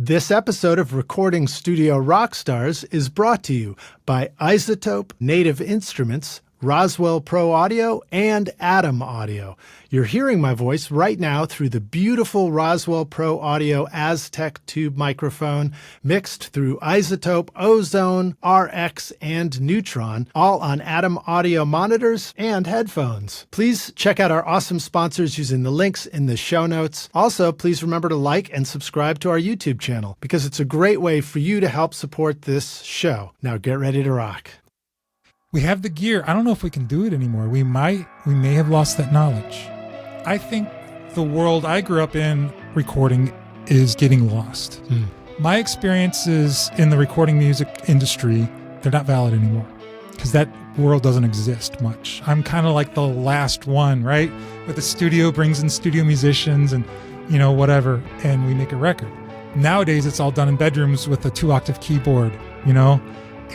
This episode of Recording Studio Rockstars is brought to you by iZotope, Native Instruments, Roswell Pro Audio, and Atom Audio. You're hearing my voice right now through the beautiful Roswell Pro Audio Aztec tube microphone, mixed through iZotope, Ozone, RX, and Neutron, all on Atom Audio monitors and headphones. Please check out our awesome sponsors using the links in the show notes. Also, please remember to like and subscribe to our YouTube channel because it's a great way for you to help support this show. Now get ready to rock. We have the gear. I don't know if we can do it anymore. We may have lost that knowledge. I think the world I grew up in recording is getting lost. My experiences in the recording music industry, they're not valid anymore because that world doesn't exist much. I'm kind of like the last one, right? With the studio brings in studio musicians and, whatever, and we make a record. Nowadays, it's all done in bedrooms with a 2-octave keyboard,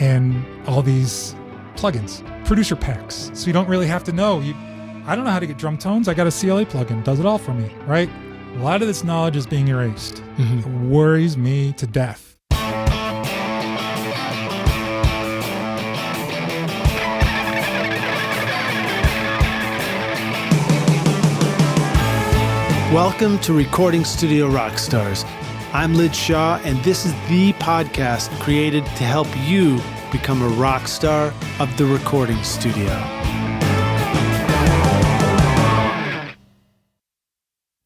and all these plugins, producer packs. So you don't really have to know. I don't know how to get drum tones. I got a CLA plugin, does it all for me, right? A lot of this knowledge is being erased. It worries me to death. Welcome to Recording Studio Rockstars. I'm Lij Shaw, and this is the podcast created to help you become a rock star of the recording studio.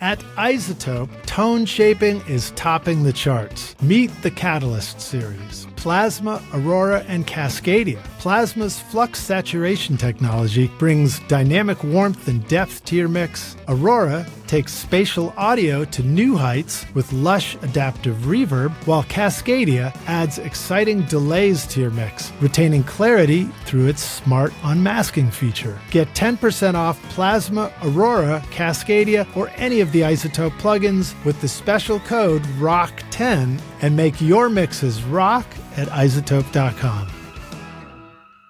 At iZotope, tone shaping is topping the charts. Meet the Catalyst series, Plasma, Aurora, and Cascadia. Plasma's flux saturation technology brings dynamic warmth and depth to your mix. Aurora takes spatial audio to new heights with lush adaptive reverb, while Cascadia adds exciting delays to your mix, retaining clarity through its smart unmasking feature. Get 10% off Plasma, Aurora, Cascadia, or any of the iZotope plugins with the special code ROCK10 and make your mixes rock at iZotope.com.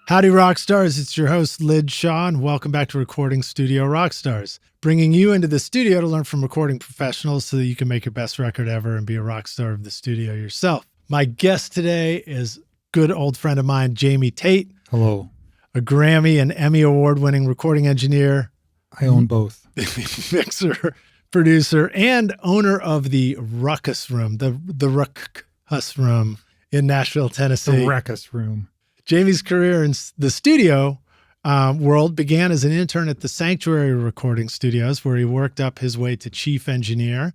Howdy, Rockstars. It's your host, Lij Shaw, and welcome back to Recording Studio Rockstars, bringing you into the studio to learn from recording professionals so that you can make your best record ever and be a rock star of the studio yourself. My guest today is good old friend of mine, Jamie Tate. Hello. A Grammy and Emmy Award-winning recording engineer. I own both. Mixer, producer, and owner of the Rukkus Room, the Rukkus Room in Nashville, Tennessee. The Rukkus Room. Jamie's career in the studio world began as an intern at the Sanctuary Recording Studios, where he worked up his way to chief engineer.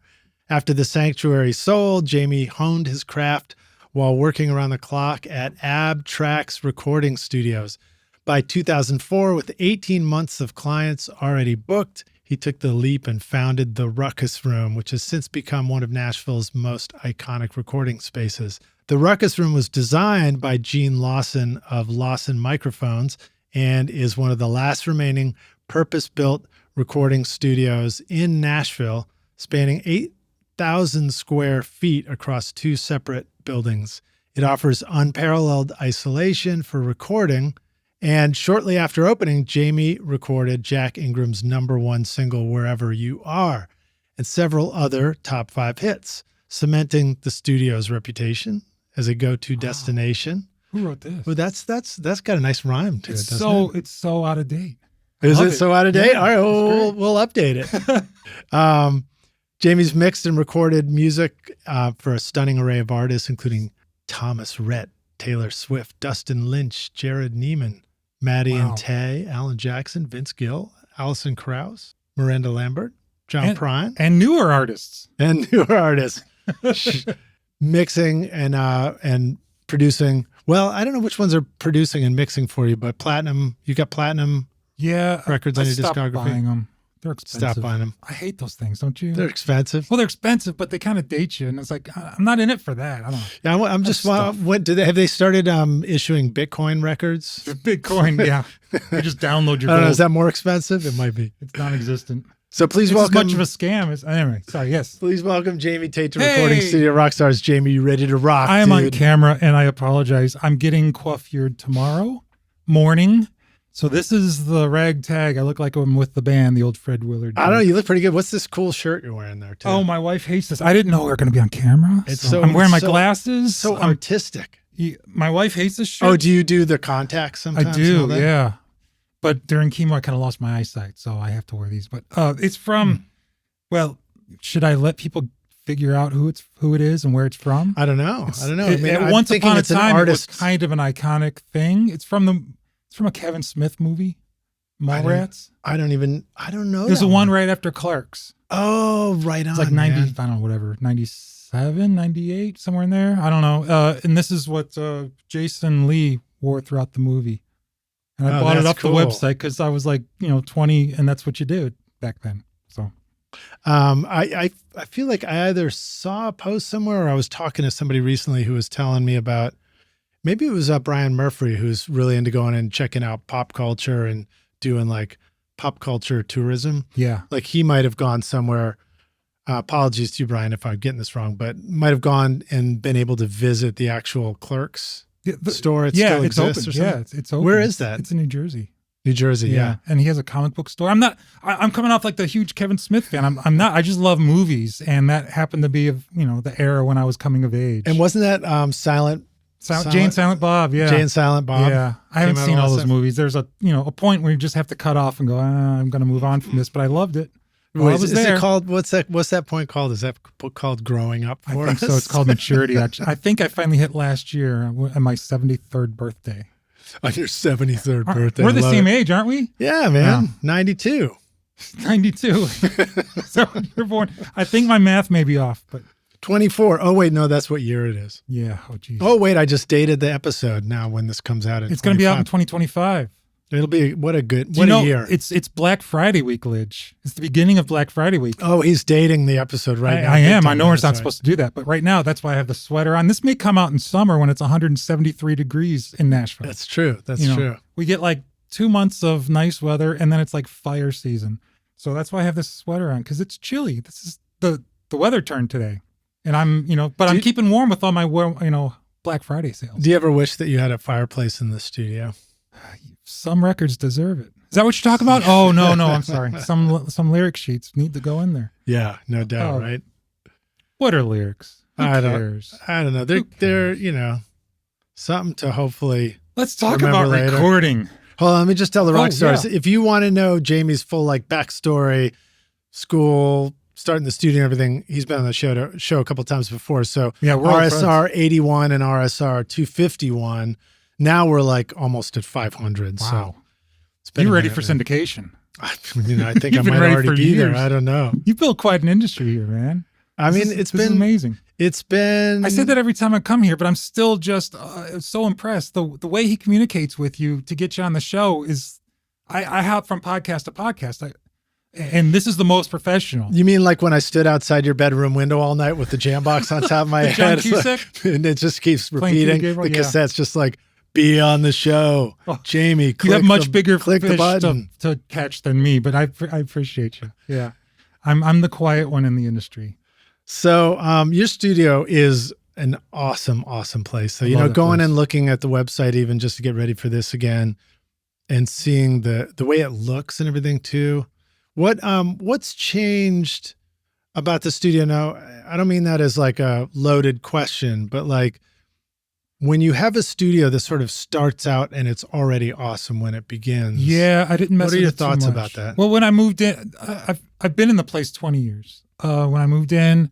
After the Sanctuary sold, Jamie honed his craft while working around the clock at Abtrax Recording Studios. By 2004, with 18 months of clients already booked, he took the leap and founded the Rukkus Room, which has since become one of Nashville's most iconic recording spaces. The Rukkus Room was designed by Gene Lawson of Lawson Microphones and is one of the last remaining purpose-built recording studios in Nashville, spanning 8,000 square feet across 2 separate buildings. It offers unparalleled isolation for recording, and shortly after opening, Jamie recorded Jack Ingram's #1 single, Wherever You Are, and several other top 5 hits, cementing the studio's reputation as a go-to destination. Who wrote this? Well, that's got a nice rhyme to it, doesn't it? It's so out of date. Is it so out of date? Yeah, all right, we'll update it. Jamie's mixed and recorded music for a stunning array of artists, including Thomas Rhett, Taylor Swift, Dustin Lynch, Jared Neiman, Maddie and Tay, Alan Jackson, Vince Gill, Alison Krauss, Miranda Lambert, John Prine. And newer artists. Mixing and producing. Well, I don't know which ones are producing and mixing for you, but Platinum, you got Platinum records on your discography. Buying them. They're expensive. Stop buying them. I hate those things, don't you? They're expensive. Well, they're expensive, but they kind of date you, and it's like I'm not in it for that. I don't know. Yeah, I'm just. Have they started issuing Bitcoin records? Bitcoin, yeah. They just download your. I don't know. Is that more expensive? It might be. It's non-existent. So please welcome. As much of a scam. Anyway, sorry. Yes. Please welcome Jamie Tate to Recording Studio Rockstars. Jamie, you ready to rock? I am on camera, and I apologize. I'm getting coiffured tomorrow morning, So this is the ragtag. I look like I'm with the band, the old Fred Willard. I don't know. You look pretty good. What's this cool shirt you're wearing there, too? Oh, my wife hates this. I didn't know we were going to be on camera. So I'm wearing my glasses. So artistic. My wife hates this shirt. Oh, do you do the contacts sometimes? I do, yeah. But during chemo, I kind of lost my eyesight, so I have to wear these. But it's from, well, should I let people figure out who it is and where it's from? I don't know. Once upon a time, it was kind of an iconic thing. It's from a Kevin Smith movie, Mallrats. I don't know. There's one right after Clerks. Oh, right on. It's like 90, I don't know, whatever, 97, 98, somewhere in there. I don't know. And this is what Jason Lee wore throughout the movie. And I bought it off the website because I was like, 20, and that's what you did back then. So, I feel like I either saw a post somewhere or I was talking to somebody recently who was telling me about, maybe it was Brian Murphy, who's really into going and checking out pop culture and doing like pop culture tourism. Yeah. Like he might have gone somewhere. Apologies to you, Brian, if I'm getting this wrong, but might have gone and been able to visit the actual Clerks store. It still exists open. or something? Yeah, it's open. Where is that? It's in New Jersey. New Jersey, yeah. And he has a comic book store. I'm coming off like the huge Kevin Smith fan. I'm not. I just love movies, and that happened to be of the era when I was coming of age. And wasn't that Jay and Silent Bob? Yeah, Jay and Silent Bob. Yeah, I haven't seen all those movies. There's a point where you just have to cut off and go, I'm going to move on from this. But I loved it. Well, is it called, what's that point called? Is that called growing up for us? I think so. It's called maturity. I think I finally hit last year on my 73rd birthday. On your 73rd birthday. We're the same age, aren't we? Yeah, man. Yeah. 92. 92. So you're born. I think my math may be off, but 24. Oh, wait, no, that's what year it is. Yeah. Oh, geez. Oh, wait, I just dated the episode now when this comes out. It's going to be out in 2025. It'll be, what a year. It's Black Friday week, Lij. It's the beginning of Black Friday week. Oh, he's dating the episode right now. I am. I know we're not supposed to do that, but right now, that's why I have the sweater on. This may come out in summer when it's 173 degrees in Nashville. That's true. That's true. We get like 2 months of nice weather, and then it's like fire season. So that's why I have this sweater on, because it's chilly. This is the weather turned today. And I'm keeping warm with all my, Black Friday sales. Do you ever wish that you had a fireplace in the studio? Some records deserve it. Is that what you're talking about? Oh, no, I'm sorry. Some lyric sheets need to go in there. Yeah, no doubt, right? What are lyrics? Who cares? I don't know. They're something to hopefully Let's talk about later. Recording. Hold on, let me just tell the Rockstars. If you want to know Jamie's full backstory, school, starting the studio and everything, he's been on the show a couple of times before. So yeah, RSR81 and RSR251. Now we're like almost at 500. Wow. So you're ready for syndication. I think I might already be there. I don't know. You built quite an industry here, man. It's been amazing. It's been. I say that every time I come here, but I'm still just so impressed. The way he communicates with you to get you on the show is, I hop from podcast to podcast. And this is the most professional. You mean like when I stood outside your bedroom window all night with the jam box on top of my head? And it just keeps repeating. The cassette's just like, be on the show. Oh, Jamie, you have much bigger fish the button. To catch than me, but I appreciate you. Yeah. I'm the quiet one in the industry. So your studio is an awesome, awesome place. So, going and looking at the website even just to get ready for this again and seeing the way it looks and everything too. What's changed about the studio now? I don't mean that as like a loaded question, but like when you have a studio that sort of starts out and it's already awesome when it begins. Yeah, I didn't mess with it. What are your thoughts about that? Well, when I moved in, I've been in the place 20 years. When I moved in,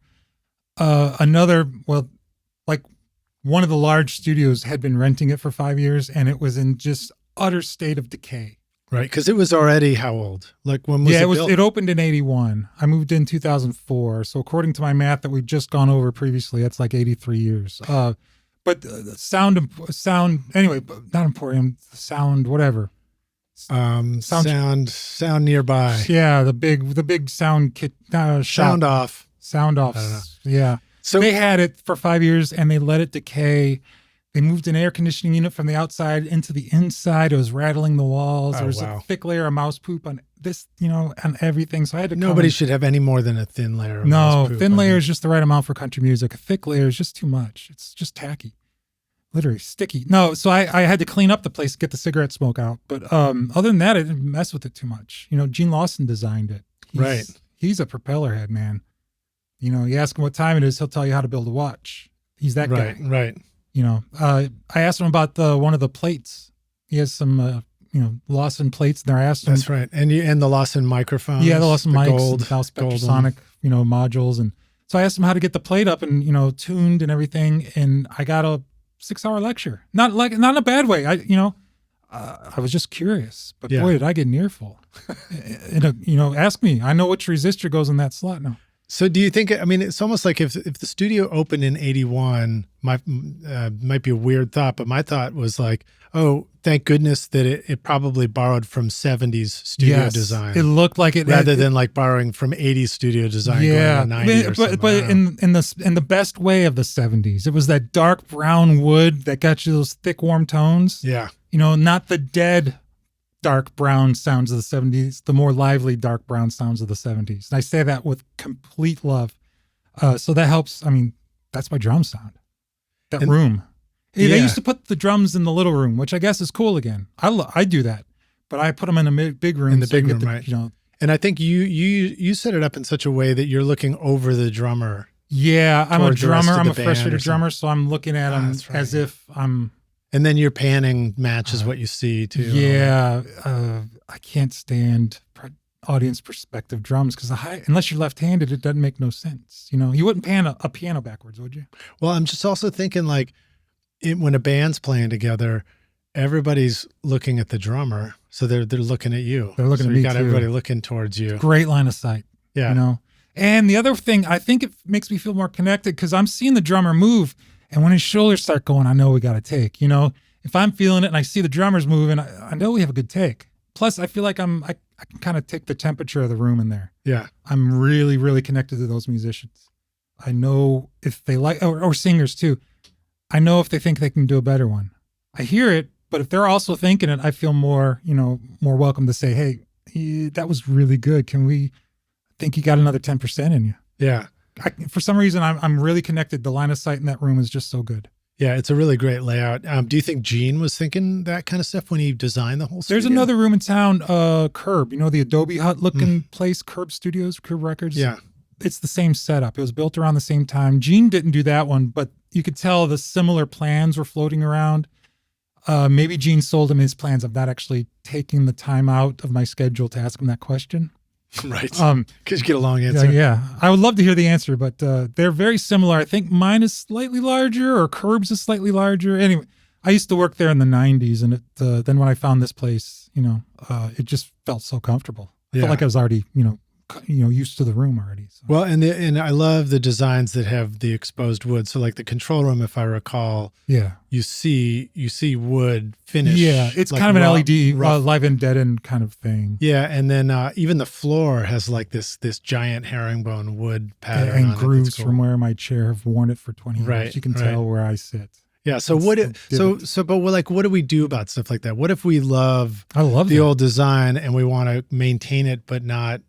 one of the large studios had been renting it for 5 years, and it was in just utter state of decay. Right, because it was already how old? Like when was it built? It opened in 81. I moved in 2004. So according to my math that we've just gone over previously, that's like 83 years. But sound anyway, not Emporium, sound whatever. Sound nearby. Yeah, the big sound kit. Sound off. Sound off. Yeah. So they had it for 5 years and they let it decay. They moved an air conditioning unit from the outside into the inside. It was rattling the walls. There was a thick layer of mouse poop on this, on everything. So I had to. Nobody should have any more than a thin layer of mouse poop. No, thin layer is just the right amount for country music. A thick layer is just too much. It's just tacky. literally sticky. No, so I had to clean up the place to get the cigarette smoke out. But other than that, I didn't mess with it too much. You know, Gene Lawson designed it. He's a propeller head, man. You know, you ask him what time it is, he'll tell you how to build a watch. He's that guy. Right. You know, I asked him about one of the plates. He has some, Lawson plates. And I asked him. That's right. And the Lawson microphones. Yeah, the Lawson mics, gold, and spectrosonic, modules. And so I asked him how to get the plate up and, tuned and everything. And I got a 6-hour lecture. Not in a bad way. I was just curious. But boy, did I get an earful. Ask me. I know which resistor goes in that slot now. So do you think, it's almost like if the studio opened in 81, might be a weird thought, but my thought was like, oh, thank goodness that it probably borrowed from 70s studio design. It looked like it. Rather than like borrowing from 80s studio design going to 90s or something. But in the best way of the 70s, it was that dark brown wood that got you those thick, warm tones. Yeah. Not the dead dark brown sounds of the 70s, the more lively dark brown sounds of the 70s. And I say that with complete love. So that helps. That's my drum sound. That room. They used to put the drums in the little room, which I guess is cool again. I do that, but I put them in a big room. In the big room, right. And I think you set it up in such a way that you're looking over the drummer. Yeah, I'm a drummer. I'm a frustrated drummer, so I'm looking at him as if I'm... And then your panning matches what you see too. Yeah, I can't stand audience perspective drums because unless you're left-handed, it doesn't make no sense. You wouldn't pan a piano backwards, would you? Well, I'm just also thinking like when a band's playing together, everybody's looking at the drummer, so they're looking at you. They're looking at me you got too. Everybody looking towards you. Great line of sight. Yeah. And the other thing, I think it makes me feel more connected because I'm seeing the drummer move. And when his shoulders start going, I know we got a take. If I'm feeling it and I see the drummers moving, I know we have a good take. Plus, I feel like I can kind of take the temperature of the room in there. Yeah. I'm really, really connected to those musicians. I know if they like, or singers too. I know if they think they can do a better one. I hear it, but if they're also thinking it, I feel more welcome to say, hey, that was really good. I think you got another 10% in you. Yeah. For some reason, I'm really connected. The line of sight in that room is just so good. Yeah, it's a really great layout. Do you think Gene was thinking that kind of stuff when he designed the whole studio? There's another room in town, Curb, the Adobe Hut looking place, Curb Studios, Curb Records. Yeah. It's the same setup. It was built around the same time. Gene didn't do that one, but you could tell the similar plans were floating around. Maybe Gene sold him his plans. I'm not actually taking the time out of my schedule to ask him that question. Right. Because you get a long answer. Yeah. I would love to hear the answer, but they're very similar. I think mine is slightly larger or Curb's is slightly larger. Anyway, I used to work there in the 90s, and then when I found this place, it just felt so comfortable. I felt like I was already, used to the room already. So. Well, and I love the designs that have the exposed wood. So like the control room, if I recall, you see wood finish. Yeah, it's like kind of an LED live and dead end kind of thing. Yeah, and then even the floor has like this giant herringbone wood pattern and on grooves cool. from where my chair have worn it for 20 years. Right, you can tell where I sit. Yeah. So but we're like, what do we do about stuff like that? What if we love the old design and we want to maintain it but not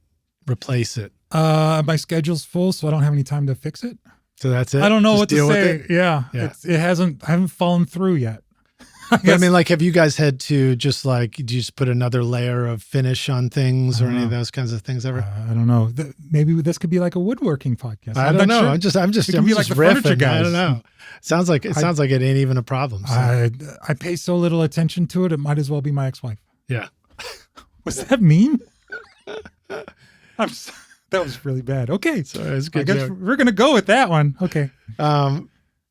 replace it? My schedule's full, so I don't have any time to fix it. So that's it. I don't know Just what to deal say. with it? Yeah. I haven't fallen through yet. But like, have you guys had to just put another layer of finish on things or any of those kinds of things ever? I don't know. Maybe this could be like a woodworking podcast. I don't know. Sure. I'm just like the furniture guys. I don't know. Sounds like it ain't even a problem. So. I pay so little attention to it. It might as well be my ex-wife. Yeah. Was that mean? That was really bad. Okay. So it's good. I guess we're going to go with that one. Okay.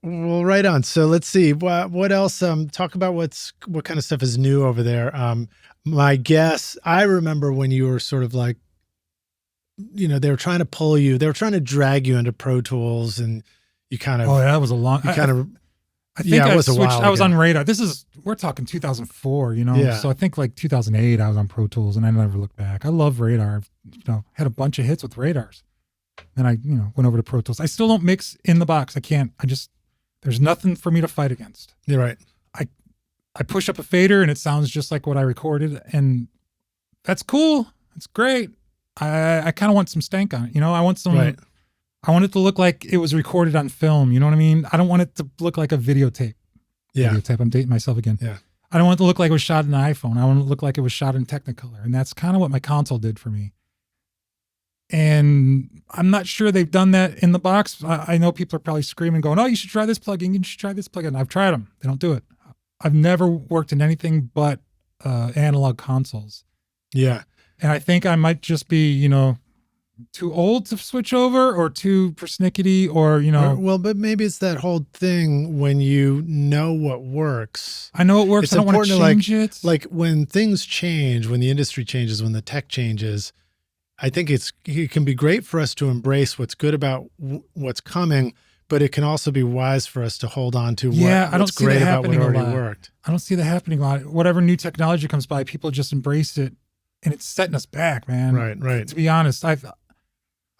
Well, right on. So let's see what else. Talk about what kind of stuff is new over there. My guess, I remember when you were sort of like, they were trying to pull you, they were trying to drag you into Pro Tools, and you kind of. Oh, that was a long. You kind of. I think I switched. I was on Radar. We're talking 2004. Yeah. So I think like 2008, I was on Pro Tools, and I never looked back. I love Radar. Had a bunch of hits with Radars. Then I, went over to Pro Tools. I still don't mix in the box. I can't. There's nothing for me to fight against. You're right. I push up a fader and it sounds just like what I recorded, and that's cool. It's great. I kind of want some stank on it. I want some. Right. I want it to look like it was recorded on film. You know what I mean? I don't want it to look like a videotape. videotape. I'm dating myself again. Yeah. I don't want it to look like it was shot in an iPhone. I want it to look like it was shot in Technicolor. And that's kind of what my console did for me. And I'm not sure they've done that in the box. I know people are probably screaming, going, oh, you should try this plugin. You should try this plugin. I've tried them. They don't do it. I've never worked in anything but analog consoles. Yeah. And I think I might just be, you know, too old to switch over or too persnickety or, you know. Well, but maybe it's that whole thing when you know what works. I know it works. It's I don't want to change it. Like when things change, when the industry changes, when the tech changes, I think it can be great for us to embrace what's good about what's coming, but it can also be wise for us to hold on to what's great about what already worked. I don't see that happening a lot. Whatever new technology comes by, people just embrace it, and it's setting us back, man. Right. To be honest, I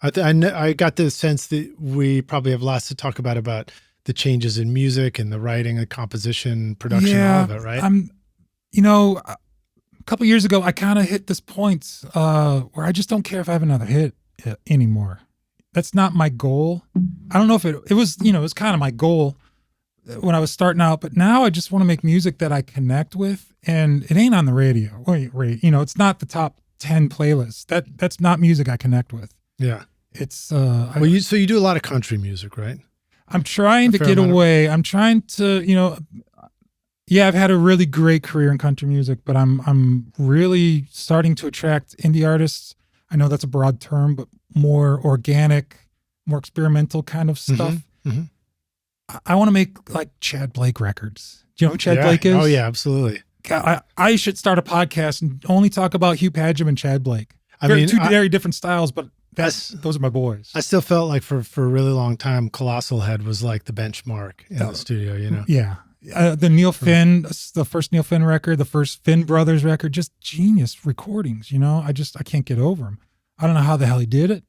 got the sense that we probably have lots to talk about the changes in music and the writing and composition, production, all of it, right? A couple of years ago, I kind of hit this point where I just don't care if I have another hit anymore. That's not my goal. I don't know if it was, it was kind of my goal when I was starting out, but now I just want to make music that I connect with, and it ain't on the radio. Wait, it's not the top 10 playlists. That's not music I connect with. Yeah. It's so you do a lot of country music, right? I'm trying to get away. I'm trying to, I've had a really great career in country music, but I'm really starting to attract indie artists. I know that's a broad term, but more organic, more experimental kind of stuff. Mm-hmm. I want to make like Chad Blake records. Do you know who Chad Blake is? Oh yeah, absolutely. I should start a podcast and only talk about Hugh Padgham and Chad Blake. Two very different styles, but those are my boys. I still felt like for a really long time, Colossal Head was like the benchmark in the studio, Yeah. The Neil Finn, the first Neil Finn record, the first Finn Brothers record, just genius recordings, I can't get over him. I don't know how the hell he did it.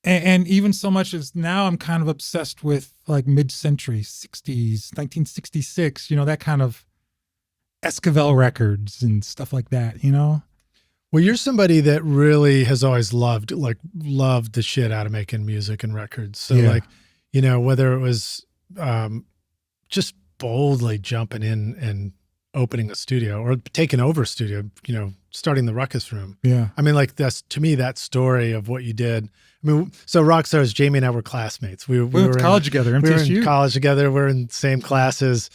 And even so much as now I'm kind of obsessed with like mid-century 60s, 1966, that kind of Esquivel records and stuff like that, Well, you're somebody that really has always loved the shit out of making music and records. So whether it was just boldly jumping in and opening a studio or taking over a studio, starting the Rukkus Room. Yeah. I mean, like that story of what you did. I mean, so Rockstars, Jamie and I were classmates. We were in college together. MTSU. We were in college together. We're in the same classes,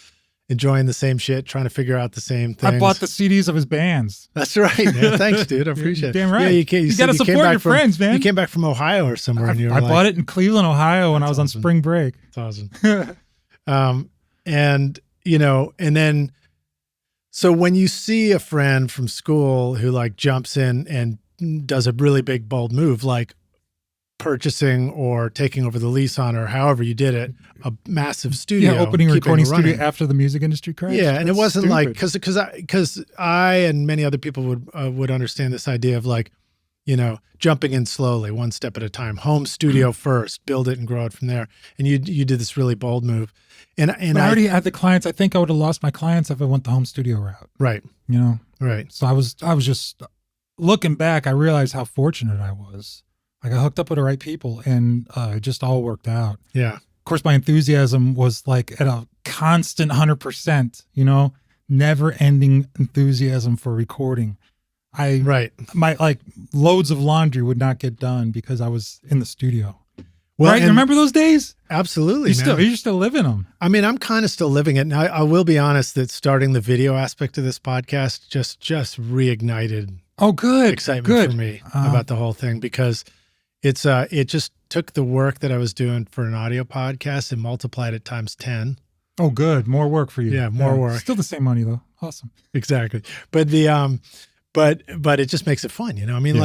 enjoying the same shit, trying to figure out the same things. I bought the CDs of his bands. That's right, man. Thanks, dude. I appreciate it. Damn right. Yeah, you got to support your friends, man. You came back from Ohio or somewhere. I bought it in Cleveland, Ohio when I was on spring break. That's awesome. And then, so when you see a friend from school who like jumps in and does a really big, bold move, like purchasing or taking over the lease on, or however you did it, a massive studio, opening a recording studio after the music industry crashed. Yeah. And it wasn't like, because I and many other people would understand this idea of like, jumping in slowly, one step at a time, home studio first, build it and grow it from there. And you did this really bold move. And I already had the clients. I think I would have lost my clients if I went the home studio route. Right. Right. So I was just looking back, I realized how fortunate I was. Like I hooked up with the right people and it just all worked out. Yeah. Of course, my enthusiasm was like at a constant 100%, never ending enthusiasm for recording. My like loads of laundry would not get done because I was in the studio. Well, right? Remember those days? Absolutely. You're still living them. I mean, I'm kind of still living it. Now, I will be honest that starting the video aspect of this podcast just reignited. Oh, good. Excitement for me about the whole thing, because it just took the work that I was doing for an audio podcast and multiplied it times 10. Oh, good. More work for you. Yeah, more work. Still the same money though. Awesome. Exactly. But but it just makes it fun, I mean,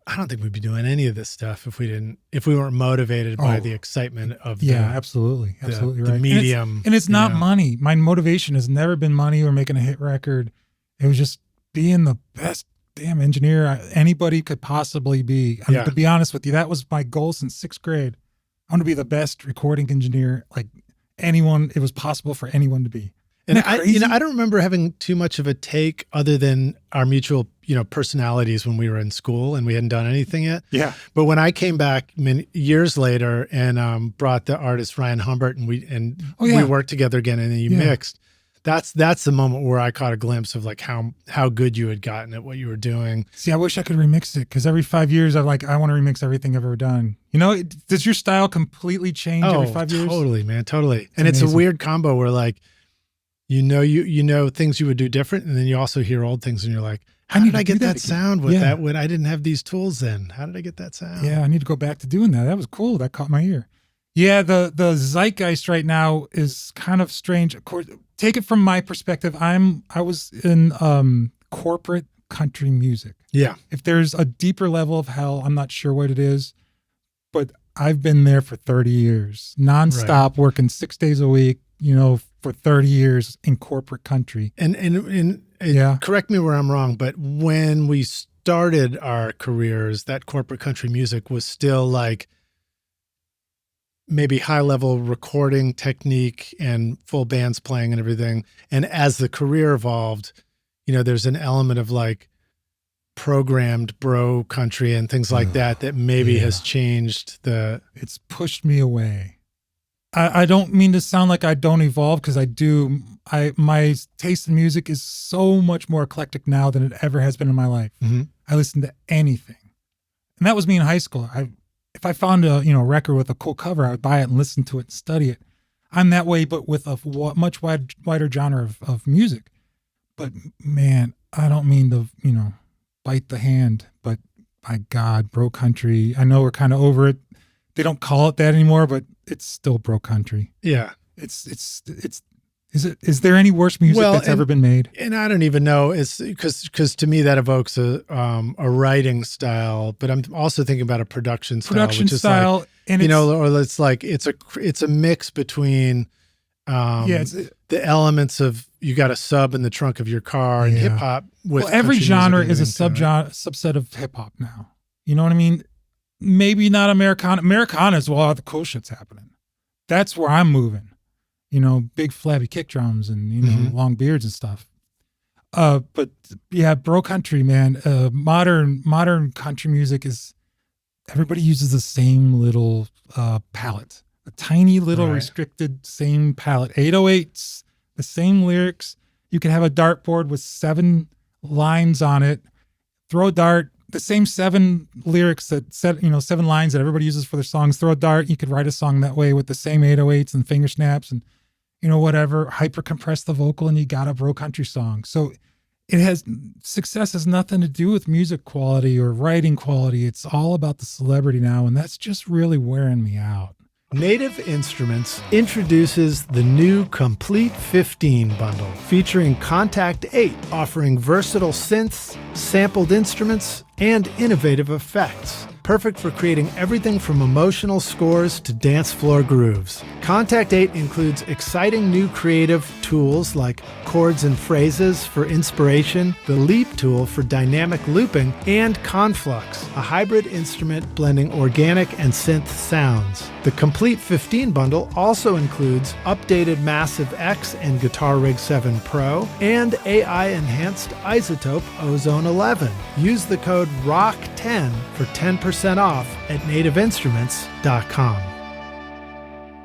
I don't think we'd be doing any of this stuff if we weren't motivated by the excitement of absolutely right. The medium. And it's not money. My motivation has never been money or making a hit record. It was just being the best damn engineer anybody could possibly be. I mean, to be honest with you, that was my goal since 6th grade. I want to be the best recording engineer like anyone. It was possible for anyone to be. And I don't remember having too much of a take other than our mutual, personalities when we were in school and we hadn't done anything yet. Yeah. But when I came back many years later and brought the artist Ryan Humbert and we worked together again and then you mixed, that's the moment where I caught a glimpse of like how good you had gotten at what you were doing. See, I wish I could remix it because every 5 years I want to remix everything I've ever done. Does your style completely change every 5 years? Totally, man, totally. And it's a weird combo where like, you know things you would do different, and then you also hear old things and you're like, how did I get that sound with that when I didn't have these tools then? How did I get that sound? Yeah, I need to go back to doing that. That was cool. That caught my ear. Yeah, the zeitgeist right now is kind of strange. Of course, take it from my perspective. I was in corporate country music. Yeah. If there's a deeper level of hell, I'm not sure what it is, but I've been there for 30 years, nonstop, working 6 days a week, for 30 years in corporate country. And correct me where I'm wrong, but when we started our careers, that corporate country music was still like maybe high level recording technique and full bands playing and everything. And as the career evolved, there's an element of like programmed bro country and things like that maybe has changed it's pushed me away. I don't mean to sound like I don't evolve, because I do. My taste in music is so much more eclectic now than it ever has been in my life. Mm-hmm. I listen to anything. And that was me in high school. If I found a record with a cool cover, I would buy it and listen to it and study it. I'm that way, but with a much wider genre of music. But man, I don't mean to, bite the hand, but by God, bro country. I know we're kind of over it. They don't call it that anymore, but it's still bro country. Yeah. Is there any worse music that's ever been made? And I don't even know. It's because to me that evokes a writing style, but I'm also thinking about a production style. Like, and it's a mix between the elements of you got a sub in the trunk of your car and hip hop. Every genre is a subset of hip hop now. You know what I mean? Maybe not Americana. Americana is where all the cool shit's happening. That's where I'm moving. Big flabby kick drums and, long beards and stuff. But yeah, bro country, man. Modern country music is, everybody uses the same little palette. A tiny little restricted same palette. 808s, the same lyrics. You can have a dartboard with 7 lines on it. Throw a dart. The same 7 lyrics that 7 lines that everybody uses for their songs. Throw a dart. You could write a song that way with the same 808s and finger snaps and whatever. Hyper compress the vocal and you got a bro country song. So success has nothing to do with music quality or writing quality. It's all about the celebrity now, and that's just really wearing me out. Native Instruments introduces the new Complete 15 bundle featuring Contact 8, offering versatile synths, sampled instruments, and innovative effects. Perfect for creating everything from emotional scores to dance floor grooves. Contact 8 includes exciting new creative tools like chords and phrases for inspiration, the Leap tool for dynamic looping, and Conflux, a hybrid instrument blending organic and synth sounds. The Complete 15 bundle also includes updated Massive X and Guitar Rig 7 Pro and AI-enhanced Isotope Ozone 11. Use the code ROCK10 for 10% off at nativeinstruments.com.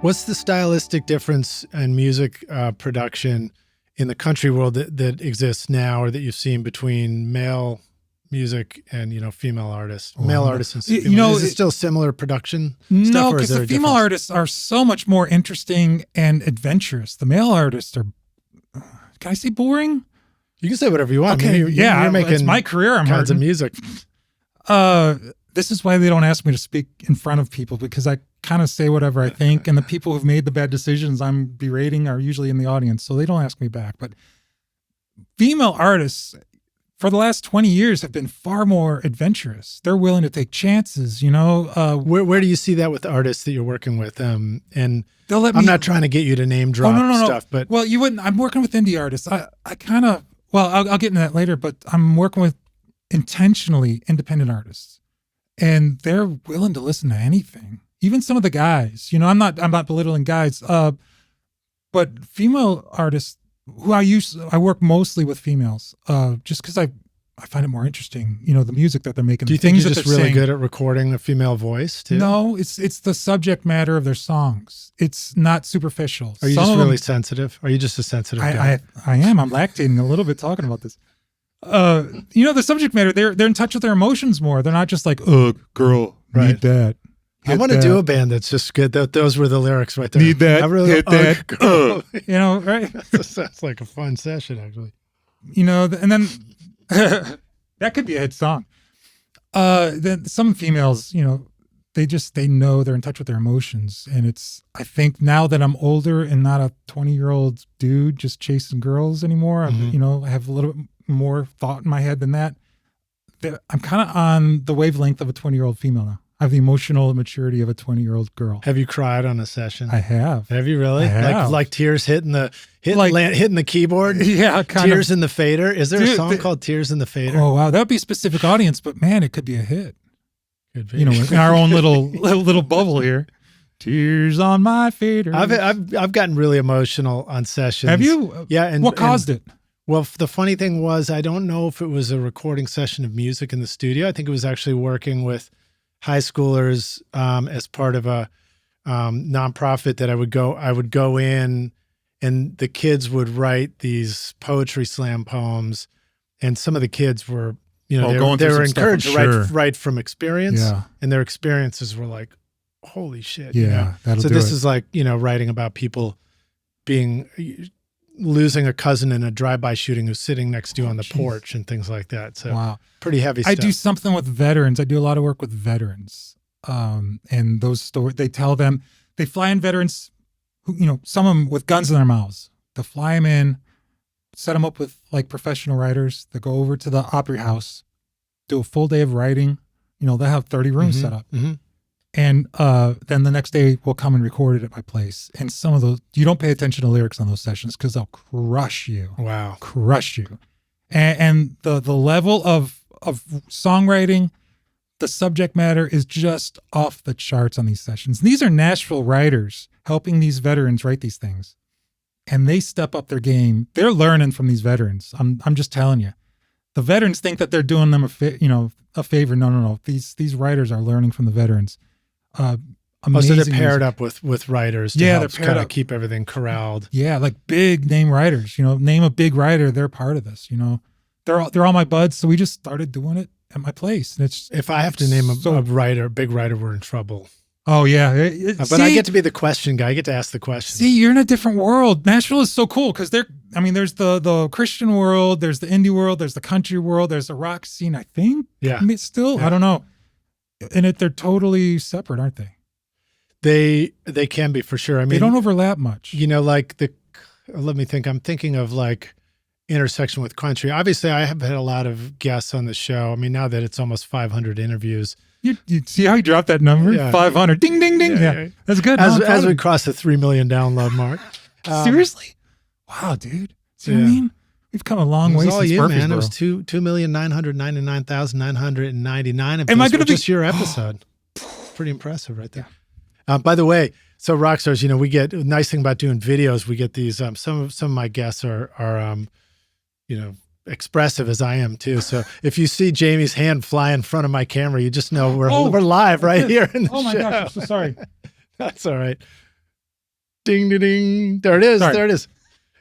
What's the stylistic difference in music production in the country world that exists now, or that you've seen between male music and female artists, male artists and female? Is it still similar production stuff? No, because the female artists are so much more interesting and adventurous. The male artists are, can I say boring? You can say whatever you want. Okay, you're making it's my career. I'm kinds of music. This is why they don't ask me to speak in front of people, because I kind of say whatever I think, and the people who've made the bad decisions I'm berating are usually in the audience, so they don't ask me back. But female artists for the last 20 years have been far more adventurous. They're willing to take chances, Where do you see that with artists that you're working with? And they'll let me, I'm not trying to get you to name drop stuff, but well, you wouldn't. I'm working with indie artists. I'll get into that later, but I'm working with intentionally independent artists, and they're willing to listen to anything. Even some of the guys, I'm not belittling guys, but female artists who I work mostly with females, just because I find it more interesting, the music that they're making. Do you think you're just really good at recording a female voice too? No, it's the subject matter of their songs. It's not superficial. Are you just really sensitive? Are you just a sensitive guy? I am. I'm lactating a little bit talking about this. The subject matter, they're in touch with their emotions more. They're not just like, ugh, girl, need that. I want to do a band that's just good. Those were the lyrics right there. Need that, I really hit that, right? That sounds like a fun session, actually. And then that could be a hit song. Then some females, they know they're in touch with their emotions. And I think now that I'm older and not a 20-year-old dude just chasing girls anymore, I have a little bit more thought in my head than that. I'm kind of on the wavelength of a 20-year-old female now. I have the emotional maturity of a 20-year-old girl. Have you cried on a session? I have. Have you really? I have. Like tears hitting the keyboard? Yeah, Tears in the Fader. Is there a song called Tears in the Fader? Oh wow, that would be a specific audience, but man, it could be a hit. Could be. In our own little bubble here. Tears on my fader. I've gotten really emotional on sessions. Have you? Yeah. And what caused it? Well, the funny thing was, I don't know if it was a recording session of music in the studio. I think it was actually working with high schoolers as part of a nonprofit that I would go in, and the kids would write these poetry slam poems, and some of the kids were, they were encouraged to write from experience, and their experiences were like, holy shit. Yeah, so this is like, writing about people losing a cousin in a drive-by shooting who's sitting next to you on the porch and things like that. So wow. Pretty heavy stuff. I do something with veterans. I do a lot of work with veterans. And those stories, they tell them, they fly in veterans who, some of them with guns in their mouths. They'll fly them in, set them up with like professional writers. They go over to the Opry House, do a full day of writing. They'll have 30 rooms set up. Mm-hmm. And then the next day we'll come and record it at my place. And some of those, you don't pay attention to lyrics on those sessions because they'll crush you. Wow. Crush you. And the level of songwriting, the subject matter is just off the charts on these sessions. These are Nashville writers helping these veterans write these things. And they step up their game. They're learning from these veterans. I'm just telling you. The veterans think that they're doing them a favor. No. These writers are learning from the veterans. So they're paired up with writers to help kind of keep everything corralled. Yeah, like big name writers. Name a big writer, they're part of this. They're all my buds, so we just started doing it at my place. And it's if I have to name a big writer, we're in trouble. Oh yeah, but I get to be the question guy. I get to ask the question. See, you're in a different world. Nashville is so cool because there's the Christian world, there's the indie world, there's the country world, there's the rock scene. I think. Yeah. I don't know. And they're totally separate, aren't they? They can be for sure. I mean, they don't overlap much. Let me think. I'm thinking of like intersection with country. Obviously, I have had a lot of guests on the show. I mean, now that it's almost 500 interviews. You see how you dropped that number? Yeah. 500. Ding, ding, ding. Yeah. That's good. As we cross the 3 million download mark. Seriously? Wow, dude. See what I mean? We've come a long way since Murfreesboro. Man. It was 2,999,999. Am I going to just your episode? Pretty impressive right there. By the way, so Rockstars, we get nice thing about doing videos. We get these. Some of my guests are expressive as I am too. So if you see Jamie's hand fly in front of my camera, you just know we're live right here in the show. Oh my gosh, I'm so sorry. That's all right. Ding, ding, ding. There it is. Sorry. There it is.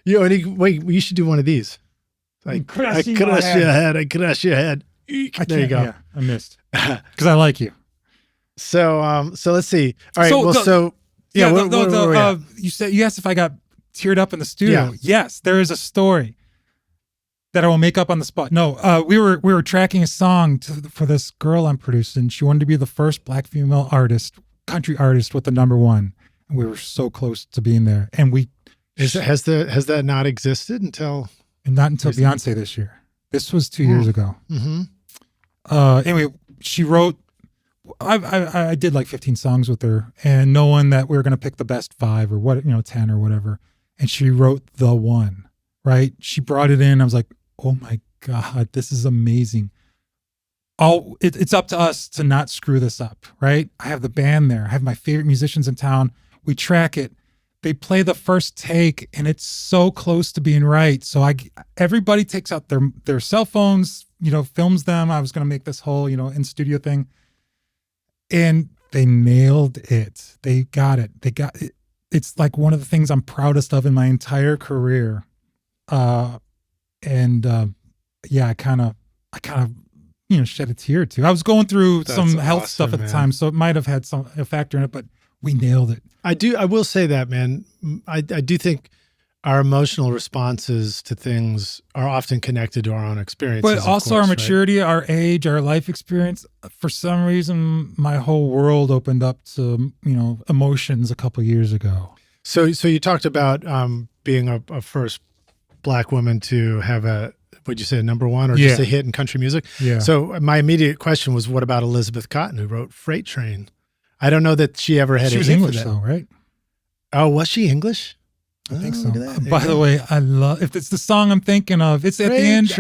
You should do one of these. I crush your head. I crush your head. There you go. Yeah, I missed because I like you. So let's see. All right. You asked if I got teared up in the studio. Yeah. Yes, there is a story that I will make up on the spot. No, we were tracking a song for this girl I'm producing. She wanted to be the first Black female country artist with the #1, and we were so close to being there. And has that not existed until? Not until Beyonce this year. This was 2 years ago. Mm-hmm. Anyway, she wrote. I did like 15 songs with her, and knowing that we were going to pick the best 5 or 10 or whatever, and she wrote the one. Right? She brought it in. I was like, oh my God, this is amazing. It's up to us to not screw this up, right? I have the band there. I have my favorite musicians in town. We track it. they play the first take and it's so close to being right. So everybody takes out their cell phones, films them. I was going to make this whole, in studio thing. And they nailed it. They got it. It's like one of the things I'm proudest of in my entire career. I kind of, shed a tear or two. I was going through some health stuff at the time, so it might have had a factor in it, but we nailed it. I will say that, man. I do think our emotional responses to things are often connected to our own experiences. But also our maturity, right? Our age, our life experience. For some reason, my whole world opened up to, emotions a couple of years ago. So you talked about being a first Black woman to have would you say a number one or just a hit in country music? Yeah. So my immediate question was, what about Elizabeth Cotten, who wrote Freight Train? I don't know that she ever had a hit for that. She was English though, right? Oh, was she English? I think so. By the way, I love, if it's the song I'm thinking of, it's at the end.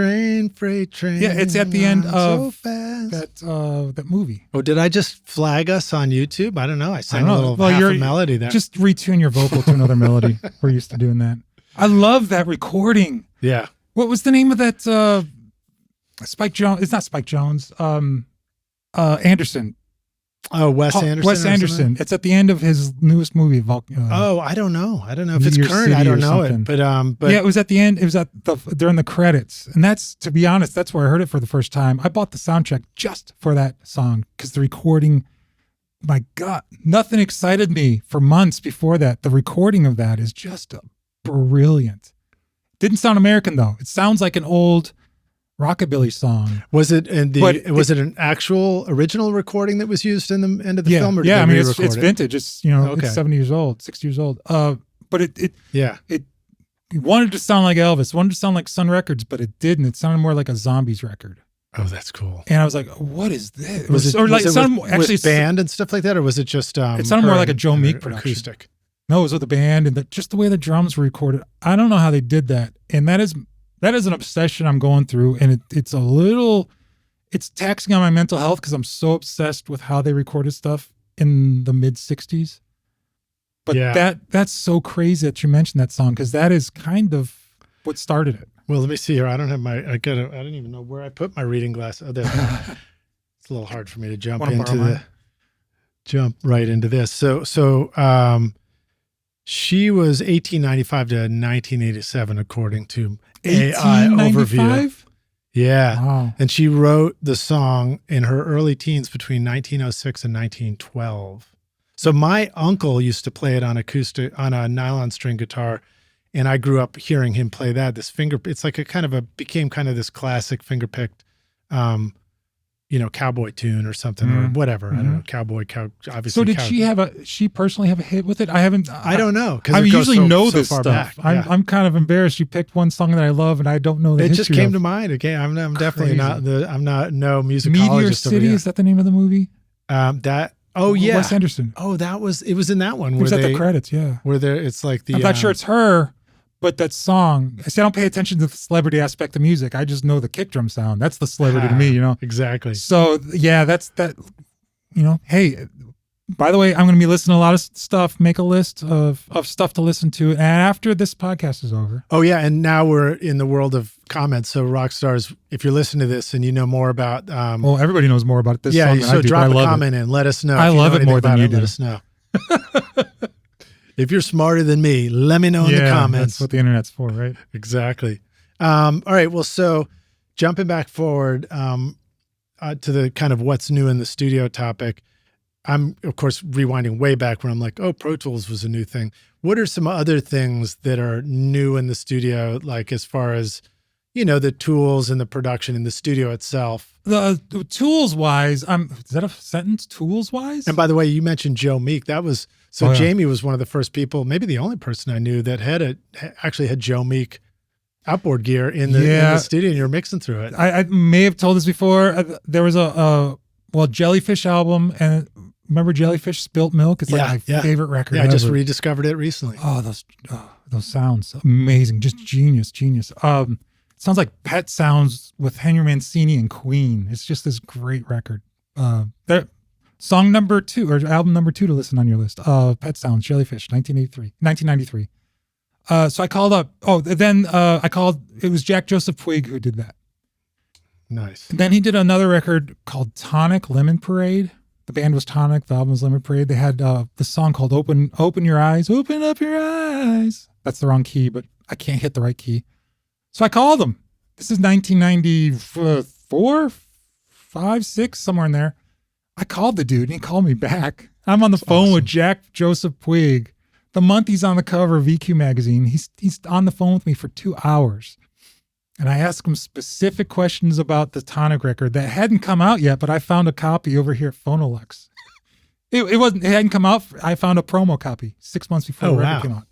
Freight train. Yeah, it's at the end of that movie. Oh, did I just flag us on YouTube? I don't know. I sang a little half a melody there. Just retune your vocal to another melody. We're used to doing that. I love that recording. Yeah. What was the name of that? Spike Jones. It's not Spike Jones. Anderson. Oh, Wes Anderson. Wes Anderson. It's at the end of his newest movie. I don't know. I don't know if it's current. I don't know it. But yeah, it was at the end. It was during the credits, and that's, to be honest, that's where I heard it for the first time. I bought the soundtrack just for that song because the recording. My God, nothing excited me for months before that. The recording of that is just brilliant. Didn't sound American though. It sounds like an old rockabilly song. Was it was it an actual original recording that was used in the end of the film? Or did I mean it's vintage. It's it's 70 years old, 60 years old. But it wanted to sound like Elvis, wanted to sound like Sun Records, but it didn't. It sounded more like a Zombies record. Oh, that's cool. And I was like, what is this? Was it with band and stuff like that, or was it just it sounded more like a Joe Meek production. Acoustic. No, it was with a band and just the way the drums were recorded. I don't know how they did that. And that is an obsession I'm going through, and it's taxing on my mental health because I'm so obsessed with how they recorded stuff in the mid 60s. But that's so crazy that you mentioned that song, because that is kind of what started it. Well, let me see here. I don't even know where I put my reading glass. Oh, there. It's a little hard for me to jump right into this. So she was 1895 to 1987, according to AI Overview. Yeah. Wow. And she wrote the song in her early teens between 1906 and 1912. So my uncle used to play it on a nylon string guitar, and I grew up hearing him play that. It's like became this classic finger-picked cowboy tune or something or whatever. I don't know, cowboy, obviously. So did she personally have a hit with it? I don't know. I usually know this stuff. I'm kind of embarrassed. You picked one song that I love and I don't know the history. It just came to mind. Okay. I'm definitely no musicologist. Meteor City, is that the name of the movie? Wes Anderson. Oh, it was in that one. It was at the credits, yeah. Where it's like I'm not sure it's her. But that song, I don't pay attention to the celebrity aspect of music. I just know the kick drum sound. That's the celebrity to me, Exactly. So yeah, that's that. Hey, by the way, I'm going to be listening to a lot of stuff. Make a list of stuff to listen to, and after this podcast is over. Oh yeah, and now we're in the world of comments. So Rockstars, if you're listening to this and you know more about, well, everybody knows more about this. Yeah, song than I do, drop a comment in. Let us know. I love it more than you do. Let us know. If you're smarter than me, let me know in the comments. That's what the internet's for, right? Exactly. All right. Well, so jumping back forward to the kind of what's new in the studio topic, I'm, of course, rewinding way back when I'm like, oh, Pro Tools was a new thing. What are some other things that are new in the studio, like as far as, the tools and the production in the studio itself? The tools-wise, is that a sentence? Tools-wise? And by the way, you mentioned Joe Meek. Jamie was one of the first people, maybe the only person I knew that actually had Joe Meek outboard gear in the studio, and you're mixing through it. I may have told this before. There was a Jellyfish album, and remember Jellyfish Spilt Milk? It's my favorite record ever. I just rediscovered it recently. Oh, those sounds, amazing. Just genius. It sounds like Pet Sounds with Henry Mancini and Queen. It's just this great record. Song number 2 or album number 2 to listen on your list. Pet Sounds, Jellyfish, 1993. So I called up. I called. It was Jack Joseph Puig who did that. Nice. And then he did another record called Tonic Lemon Parade. The band was Tonic. The album was Lemon Parade. They had the song called Open Your Eyes. Open up your eyes. That's the wrong key, but I can't hit the right key. So I called him. This is 1994, 5, 6, somewhere in there. I called the dude and he called me back. I'm on the phone with Jack Joseph Puig. The month he's on the cover of VQ magazine, he's on the phone with me for 2 hours. And I asked him specific questions about the Tonic record that hadn't come out yet, but I found a copy over here at Phonolux. It hadn't come out. I found a promo copy 6 months before the record came out.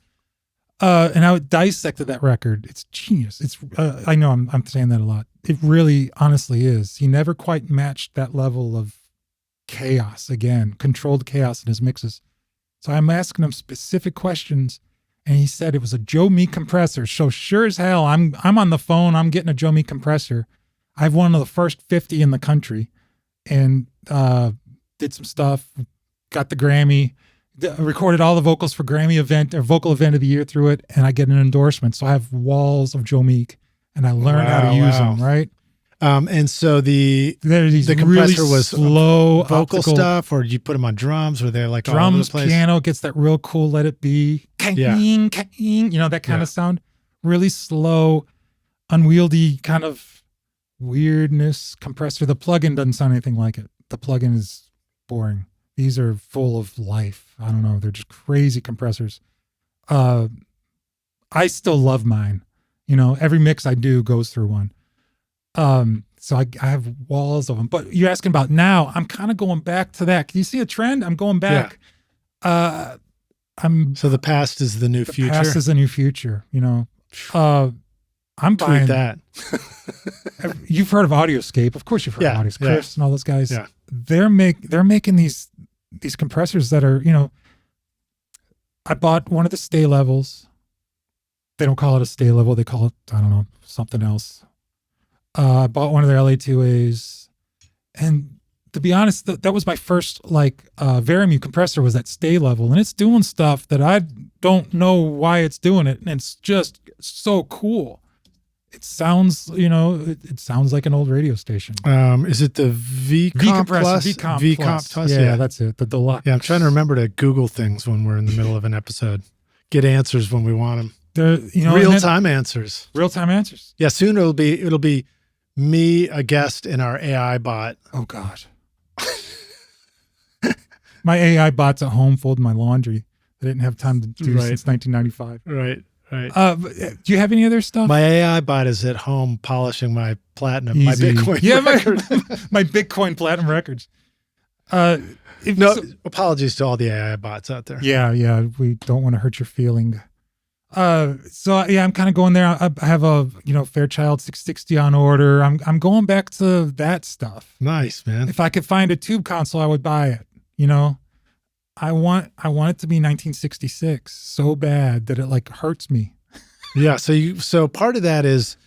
And I dissected that record. It's genius. It's I know I'm saying that a lot. It really honestly is. He never quite matched that level of chaos, again, controlled chaos in his mixes. So I'm asking him specific questions, and he said it was a Joe Meek compressor. So sure as hell, I'm on the phone. I'm getting a Joe Meek compressor. I have one of the first 50 in the country, and did some stuff. Got the Grammy. Recorded all the vocals for Grammy event or vocal event of the year through it, and I get an endorsement. So I have walls of Joe Meek, and I learned how to use them. Right. And so the compressor really was slow vocal stuff, or did you put them on drums? Were they like drums, all over the place? piano, gets that real cool Let It Be, you know, that kind of sound. Really slow, unwieldy kind of weirdness compressor. The plugin doesn't sound anything like it. The plugin is boring. These are full of life. I don't know. They're just crazy compressors. I still love mine. You know, every mix I do goes through one. So I have walls of them, but you're asking about now. I'm kind of going back to that. Can you see a trend? I'm going back. So the past is the new future. Past is the new future. You know, I'm Tweet buying that. You've heard of Audioscape, of course. You've heard of Audioscape, Chris and all those guys. Yeah, they're making these compressors that are, you know. I bought one of the stay levels. They don't call it a stay level. They call it, I don't know, something else. I bought one of their LA2As, and to be honest, that was my first Verimute compressor, was that stay level, and it's doing stuff that I don't know why it's doing it, and it's just so cool. It sounds, you know, it sounds like an old radio station. Is it the V-Comp Plus? V-Comp Plus. Yeah, that's it. The deluxe. Yeah, I'm trying to remember to Google things when we're in the middle of an episode. Get answers when we want them. Real-time answers. Real-time answers. Yeah, soon it'll be me, a guest, and our AI bot. Oh, God. My AI bot's at home folding my laundry. I didn't have time to do since 1995. Right. Do you have any other stuff? My AI bot is at home polishing my platinum, Easy. my Bitcoin record. My Bitcoin platinum records. Apologies to all the AI bots out there. Yeah. We don't want to hurt your feeling. I'm kind of going there. I have a, Fairchild 660 on order. I'm going back to that stuff. Nice, man. If I could find a tube console, I would buy it. I want it to be 1966 so bad that it hurts me. Yeah. So part of that is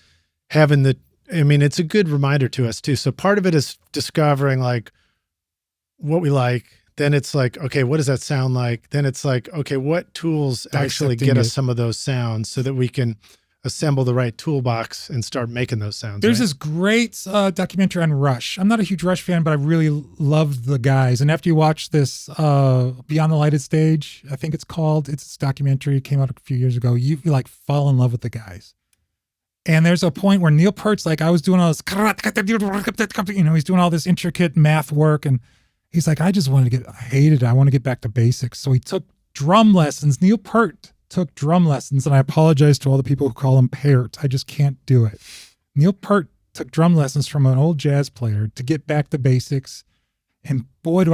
having it's a good reminder to us too. So part of it is discovering what we like. Then it's okay, what does that sound like? Then it's okay, what tools actually get us some of those sounds so that we can assemble the right toolbox and start making those sounds. There's this great documentary on Rush. I'm not a huge Rush fan, but I really loved the guys. And after you watch this Beyond the Lighted Stage, I think it's called, it's this documentary, it came out a few years ago. You fall in love with the guys. And there's a point where Neil Peart's I was doing all this, he's doing all this intricate math work, and he's like, I hated it. I want to get back to basics. So he took drum lessons. Neil Peart took drum lessons, and I apologize to all the people who call him Peart. I just can't do it. Neil Peart took drum lessons from an old jazz player to get back to basics. And boy,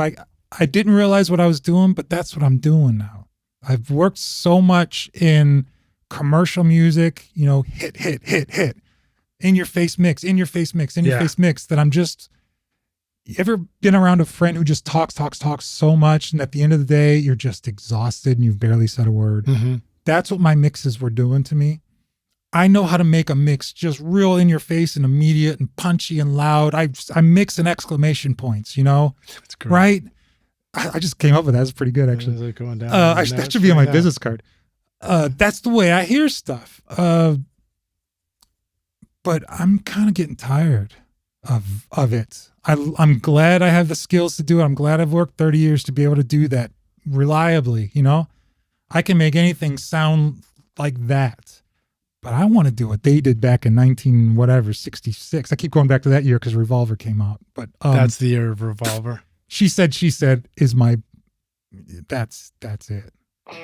I didn't realize what I was doing, but that's what I'm doing now. I've worked so much in commercial music, hit, in your face mix, that I'm just, you ever been around a friend who just talks so much, and at the end of the day, you're just exhausted and you've barely said a word? Mm-hmm. That's what my mixes were doing to me. I know how to make a mix just real in your face and immediate and punchy and loud. I mix in exclamation points, That's great. Right? I just came up with that. That's pretty good, actually. Is it going down that should be on my business card. That's the way I hear stuff. But I'm kind of getting tired of it. I'm glad I have the skills to do it. I'm glad I've worked 30 years to be able to do that reliably, you know? I can make anything sound like that. But I want to do what they did back in 66. I keep going back to that year because Revolver came out. But that's the year of Revolver. She said is my, that's it.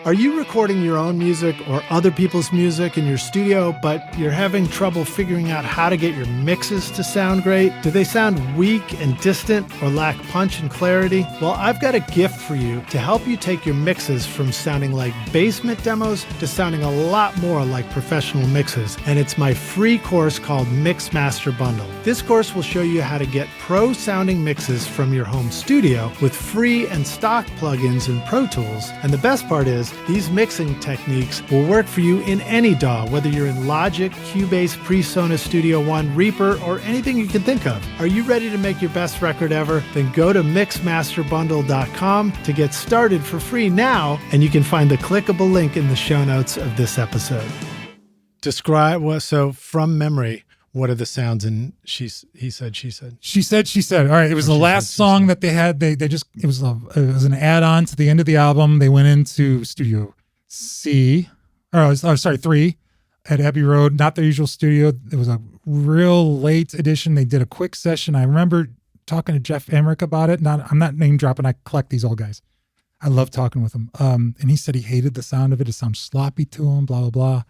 Are you recording your own music or other people's music in your studio, but you're having trouble figuring out how to get your mixes to sound great? Do they sound weak and distant or lack punch and clarity? Well, I've got a gift for you to help you take your mixes from sounding like basement demos to sounding a lot more like professional mixes. And it's my free course called Mix Master Bundle. This course will show you how to get pro-sounding mixes from your home studio with free and stock plugins in Pro Tools. And the best part is, these mixing techniques will work for you in any DAW, whether you're in Logic, Cubase, PreSonus Studio One, Reaper, or anything you can think of. Are you ready to make your best record ever? Then go to mixmasterbundle.com to get started for free now, and you can find the clickable link in the show notes of this episode. Describe so from memory. What are the sounds in he said, she said? She said. All right, it was the last song that they had. It was an add-on to the end of the album. They went into Studio C, 3 at Abbey Road, not their usual studio. It was a real late edition. They did a quick session. I remember talking to Jeff Emmerich about it. I'm not name dropping. I collect these old guys. I love talking with him. And he said he hated the sound of it. It sounds sloppy to him, blah, blah, blah.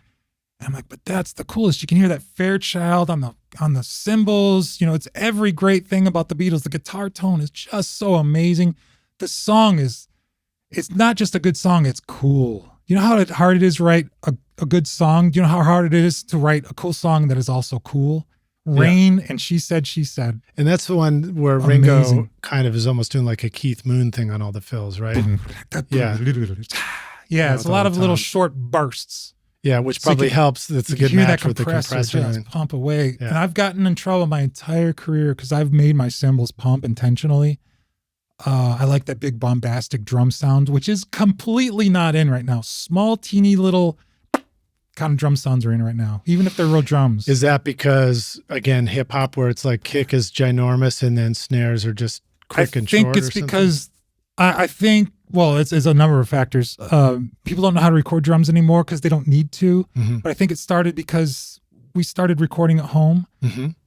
I'm like, but that's the coolest. You can hear that Fairchild on the cymbals. You know, it's every great thing about the Beatles. The guitar tone is just so amazing. The song it's not just a good song, it's cool. You know how hard it is to write a good song? Do you know how hard it is to write a cool song that is also cool? Rain and She Said. And that's the one where Ringo kind of is almost doing like a Keith Moon thing on all the fills, right? Yeah. Yeah, it's a lot of little short bursts. Yeah, which probably helps. That's a good match with the compressor. Just pump away. Yeah. And I've gotten in trouble my entire career because I've made my cymbals pump intentionally. I like that big bombastic drum sound, which is completely not in right now. Small, teeny little kind of drum sounds are in right now, even if they're real drums. Is that because, again, hip hop where it's like kick is ginormous and then snares are just quick and short? I think it's because I think, well, it's a number of factors. People don't know how to record drums anymore because they don't need to. Mm-hmm. But I think it started because we started recording at home,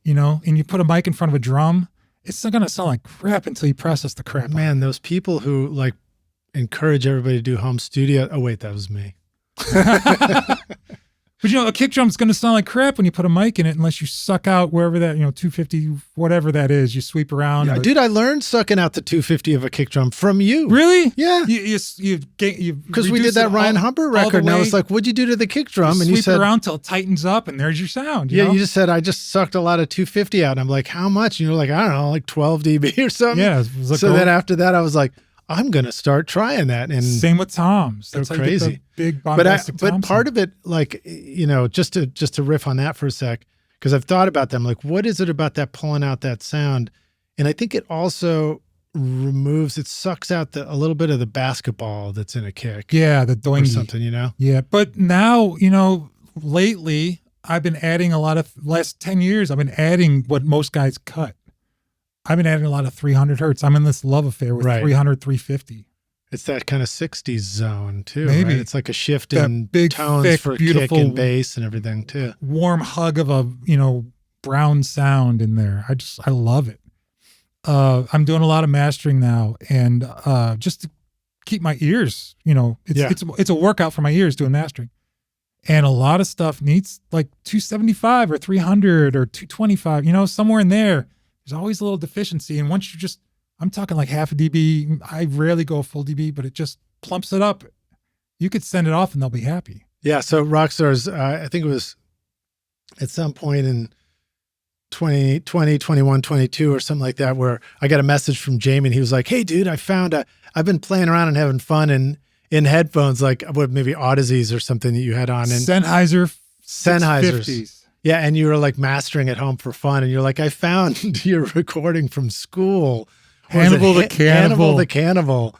you know, and you put a mic in front of a drum, it's not going to sound like crap until you process the crap. Man, those people who like encourage everybody to do home studio. Oh, wait, that was me. But, you know, a kick drum is going to sound like crap when you put a mic in it unless you suck out wherever that, 250, whatever that is, you sweep around. Yeah, dude, I learned sucking out the 250 of a kick drum from you. Really? Yeah. Because we did that Ryan Hubbard record, and I was like, what'd you do to the kick drum? And you said, sweep around till it tightens up, and there's your sound. You just said, I just sucked a lot of 250 out. And I'm like, how much? And you're like, I don't know, like 12 dB or something. Yeah. So then after that, I was like, I'm going to start trying that. And same with toms. That's crazy. Big bombastic but part of it, like, just to riff on that for a sec, because I've thought about them, like, what is it about that pulling out that sound? And I think it also sucks out a little bit of the basketball that's in a kick. Yeah, the doingy. Or something, Yeah, but now, lately, I've been adding last 10 years, I've been adding what most guys cut. I've been adding a lot of 300 hertz. I'm in this love affair with 300, 350. It's that kind of 60s zone too. Maybe. Right? It's like a shift in big, tones thick, for kick and bass and everything too. Warm hug of a, brown sound in there. I love it. I'm doing a lot of mastering now, and just to keep my ears, it's a workout for my ears doing mastering. And a lot of stuff needs like 275 or 300 or 225, somewhere in there. There's always a little deficiency. And once I'm talking like half a dB. I rarely go full dB, but it just plumps it up. You could send it off and they'll be happy. Yeah. So Rockstars, I think it was at some point in 2020, 21, 22 or something like that, where I got a message from Jamie and he was like, hey dude, I've been playing around and having fun in headphones, like maybe Odysseys or something that you had on. And Sennheisers. 50s. Yeah, and you were like mastering at home for fun, and you're like, I found your recording from school Hannibal the Cannibal. Hannibal the Cannibal,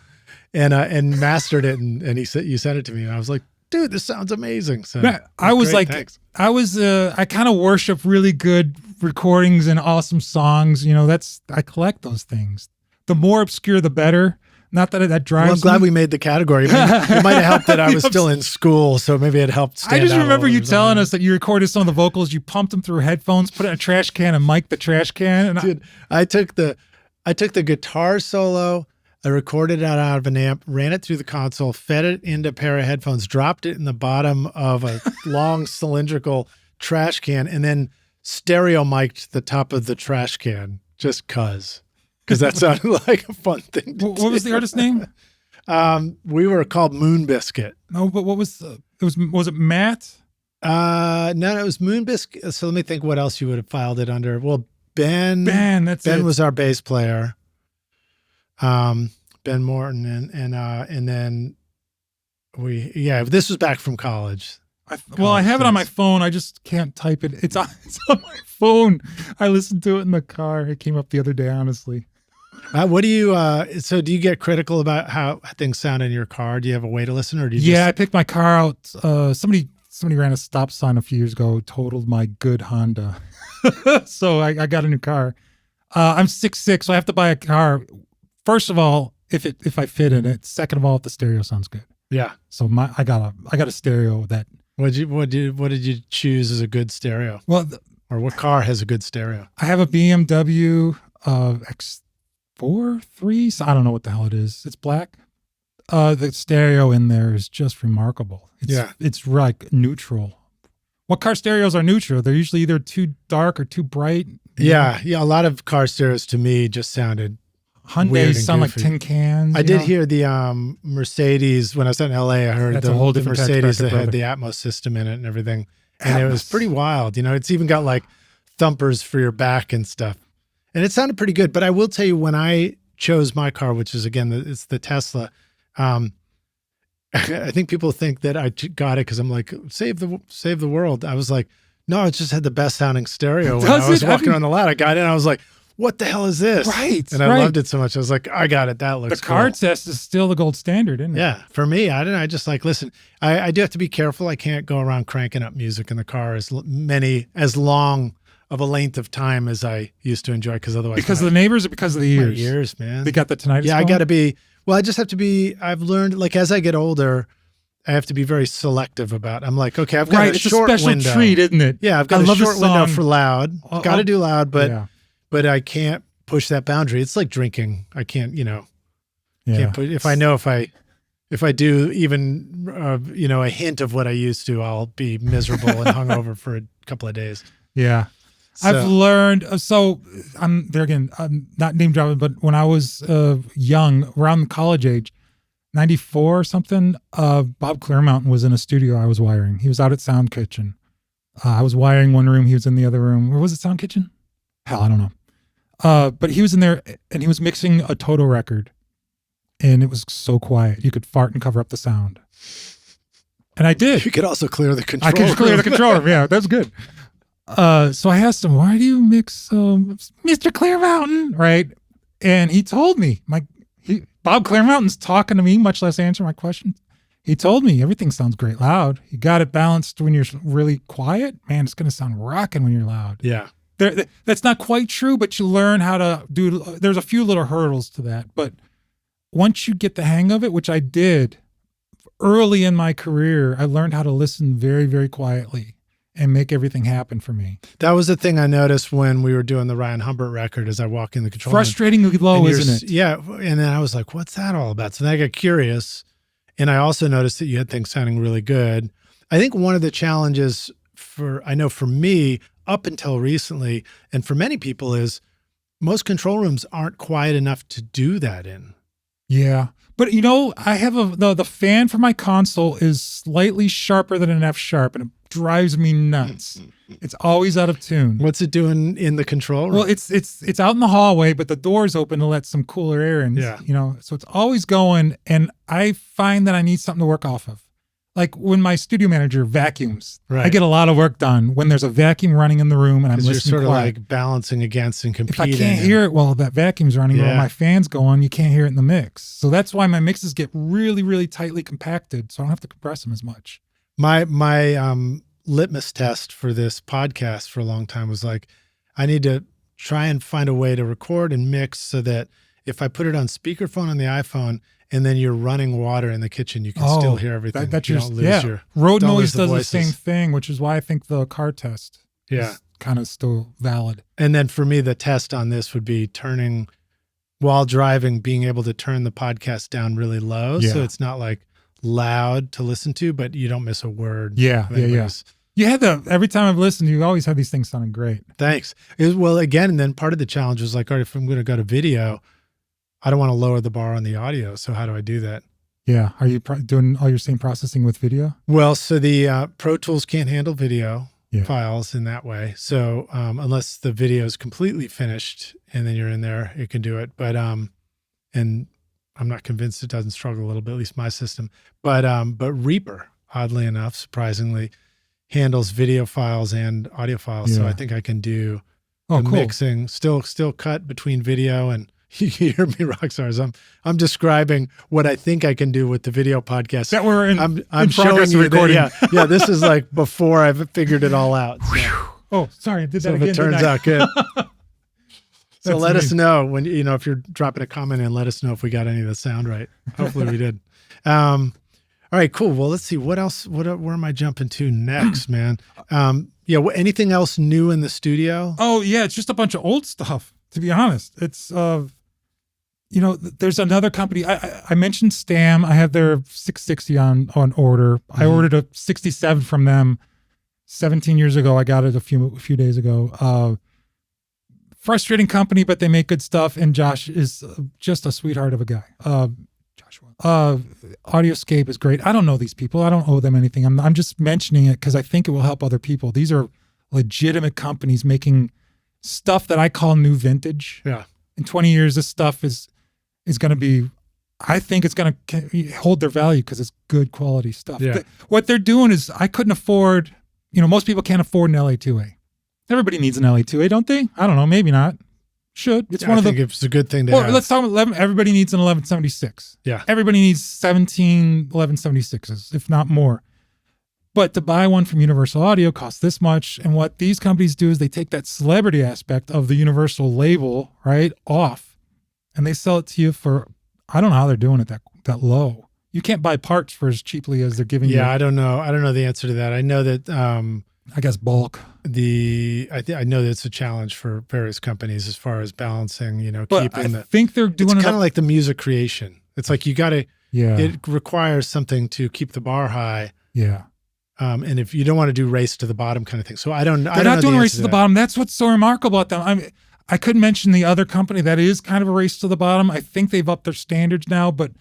and mastered it, and he said you sent it to me, and I was like, dude, this sounds amazing. So I was great, like, thanks. I kind of worship really good recordings and awesome songs. You know, I collect those things. The more obscure, the better. Not that drives Well, I'm glad me. we made the category. It might have helped that I was still in school, so maybe it helped stand I just out remember a you little telling bit. us that you recorded some of the vocals, you pumped them through headphones, put it in a trash can, and mic'd the trash can. And Dude, I took the guitar solo, I recorded it out of an amp, ran it through the console, fed it into a pair of headphones, dropped it in the bottom of a long cylindrical trash can, and then stereo mic'd the top of the trash can just because that sounded like a fun thing to do. what was the artist's name? We were called Moon Biscuit. No, but what was was it Matt? No, it was Moon Biscuit. So let me think what else you would have filed it under. Well, Ben That's it. was our bass player. Ben Morton and then this was back from college. I have it on my phone. I just can't type it. It's on my phone. I listened to it in the car. It came up the other day, honestly. What do you so do you get critical about how things sound in your car? Do you have a way to listen, or do you I picked my car out. Somebody ran a stop sign a few years ago, totaled my good Honda. So I got a new car. I'm 6'6", so I have to buy a car. First of all, if I fit in it. Second of all, if the stereo sounds good. Yeah. So I got a stereo that. What did you choose as a good stereo? Well, or what car has a good stereo? I have a BMW X4, 3. So I don't know what the hell it is. It's black. The stereo in there is just remarkable. It's like neutral. What car stereos are neutral? They're usually either too dark or too bright. Yeah. A lot of car stereos to me just sounded Hyundai sound like tin cans. I did hear the Mercedes when I was in LA. I heard That's a whole different Mercedes that brother. had the Atmos system in it and everything, and it was pretty wild. You know, it's even got like thumpers for your back and stuff, and it sounded pretty good. But I will tell you, when I chose my car, which is again it's the Tesla, I think people think that I got it because I'm like save the world. I was like, no, it just had the best sounding stereo. When I was walking on the lot, I got in, I was like, what the hell is this? Right. And I loved it so much. I was like, I got it. That looks the car cool. test is still the gold standard, isn't it? Yeah. For me, I just like, listen, I do have to be careful. I can't go around cranking up music in the car as long of a length of time as I used to enjoy, because otherwise. Because of the neighbors or because of the ears? My ears, man. They got the tinnitus. Yeah, I got to be. Well, I just have to be. I've learned, like, as I get older, I have to be very selective about. I'm like, okay, I've got a short it's a special window. treat, isn't it? Yeah, I've got a short window for loud. Got to do loud, but I can't push that boundary. It's like drinking. I can't, can't push. If I know if I do even a hint of what I used to, I'll be miserable and hungover for a couple of days. Yeah. So. I've learned, so I'm there again, I'm not name dropping, but when I was young, around college age, 94 or something, Bob Clearmountain was in a studio I was wiring. He was out at Sound Kitchen. I was wiring one room, he was in the other room. Or was it Sound Kitchen? Hell, I don't know. But he was in there and he was mixing a Toto record. And it was so quiet. You could fart and cover up the sound. And I did. You could also clear the control room. I could clear the control room. Yeah, that's good. So I asked him, why do you mix Mr. Clearmountain? Right. And he told me, Bob Clearmountain's talking to me, much less answering my questions. He told me everything sounds great loud. You got it balanced when you're really quiet. Man, it's going to sound rocking when you're loud. Yeah. That's not quite true, but you learn how to do, there's a few little hurdles to that. But once you get the hang of it, which I did early in my career, I learned how to listen very, very quietly and make everything happen for me. That was the thing I noticed when we were doing the Ryan Humbert record as I walk in the control room. Frustratingly low, isn't it? Yeah. And then I was like, what's that all about? So then I got curious. And I also noticed that you had things sounding really good. I think one of the challenges for me up until recently, and for many people, is most control rooms aren't quiet enough to do that in. Yeah. But I have the fan for my console is slightly sharper than an F sharp, and it drives me nuts. It's always out of tune. What's it doing in the control room? Well, it's out in the hallway, but the door's open to let some cooler air in. Yeah. So it's always going, and I find that I need something to work off of. like when my studio manager vacuums, Right. I get a lot of work done when there's a vacuum running in the room and I'm listening. You're sort of quiet. like balancing against and competing. If I can't hear it while that vacuum's running or my fan's going, you can't hear it in the mix. So that's why my mixes get really, really tightly compacted, so I don't have to compress them as much. My litmus test for this podcast for a long time was like, I need to try and find a way to record and mix so that if I put it on speakerphone on the iPhone and then you're running water in the kitchen, you can still hear everything. That's you don't lose your road don't noise lose does the voices. same thing, which is why I think the car test is kind of still valid. And then for me, the test on this would be turning while driving, being able to turn the podcast down really low. Yeah. So it's not like loud to listen to, but you don't miss a word. Yeah. You had every time I've listened, you always have these things sounding great. Thanks. Well, again, and then part of the challenge was like, all right, if I'm going to go to video, I don't want to lower the bar on the audio. So how do I do that? Yeah. Are you doing all your same processing with video? Well, so the Pro Tools can't handle video files in that way. So unless the video is completely finished and then you're in there, it can do it. But and I'm not convinced it doesn't struggle a little bit, at least my system. But Reaper, oddly enough, surprisingly, handles video files and audio files. So I think I can do the mixing, still cut between video and you hear me, Rockstars. I'm describing what I think I can do with the video podcast. That we're in. I'm showing you recording. That, this is like before I've figured it all out. So. Oh, sorry, I did that again. It turns out good. So let us amazing. know when if you're dropping a comment in, let us know if we got any of the sound right. Hopefully we did. All right, cool. Well, let's see what else. Where am I jumping to next, man? Anything else new in the studio? Oh yeah, it's just a bunch of old stuff. To be honest, it's there's another company. I mentioned Stam. I have their 660 on order. I ordered a 67 from them 17 years ago. I got it a few days ago. Frustrating company, but they make good stuff. And Josh is just a sweetheart of a guy. Joshua. Audioscape is great. I don't know these people. I don't owe them anything. I'm just mentioning it because I think it will help other people. These are legitimate companies making stuff that I call new vintage. Yeah. In 20 years, this stuff is going to be, I think it's going to hold their value because it's good quality stuff. Yeah. What they're doing is I couldn't afford, most people can't afford an LA2A. Everybody needs an LA2A, don't they? I don't know. Maybe not. Should. It's one I of think the. it's a good thing to have. Let's talk about 11. Everybody needs an 1176. Yeah. Everybody needs 17 1176s, if not more. But to buy one from Universal Audio costs this much. And what these companies do is they take that celebrity aspect of the Universal label, right, off, and they sell it to you for, I don't know how they're doing it that low. You can't buy parts for as cheaply as they're giving you. Yeah, I don't know. I don't know the answer to that. I know that I guess bulk. I know that it's a challenge for various companies as far as balancing, But keeping I think they're doing it's kind of like the music creation. It's like you got to, it requires something to keep the bar high. Yeah. And if you don't want to do race to the bottom kind of thing. So I don't know. They're not doing race to the bottom. That's what's so remarkable about them. I couldn't mention the other company that is kind of a race to the bottom. I think they've upped their standards now, but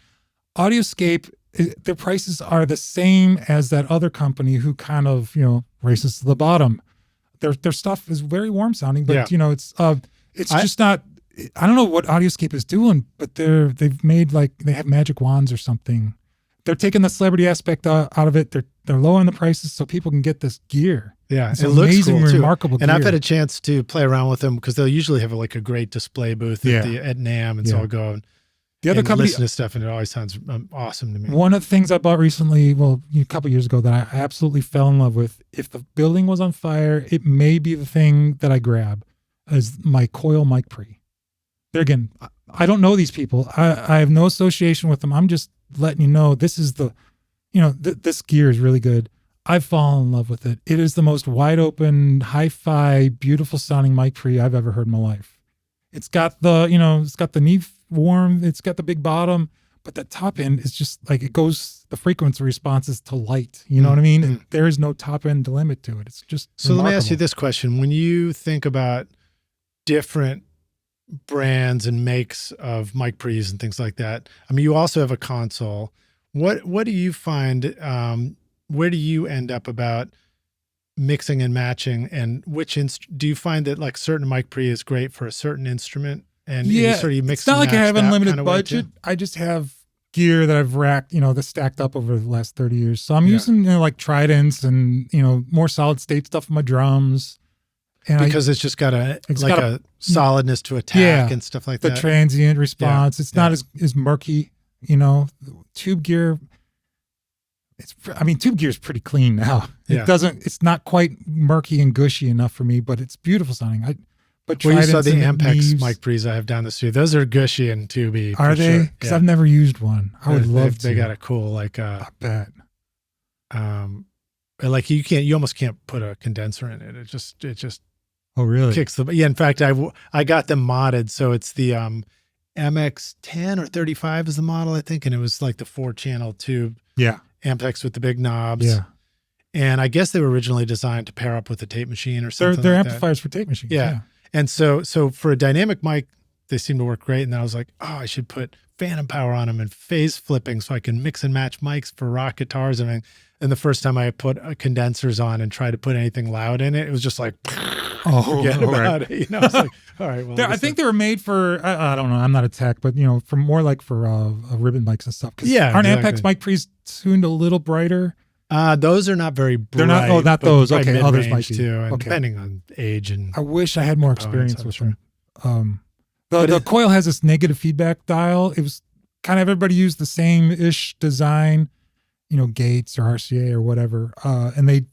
Audioscape, their prices are the same as that other company who kind of, races to the bottom. Their stuff is very warm sounding, but it's just not. I don't know what Audioscape is doing, but they've made they have magic wands or something. They're taking the celebrity aspect out of it. They're lowering the prices so people can get this gear. Yeah, it's it looks amazing, cool too. remarkable and gear. I've had a chance to play around with them because they'll usually have a great display booth at NAMM, and so I'll go the other company listen to stuff, and it always sounds awesome to me. One of the things I bought recently, a couple of years ago, that I absolutely fell in love with. If the building was on fire, it may be the thing that I grab, is my coil mic pre. There again, I don't know these people. I have no association with them. I'm just letting you know this is this gear is really good. I've fallen in love with it. It is the most wide open, hi-fi, beautiful sounding mic pre I've ever heard in my life. It's got the knee warm, it's got the big bottom, but the top end is just the frequency responses to light. You know what I mean? Mm-hmm. There is no top end limit to it. It's just so. remarkable. Let me ask you this question: when you think about different brands and makes of mic pre's and things like that, you also have a console. What do you find? Where do you end up about mixing and matching, and which do you find that certain mic pre is great for a certain instrument, and you mix? It's not like I have unlimited budget. I just have gear that I've racked, that's stacked up over the last 30 years. So I'm using like Tridents and, more solid state stuff for my drums. And because it's just got a solidness to attack and stuff like that. The transient response. It's not as murky, Tube gear. Tube gear is pretty clean now. It's not quite murky and gushy enough for me, but it's beautiful sounding. You saw the Ampex mic pre's I have down the studio. Those are gushy and tubey. Are they? Because I've never used one. I would love to. They got a cool, I bet. You almost can't put a condenser in it. It just oh really kicks the in fact I got them modded, so it's the MX10 or 35 is the model, I think, and it was like the 4-channel tube Ampex with the big knobs, and I guess they were originally designed to pair up with a tape machine or something. They're amplifiers for tape machines. And so for a dynamic mic they seem to work great, and then I was like, I should put phantom power on them and phase flipping so I can mix and match mics for rock guitars. And the first time I put condensers on and tried to put anything loud in it, it was just like, forget about it. I was like, all right, well. I think they were made for, I don't know, I'm not a tech, but, for more like for ribbon mics and stuff. Aren't Ampex mic pre's tuned a little brighter? Those are not very bright. They're not, not those. Okay, others might be. Too, and depending on age. And I wish I had more experience with them. The coil has this negative feedback dial. It was kind of, everybody used the same-ish design, Gates or RCA or whatever, and they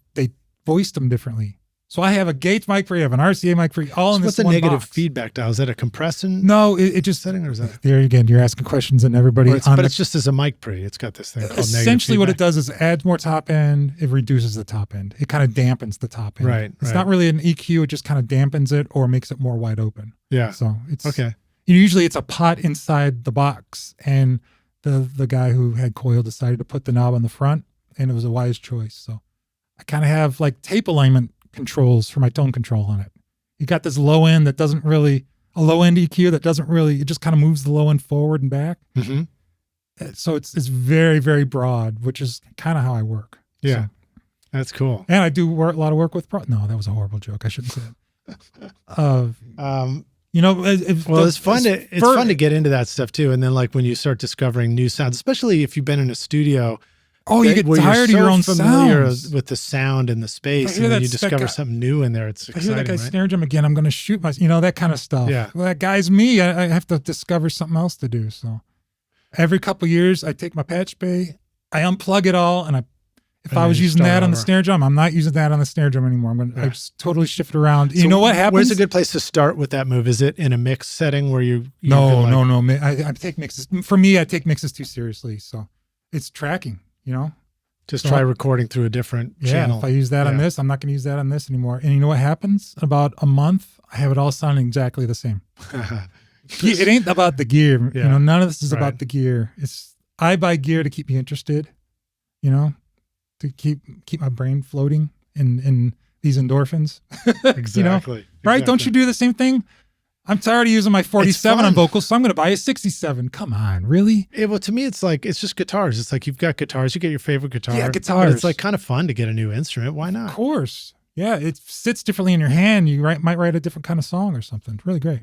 voiced them differently. So I have a Gates mic pre, I have an RCA mic pre, all in this one box. What's a negative feedback dial? Is that a compression? No, it just setting, or is that there again? You're asking questions, and everybody. But it's just as a mic pre. It's got this thing called essentially what it does is it adds more top end. It reduces the top end. It kind of dampens the top end. Right. It's not really an EQ. It just kind of dampens it or makes it more wide open. Yeah. So it's okay. Usually it's a pot inside the box, and the guy who had coil decided to put the knob on the front, and it was a wise choice. So I kind of have like tape alignment controls for my tone control on it. You got this low end that doesn't really, a low end EQ that doesn't really, it just kind of moves the low end forward and back. Mm-hmm. So it's very, very broad, which is kind of how I work. Yeah. So, that's cool. And I do a lot of work with no, that was a horrible joke. I shouldn't say it. It's fun to get into that stuff too. And then like when you start discovering new sounds, especially if you've been in a studio. Oh, you get tired of your own sounds. With the sound and the space, and then you discover something new in there. It's exciting, I hear that guy's snare drum again, I'm going to shoot that kind of stuff. Yeah. Well, that guy's me. I have to discover something else to do. So every couple of years, I take my patch bay, I unplug it all, and if I was using that on the snare drum, I'm not using that on the snare drum anymore. I just totally shift it around. So you know what happens? Where's a good place to start with that move? Is it in a mix setting where you No. I take mixes. For me, I take mixes too seriously. So it's tracking. Just try recording through a different channel. If I use that on this, I'm not going to use that on this anymore. And you know what happens? About a month, I have it all sounding exactly the same. It ain't about the gear. None of this is about the gear. I buy gear to keep me interested, to keep my brain floating in these endorphins. Exactly. Right? Don't you do the same thing? I'm tired of using my 47 on vocals, so I'm going to buy a 67. Come on, really? Well, to me, it's just guitars. It's like you've got guitars. You get your favorite guitar. Yeah, guitars. But it's like kind of fun to get a new instrument. Why not? Of course. Yeah, it sits differently in your hand. You might write a different kind of song or something. It's really great.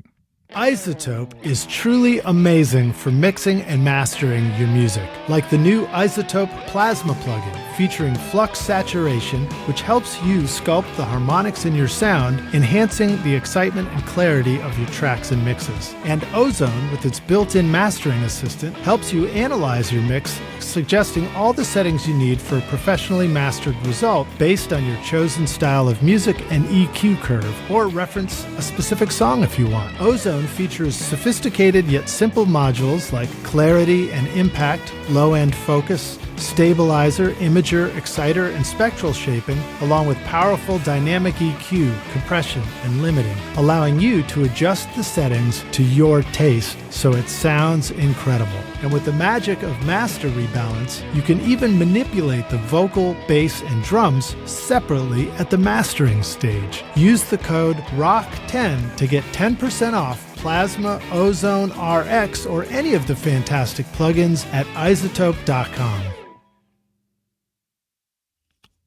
iZotope is truly amazing for mixing and mastering your music, like the new iZotope Plasma plugin featuring flux saturation, which helps you sculpt the harmonics in your sound, enhancing the excitement and clarity of your tracks and mixes. And Ozone, with its built-in mastering assistant, helps you analyze your mix, suggesting all the settings you need for a professionally mastered result based on your chosen style of music and EQ curve, or reference a specific song if you want. Ozone features sophisticated yet simple modules like clarity and impact, low-end focus, stabilizer, imager, exciter, and spectral shaping, along with powerful dynamic EQ, compression, and limiting, allowing you to adjust the settings to your taste so it sounds incredible. And with the magic of master rebalance, you can even manipulate the vocal, bass, and drums separately at the mastering stage. Use the code ROCK10 to get 10% off Plasma, Ozone, RX, or any of the fantastic plugins at iZotope.com.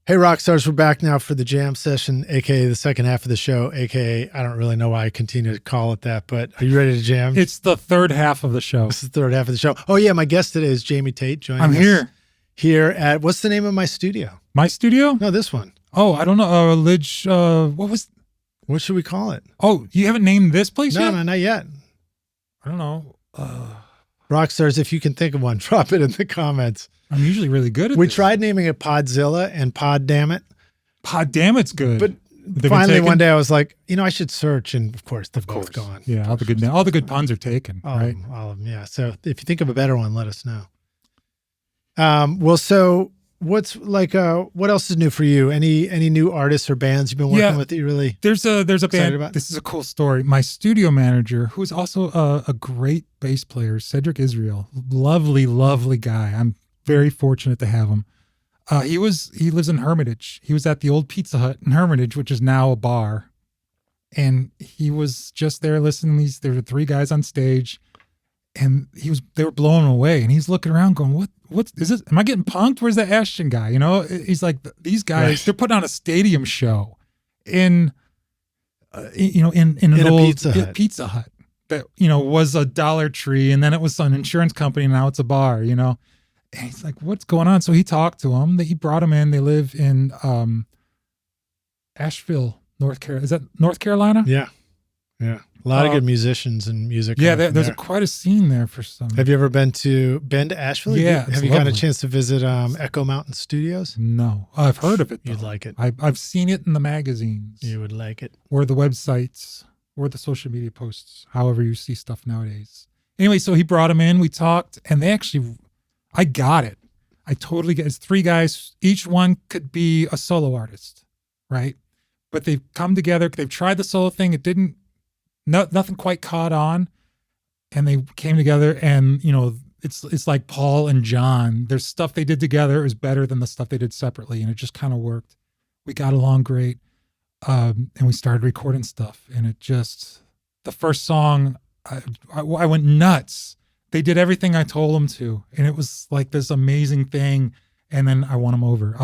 Hey, Rockstars, we're back now for the jam session, aka the second half of the show, aka I don't really know why I continue to call it that, but are you ready to jam? It's the third half of the show. This is the third half of the show. Oh, yeah, my guest today is Jamie Tate joining us. Here at, what's the name of my studio? My studio? No, this one. Oh, I don't know. Lij, what should we call it? Oh, you haven't named this place yet? No, not yet. I don't know. Rockstars, if you can think of one, drop it in the comments. I'm usually really good at We this. tried naming it Podzilla and Pod Damn It. Pod Damn It's good. But finally one day I was like, I should search, and of course they're both gone. Yeah, all the good puns are taken, right? All of them, yeah. So if you think of a better one, let us know. Well, so what's like what else is new for you? Any new artists or bands you've been working with that you really there's a band about? This is a cool story. My studio manager, who is also a great bass player, Cedric Israel, lovely guy. I'm very fortunate to have him. He lives in Hermitage. He was at the old Pizza Hut in Hermitage, which is now a bar. And he was just there listening. There were three guys on stage, and they were blowing him away. And he's looking around going, what is this? Am I getting punked? Where's that Ashton guy? He's like, these guys, they're putting on a stadium show in an old Pizza Hut that, was a Dollar Tree, and then it was an insurance company, and now it's a bar, And he's like, what's going on? So he talked to him. He brought him in. They live in Asheville, North Carolina. Is that North Carolina? Yeah. A lot of good musicians and music. Yeah, there's quite a scene there for some. Have you ever been to Asheville? Yeah. Have you gotten a chance to visit Echo Mountain Studios? No. I've heard of it, though. You'd like it. I've seen it in the magazines. You would like it. Or the websites, or the social media posts, however you see stuff nowadays. Anyway, so he brought him in. We talked, and I got it. I totally get it. It's three guys. Each one could be a solo artist, right? But they've come together. They've tried the solo thing. It didn't, nothing quite caught on. And they came together, and, it's like Paul and John. There's stuff they did together is better than the stuff they did separately. And it just kind of worked. We got along great. And we started recording stuff. And the first song, I went nuts. They did everything I told them to, and it was like this amazing thing. And then I won them over.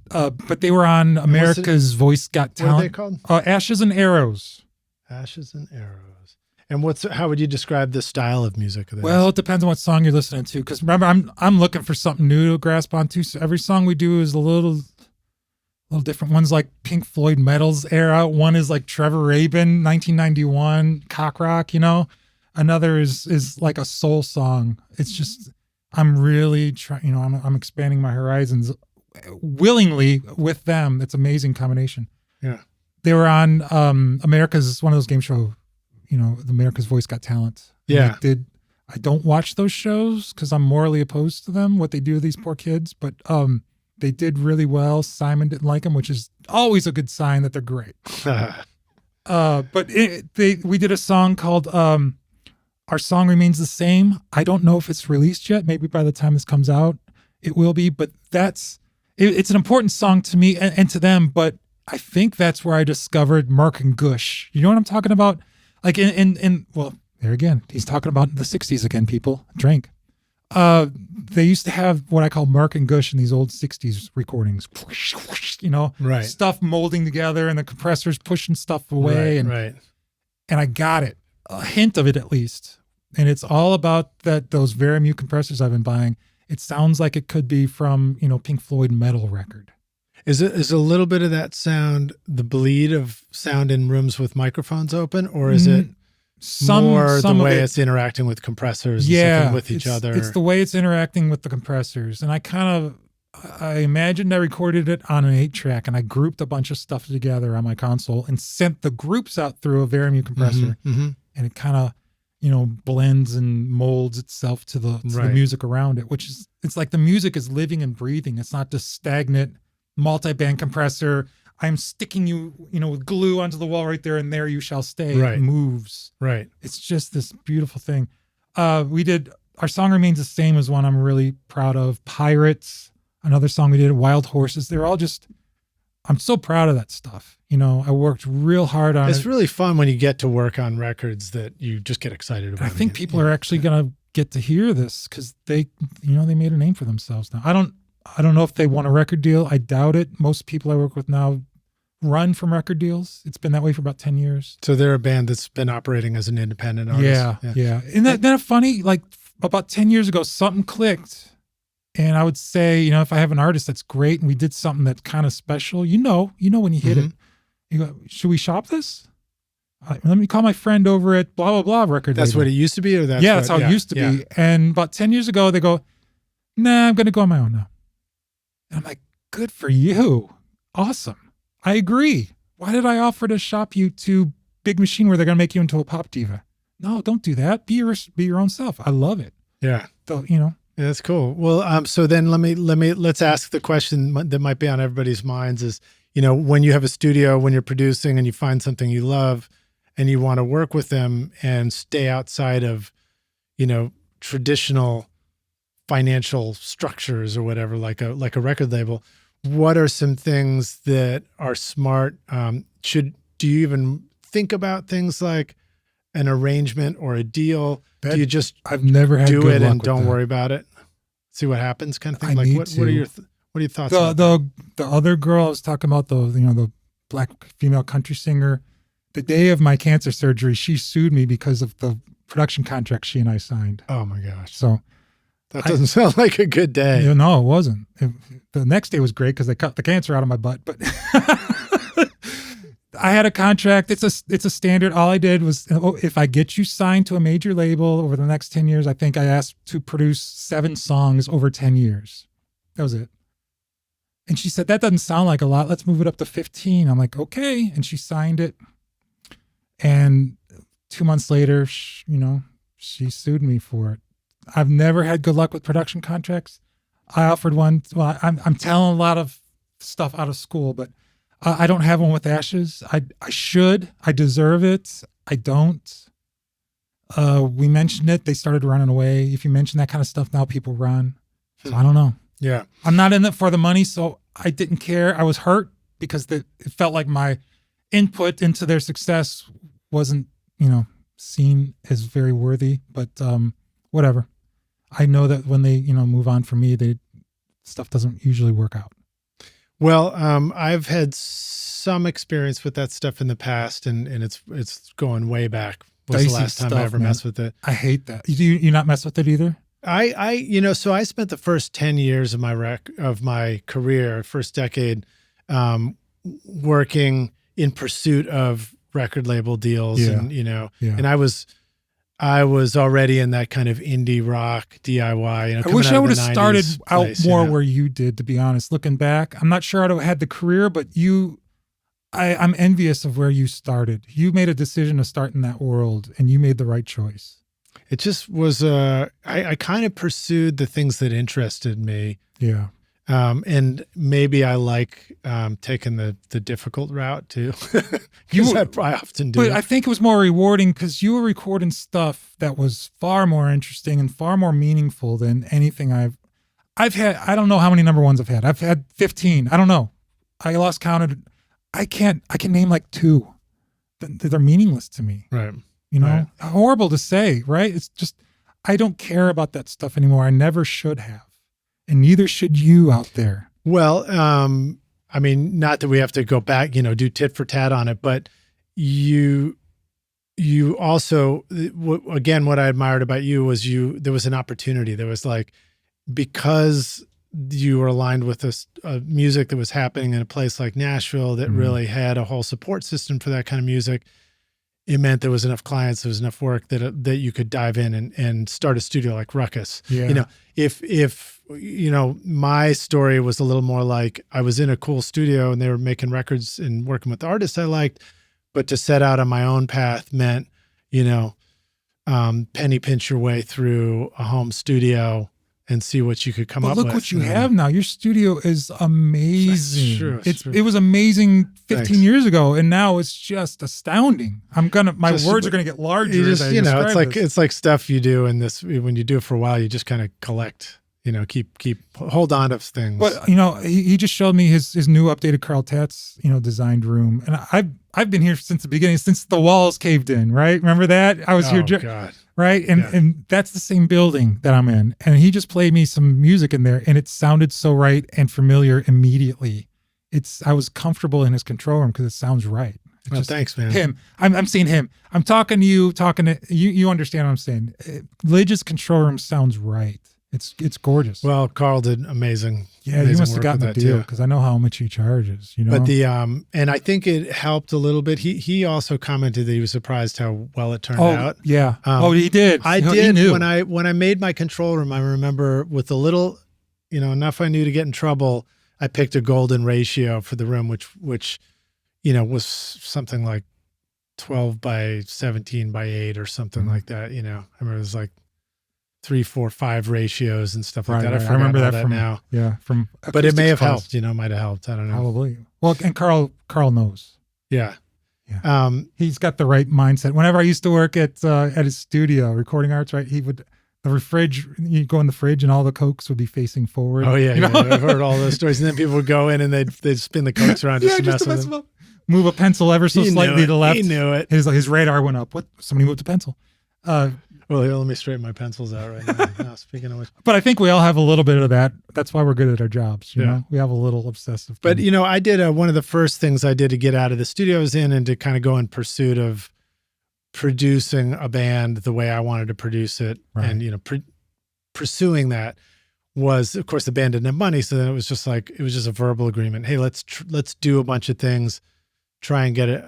But they were on America's Voice Got Talent. What are they called? Ashes and Arrows. Ashes and Arrows. And how would you describe the style of music? Well, it depends on what song you're listening to. Because remember, I'm looking for something new to grasp onto. So every song we do is a little different. One's like Pink Floyd Metal's era. One is like Trevor Rabin, 1991 cock rock. Another is like a soul song. It's just, I'm really trying, I'm expanding my horizons willingly with them. It's an amazing combination. Yeah. They were on America's, one of those game show, the America's Voice Got Talent. Yeah. I don't watch those shows because I'm morally opposed to them, what they do to these poor kids, but they did really well. Simon didn't like them, which is always a good sign that they're great. But we did a song called, Our Song Remains the Same. I don't know if it's released yet. Maybe by the time this comes out, it will be. But it's an important song to me and to them. But I think that's where I discovered Mark and Gush. You know what I'm talking about? Like well, there again, he's talking about the 60s again, people. Drink. They used to have what I call Mark and Gush in these old 60s recordings. Right. Stuff molding together and the compressors pushing stuff away. Right. And I got it. A hint of it at least. And it's all about those very mute compressors I've been buying. It sounds like it could be from, Pink Floyd Metal record. Is a little bit of that sound the bleed of sound in rooms with microphones open, or is it more the way it's interacting with compressors and with each other? It's the way it's interacting with the compressors. And I imagined I recorded it on an 8-track, and I grouped a bunch of stuff together on my console and sent the groups out through a Varamute compressor. Mm-hmm. And it kind of, blends and molds itself to the music around it, which is, it's like the music is living and breathing. It's not just stagnant multi-band compressor. I'm sticking you, with glue onto the wall right there, and there you shall stay. Right. It moves. Right. It's just this beautiful thing. We did, Our Song Remains the Same is one I'm really proud of. Pirates, another song we did, Wild Horses. They're all just, I'm so proud of that stuff. I worked real hard on it. It's really fun when you get to work on records that you just get excited about. I think people are actually going to get to hear this because they made a name for themselves now. I don't know if they want a record deal. I doubt it. Most people I work with now run from record deals. It's been that way for about 10 years. So they're a band that's been operating as an independent artist. Yeah. Isn't that funny? Like about 10 years ago, something clicked. And I would say, if I have an artist that's great and we did something that's kind of special, when you hit it, you go, should we shop this? Let me call my friend over at blah, blah, blah record That's label. what it used to be? Or that's how it used to be. And about 10 years ago, they go, nah, I'm going to go on my own now. And I'm like, good for you. Awesome. I agree. Why did I offer to shop you to Big Machine where they're going to make you into a pop diva? No, don't do that. Be your own self. I love it. Yeah. So, Yeah, that's cool. Well, so then let's ask the question that might be on everybody's minds is, when you have a studio, when you're producing and you find something you love and you want to work with them and stay outside of, traditional financial structures or whatever, like a record label, what are some things that are smart? Do you even think about things like an arrangement or a deal? Do you just I've never had do good it luck and with don't that. worry about it? See what happens, kind of thing. I Like need what to. are your thoughts? about that? The other girl I was talking about, the black female country singer, the day of my cancer surgery, she sued me because of the production contract she and I signed. Oh my gosh. So That doesn't sound like a good day. no, it wasn't. The next day was great because they cut the cancer out of my butt, but I had a contract. It's a standard. All I did was, if I get you signed to a major label over the next 10 years, I think I asked to produce 7 songs over 10 years. That was it. And she said, that doesn't sound like a lot. Let's move it up to 15. I'm like, okay. And she signed it. And 2 months later, she sued me for it. I've never had good luck with production contracts. I offered one. Well, I'm telling a lot of stuff out of school, but I don't have one with Ashes. I should. I deserve it. I don't. We mentioned it. They started running away. If you mention that kind of stuff now, people run. So I don't know. Yeah. I'm not in it for the money, so I didn't care. I was hurt because it felt like my input into their success wasn't, seen as very worthy. But whatever. I know that when they, move on from me, stuff doesn't usually work out. Well, I've had some experience with that stuff in the past, and it's going way back. Was the last time I ever messed with it. I hate that. You not mess with it either? So I spent the first 10 years of my career, first decade, working in pursuit of record label deals, and I was already in that kind of indie rock DIY. I wish I would have started out more where you did, to be honest. Looking back, I'm not sure I'd have had the career, but I'm envious of where you started. You made a decision to start in that world, and you made the right choice. It just was, I kind of pursued the things that interested me. Yeah. And maybe I like taking the difficult route too. I often do. But I think it was more rewarding because you were recording stuff that was far more interesting and far more meaningful than anything I've had. I don't know how many number ones I've had. I've had 15. I don't know. I lost count. I can name like 2. They're meaningless to me. Right. Right. Horrible to say, right? It's just, I don't care about that stuff anymore. I never should have. And neither should you out there. Well, I mean, not that we have to go back, do tit for tat on it, but you also, again, what I admired about you was there was an opportunity. There was because you were aligned with this music that was happening in a place like Nashville that really had a whole support system for that kind of music. It meant there was enough clients, there was enough work that you could dive in and start a studio like Rukkus. Yeah. If my story was a little more like I was in a cool studio and they were making records and working with artists I liked, but to set out on my own path meant, penny pinch your way through a home studio and see what you could come up with. But look what you have now. Your studio is amazing. That's true. It was amazing 15 Thanks. years ago, and now it's just astounding. My words are gonna get larger. It's like stuff you do in this. When you do it for a while, you just kind of collect. Hold on to things. But he just showed me his new updated Carl Tatz designed room, and I've been here since the beginning, since the walls caved in. Right? Remember that? I was here. God. right? And that's the same building that I'm in. And he just played me some music in there, and it sounded so right and familiar immediately. I was comfortable in his control room because it sounds right. Well, thanks, man. Him. I'm seeing him. I'm talking to you, you understand what I'm saying. Lij's control room sounds right. It's gorgeous. Well, Carl did amazing. Yeah, you must have gotten the deal because I know how much he charges. You know, but and I think it helped a little bit. He also commented that he was surprised how well it turned out. Yeah. He did. I did when I made my control room. I remember with a little, enough I knew to get in trouble. I picked a golden ratio for the room, which was something like 12 by 17 by 8 or something like that. I remember it was like 3, 4, 5 ratios and stuff like that. I remember that from now. Yeah, from but it may have helped. Might have helped. I don't know. Probably. Well, and Carl knows. Yeah. He's got the right mindset. Whenever I used to work at his studio, Recording Arts, right? He would. The fridge, you go in the fridge and all the Cokes would be facing forward. Oh, yeah. I've heard all those stories. And then people would go in and they'd spin the Cokes around just to mess with them. Move a pencil ever so slightly to the left. He knew it. His radar went up. What? Somebody moved a pencil. Well, here, let me straighten my pencils out right now. Speaking of which. But I think we all have a little bit of that. That's why we're good at our jobs. You know, we have a little obsessive. But, I did one of the first things I did to get out of the studio was in and to kind of go in pursuit of producing a band the way I wanted to produce it. Right. And, pursuing that was, of course, the band didn't have money. So then it was just a verbal agreement. Hey, let's do a bunch of things, try and get it,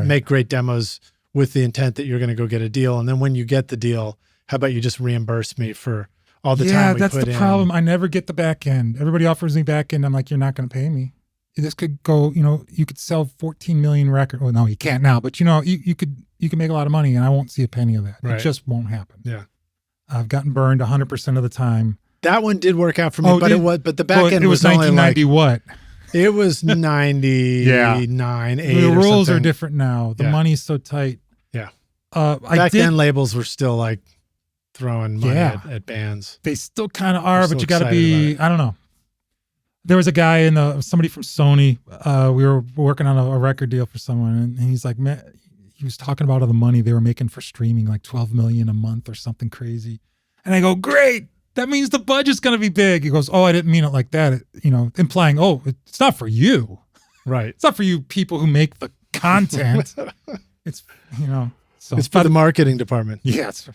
make great demos with the intent that you're going to go get a deal. And then when you get the deal, how about you just reimburse me for all the time we put in? Yeah, that's the problem. I never get the back end. Everybody offers me back end. I'm like, you're not going to pay me. This could go, you could sell 14 million records. Well, no, you can't now, but you could make a lot of money and I won't see a penny of that. Right. It just won't happen. Yeah. I've gotten burned 100% of the time. That one did work out for me, but the back end was only 1990 what? It was 99, 8 The or rules something. are different now. The money's so tight. Yeah. Back then labels were still like throwing money at bands. They still kind of are, but you got to be, I don't know. There was a guy somebody from Sony. We were working on a record deal for someone and he's like, man, he was talking about all the money they were making for streaming, like 12 million a month or something crazy. And I go, great. That means the budget's going to be big. He goes, oh, I didn't mean it like that. Implying, oh, it's not for you. Right. It's not for you people who make the content. It's, so it's for the marketing department. Yeah. It's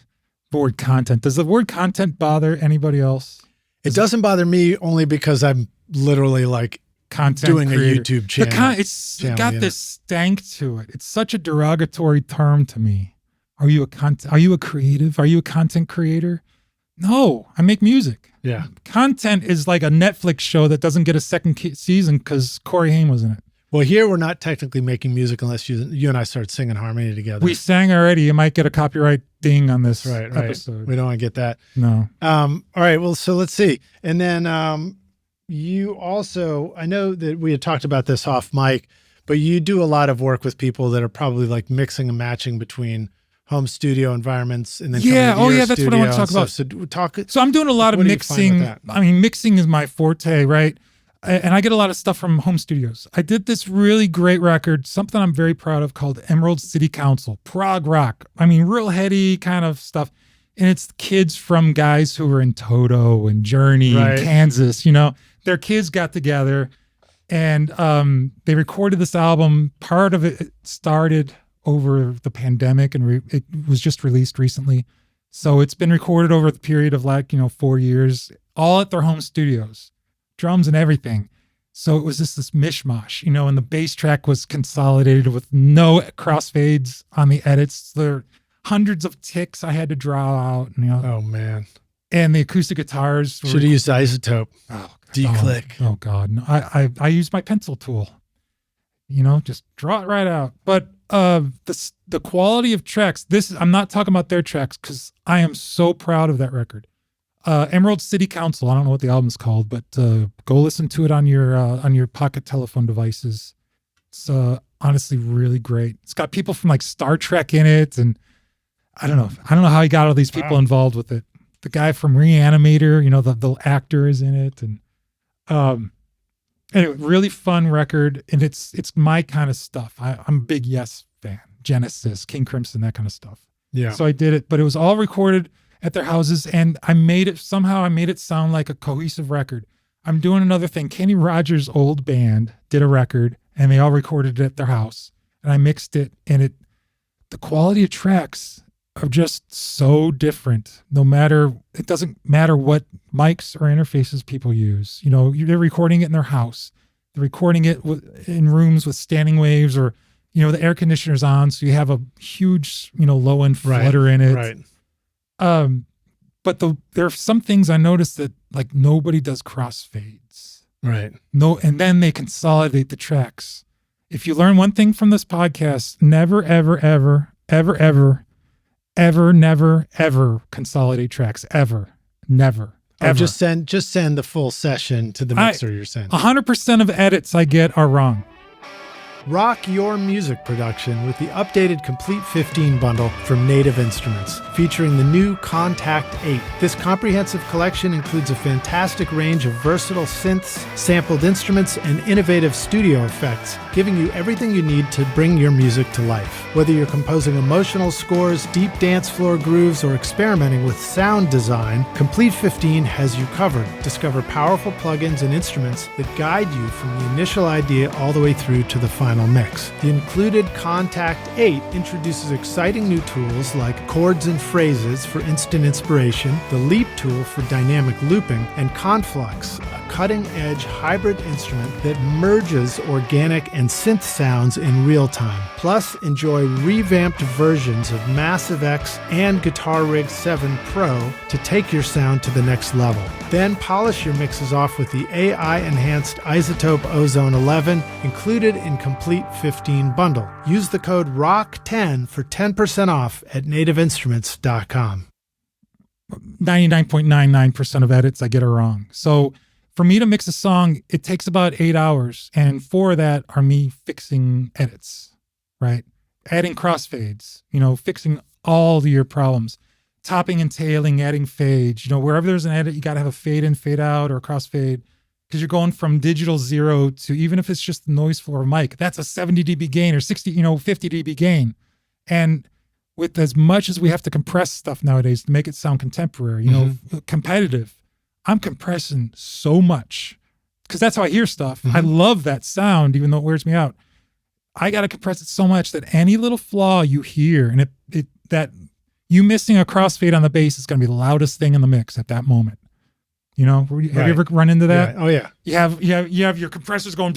the word content. Does the word content bother anybody else? It doesn't bother me only because I'm literally like content doing creator. A YouTube channel. It's got this stank to it. It's such a derogatory term to me. Are you a creative? Are you a content creator? No, I make music. Yeah. Content is like a Netflix show that doesn't get a second season because Corey Haim was in it. Well, here we're not technically making music unless you and I start singing harmony together. We sang already. You might get a copyright ding on this episode. We don't want to get that. No. All right. Well, so let's see. And then you also, I know that we had talked about this off mic, but you do a lot of work with people that are probably like mixing and matching between home studio environments and then that's what I want to talk about. So I'm doing a lot of mixing. I mean, mixing is my forte, right? And I get a lot of stuff from home studios. I did this really great record, something I'm very proud of, called Emerald City Council, prog rock. I mean, real heady kind of stuff. And it's kids from guys who were in Toto and Journey and Kansas, their kids got together and they recorded this album. Part of it started over the pandemic and it was just released recently. So it's been recorded over the period of 4 years, all at their home studios, drums and everything. So it was just this mishmash, and the bass track was consolidated with no crossfades on the edits. There are hundreds of ticks I had to draw out. Oh man. And the acoustic guitars should have used Isotope. D-click. Oh God. No, I used my pencil tool. Just draw it right out. But the quality of tracks, I'm not talking about their tracks because I am so proud of that record. Emerald City Council, I don't know what the album's called, but go listen to it on your pocket telephone devices. It's honestly really great. It's got people from like Star Trek in it, and I don't know how he got all these people involved with it. The guy from Reanimator, the actor is in it, and anyway, really fun record, and it's my kind of stuff. I'm a big Yes fan, Genesis, King Crimson, that kind of stuff. Yeah. So I did it, but it was all recorded at their houses, and I made it sound like a cohesive record. I'm doing another thing. Kenny Rogers' old band did a record, and they all recorded it at their house, and I mixed it, and the quality of tracks are just so different. It doesn't matter what mics or interfaces people use. You know, they're recording it in their house. They're recording it in rooms with standing waves, or, you know, the air conditioner's on, so you have a huge, you know, low end flutter in it. Right. But there are some things I noticed that, like, nobody does crossfades. Right. No, and then they consolidate the tracks. If you learn one thing from this podcast, never, ever, ever, ever, ever, ever, never, ever consolidate tracks. Ever. Never. Ever. Just send the full session to the mixer you're sending. 100% of edits I get are wrong. Rock your music production with the updated Complete 15 bundle from Native Instruments, featuring the new Contact 8. This comprehensive collection includes a fantastic range of versatile synths, sampled instruments, and innovative studio effects, giving you everything you need to bring your music to life. Whether you're composing emotional scores, deep dance floor grooves, or experimenting with sound design, Complete 15 has you covered. Discover powerful plugins and instruments that guide you from the initial idea all the way through to the final mix. The included Contact 8 introduces exciting new tools like chords and phrases for instant inspiration, the Leap tool for dynamic looping, and Conflux, a cutting-edge hybrid instrument that merges organic and synth sounds in real time. Plus, enjoy revamped versions of Massive X and Guitar Rig 7 Pro to take your sound to the next level. Then polish your mixes off with the AI-enhanced Isotope Ozone 11 included in Complete 15 bundle. Use the code ROCK10 for 10% off at nativeinstruments.com. 99.99% of edits I get are wrong. So for me to mix a song, it takes about 8 hours, and 4 of that are me fixing edits, right? Adding crossfades, you know, fixing all your problems, topping and tailing, adding fades. You know, wherever there's an edit, you got to have a fade in, fade out, or a crossfade, because you're going from digital 0 to, even if it's just the noise floor mic, that's a 70 dB gain or 60, 50 dB gain. And with as much as we have to compress stuff nowadays to make it sound contemporary, you know, competitive, I'm compressing so much because that's how I hear stuff. I love that sound, even though it wears me out. I got to compress it so much that any little flaw you hear, and that you missing a crossfade on the bass is going to be the loudest thing in the mix at that moment. You know, have you ever run into that? Yeah. Oh yeah. You have your compressors going,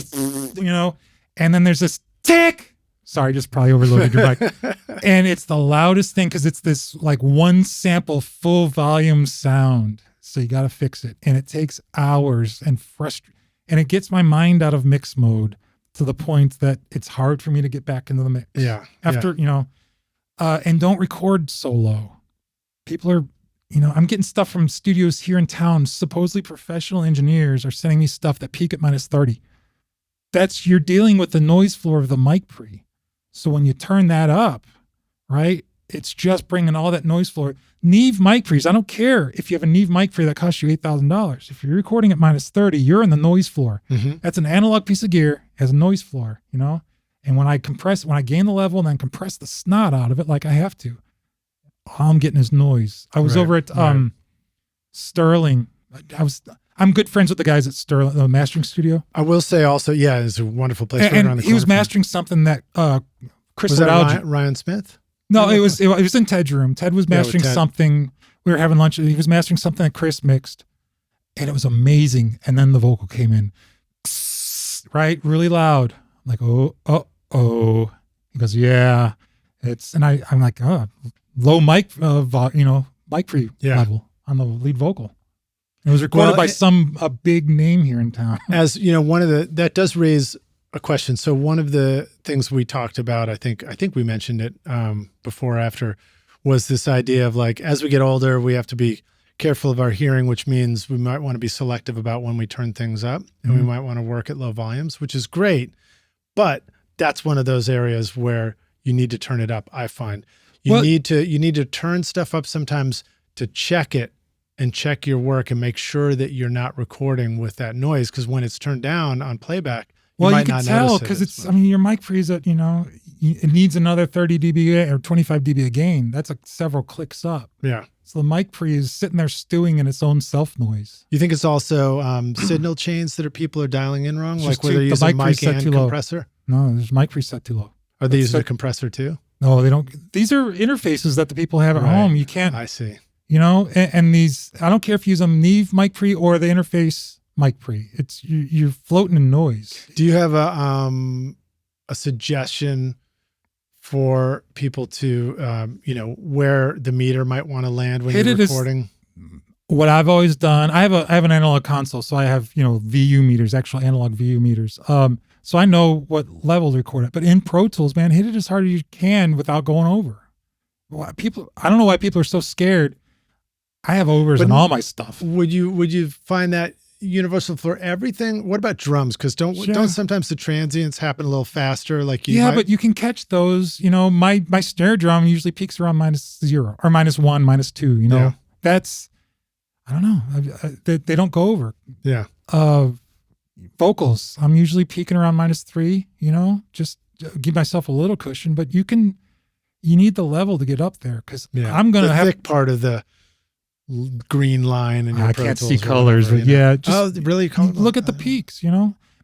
you know, and then there's this tick. Sorry, just probably overloaded your mic. And it's the loudest thing because it's this like one sample full volume sound. So you got to fix it. And it takes hours and and it gets my mind out of mix mode to the point that it's hard for me to get back into the mix. Yeah. You know, and don't record so low. People are, you know, I'm getting stuff from studios here in town. Supposedly professional engineers are sending me stuff that peak at -30. You're dealing with the noise floor of the mic pre. So when you turn that up, right, it's just bringing all that noise floor. Neve mic pre's, I don't care if you have a Neve mic pre that costs you $8,000. If you're recording at -30, you're in the noise floor. That's an analog piece of gear, has a noise floor, you know? And when I gain the level and then compress the snot out of it like I have to, all I'm getting is noise. I was over at Sterling. I'm good friends with the guys at Sterling, the mastering studio. I will say also, yeah, it's a wonderful place. And he was mastering something that Chris was that Ryan Smith? No, it was in Ted's room. Ted was mastering something. We were having lunch. He was mastering something that Chris mixed, and it was amazing. And then the vocal came in, right, really loud. I'm like, oh. He goes, yeah, I'm like, oh, low mic, mic pre level on the lead vocal. It was recorded by a big name here in town. As you know, that does raise a question. So one of the things we talked about, I think we mentioned it before or after, was this idea of like, as we get older, we have to be careful of our hearing, which means we might want to be selective about when we turn things up, and we might want to work at low volumes, which is great. But that's one of those areas where you need to turn it up. I find you need to turn stuff up sometimes to check it and check your work and make sure that you're not recording with that noise. Because when it's turned down on playback, you might can not tell notice because it's, I mean, your mic frees it, you know, it needs another 30 dB or 25 dB of gain. That's like several clicks up. Yeah. So the mic pre is sitting there stewing in its own self noise. You think it's also signal chains that people are dialing in wrong? It's Like just where they're the using mic mic preset and too low. compressor? No, there's mic preset too low. Are they using a compressor too? No, they don't. These are interfaces that the people have at home. You can't. I see. You know, and these, I don't care if you use a Neve mic pre or the interface mic pre. It's you're floating in noise. Do you have a suggestion for people to, where the meter might want to land when you're recording? What I've always done, I have an analog console, so I have, VU meters, actual analog VU meters. So I know what level to record at. But in Pro Tools, man, hit it as hard as you can without going over. I don't know why people are so scared. I have overs in all my stuff. Would you find that universal for everything? What about drums? Because don't sometimes the transients happen a little faster? But you can catch those. My snare drum usually peaks around -0 or -1, -2. Yeah. That's, I don't know. They don't go over. Yeah. Vocals, I'm usually peaking around -3. Just give myself a little cushion. But you need the level to get up there, because I'm gonna have thick part of the green line, and I can't see colors, but just really look at the peaks.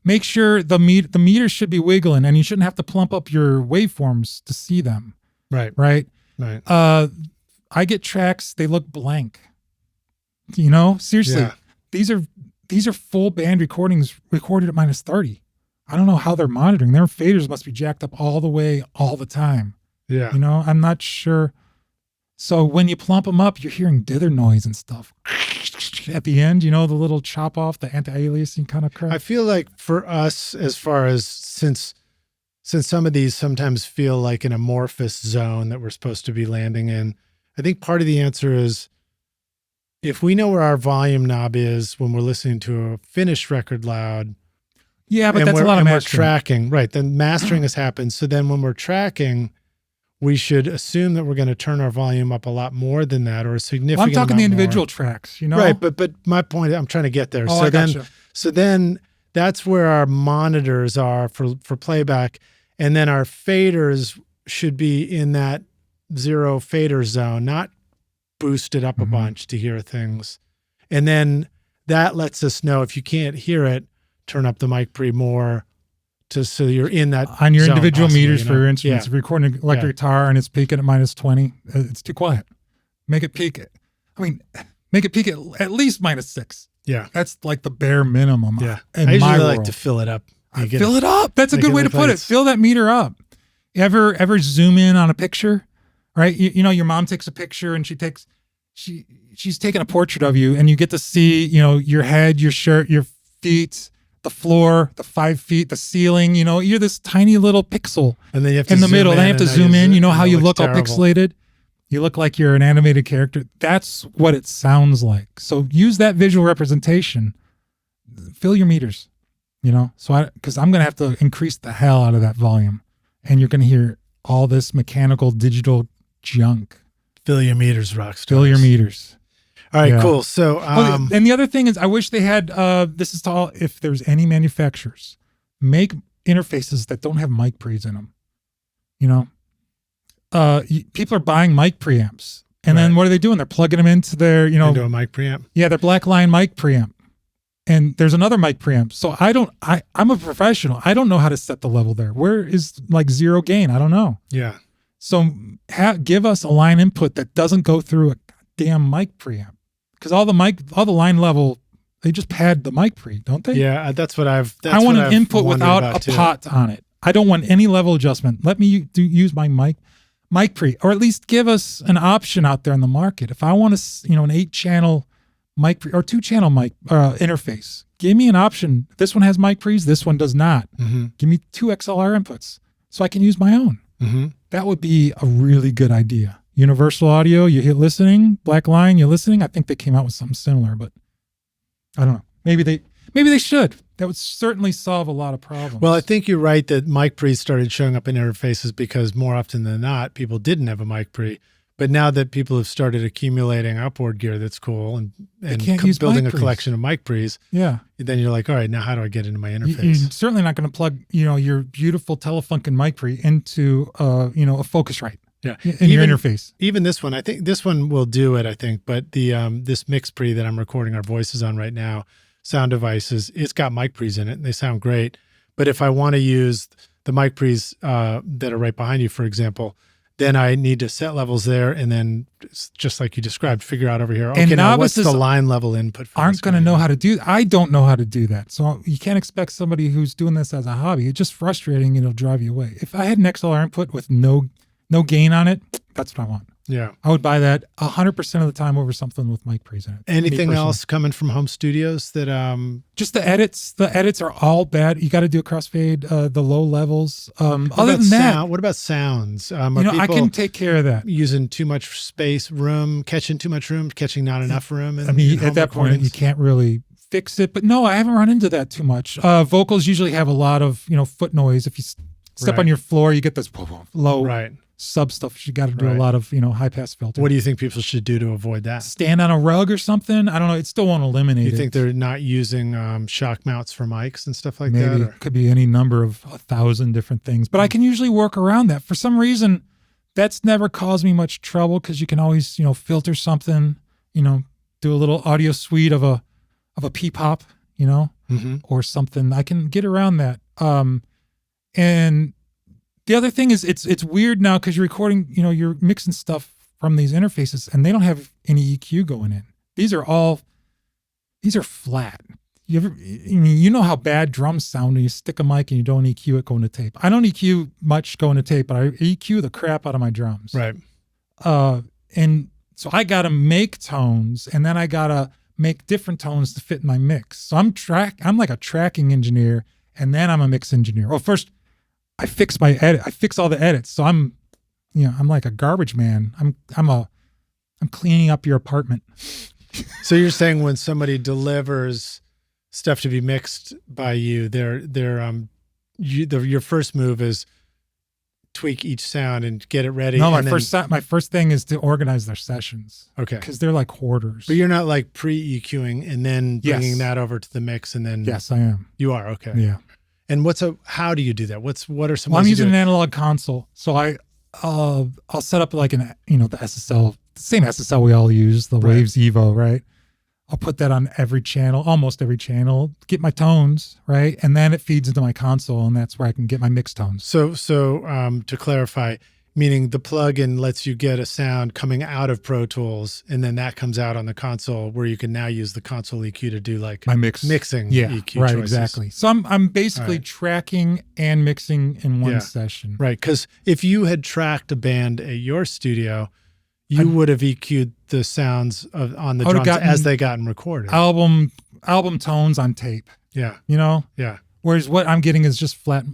Make sure the meter should be wiggling, and you shouldn't have to plump up your waveforms to see them. Right. I get tracks, they look blank. Seriously, these are full band recordings recorded at -30. I don't know how they're monitoring. Their faders must be jacked up all the way, all the time. Yeah. I'm not sure. So when you plump them up, you're hearing dither noise and stuff at the end, the little chop off, the anti-aliasing kind of crap. I feel like for us, as far as since some of these sometimes feel like an amorphous zone that we're supposed to be landing in, I think part of the answer is if we know where our volume knob is when we're listening to a finished record loud. Yeah, but that's a lot of mastering. We're tracking, right? Then mastering has happened. So then when we're tracking, we should assume that we're going to turn our volume up a lot more than that, or a significant I'm talking the individual more. tracks, Right, but my point, I'm trying to get there. Oh, So then that's where our monitors are for playback, and then our faders should be in that 0 fader zone, not boosted up a bunch to hear things. And then that lets us know if you can't hear it, turn up the mic pre more. So you're in that on your zone individual possibly, meters for your instruments. If you're recording an electric guitar and it's peaking at -20, it's too quiet. Make it peak at least -6. Yeah, that's like the bare minimum. Yeah, I usually like to fill it up. Fill it up. That's a good way to put it. Fill that meter up. You ever zoom in on a picture, right? Your mom takes a picture and she's taking a portrait of you, and you get to see your head, your shirt, your feet, the floor, the 5 feet, the ceiling, you're this tiny little pixel and then you have to in the middle. Then you have to zoom in. You know how you look terrible. all pixelated? You look like you're an animated character. That's what it sounds like. So use that visual representation. Fill your meters, because I'm going to have to increase the hell out of that volume. And you're going to hear all this mechanical digital junk. Fill your meters, Rockstars. Fill your meters. All right, cool. So, and the other thing is, I wish they had, this is to all, if there's any manufacturers, make interfaces that don't have mic pre's in them. People are buying mic preamps, and then what are they doing? They're plugging them into their, into a mic preamp. Yeah, their Blackline mic preamp. And there's another mic preamp. So I'm a professional. I don't know how to set the level there. Where is 0 gain? I don't know. Yeah. So give us a line input that doesn't go through a damn mic preamp. Because all the line level, they just pad the mic pre, don't they? Yeah, that's what I want an input without a pot on it. I don't want any level adjustment. Let me use my mic pre, or at least give us an option out there in the market. If I want an 8-channel mic pre or 2-channel mic interface, give me an option. This one has mic pre's, this one does not. Mm-hmm. Give me 2 XLR inputs so I can use my own. Mm-hmm. That would be a really good idea. Universal Audio, you hit listening. Blackline, you're listening. I think they came out with something similar, but I don't know. Maybe they should. That would certainly solve a lot of problems. Well, I think you're right that mic pre's started showing up in interfaces because more often than not, people didn't have a mic pre. But now that people have started accumulating outboard gear that's cool and building a collection of mic pre's, then you're like, all right, now how do I get into my interface? You're certainly not going to plug, your beautiful Telefunken mic pre into, a Focusrite. Yeah, in your interface. Even this one, I think this one will do it. I think, but the this mix pre that I'm recording our voices on right now, Sound Devices, it's got mic pre's in it, and they sound great. But if I want to use the mic pre's that are right behind you, for example, then I need to set levels there, and then just like you described, figure out over here. Okay, now what's the line level input? Aren't going to know how to do. I don't know how to do that, so you can't expect somebody who's doing this as a hobby. It's just frustrating, and it'll drive you away. If I had an XLR input with no gain on it, that's what I want. Yeah. I would buy that 100% of the time over something with mic pre's in it. Anything else coming from home studios that just the edits. The edits are all bad. You got to do a crossfade, the low levels. Other than that, what about sounds? I can take care of that. Using too much space, catching too much room, catching not enough room. At that point, you can't really fix it. But no, I haven't run into that too much. Vocals usually have a lot of foot noise. If you step on your floor, you get this low sub stuff. You got to do a lot of high pass filter. What do you think people should do to avoid that? Stand on a rug or something. I don't know. It still won't eliminate it. You think they're not using shock mounts for mics and stuff like that? Maybe it could be any number of 1,000 different things. But I can usually work around that. For some reason, that's never caused me much trouble because you can always filter something. Do a little audio suite of a P-pop. Or something. I can get around that. And the other thing is it's weird now because you're recording, you're mixing stuff from these interfaces and they don't have any EQ going in. These are flat. You know how bad drums sound when you stick a mic and you don't EQ it going to tape. I don't EQ much going to tape, but I EQ the crap out of my drums. Right. And so I got to make tones and then I got to make different tones to fit my mix. So I'm like a tracking engineer and then I'm a mix engineer. Well, first I fix my edit. I fix all the edits. So I'm like a garbage man. I'm cleaning up your apartment. So you're saying when somebody delivers stuff to be mixed by you, your first move is tweak each sound and get it ready. No, my first thing is to organize their sessions. Okay. Because they're like hoarders. But you're not like pre-EQing and then bringing that over to the mix and then. Yes, I am. You are. Okay. Yeah. And how do you do that? What are some? Well, I'm using an analog console, so I'll set up like the SSL, the same SSL we all use, the Waves Evo, right? I'll put that on every channel, almost every channel, get my tones, right, and then it feeds into my console, and that's where I can get my mix tones. So to clarify, meaning the plugin lets you get a sound coming out of Pro Tools, and then that comes out on the console where you can now use the console EQ to do like my mixing EQ right, choices. Exactly. So I'm basically tracking and mixing in one session. Right, because if you had tracked a band at your studio, you would have EQ'd the sounds on the drums as they gotten recorded. Album tones on tape. Yeah. Yeah. Whereas what I'm getting is just flat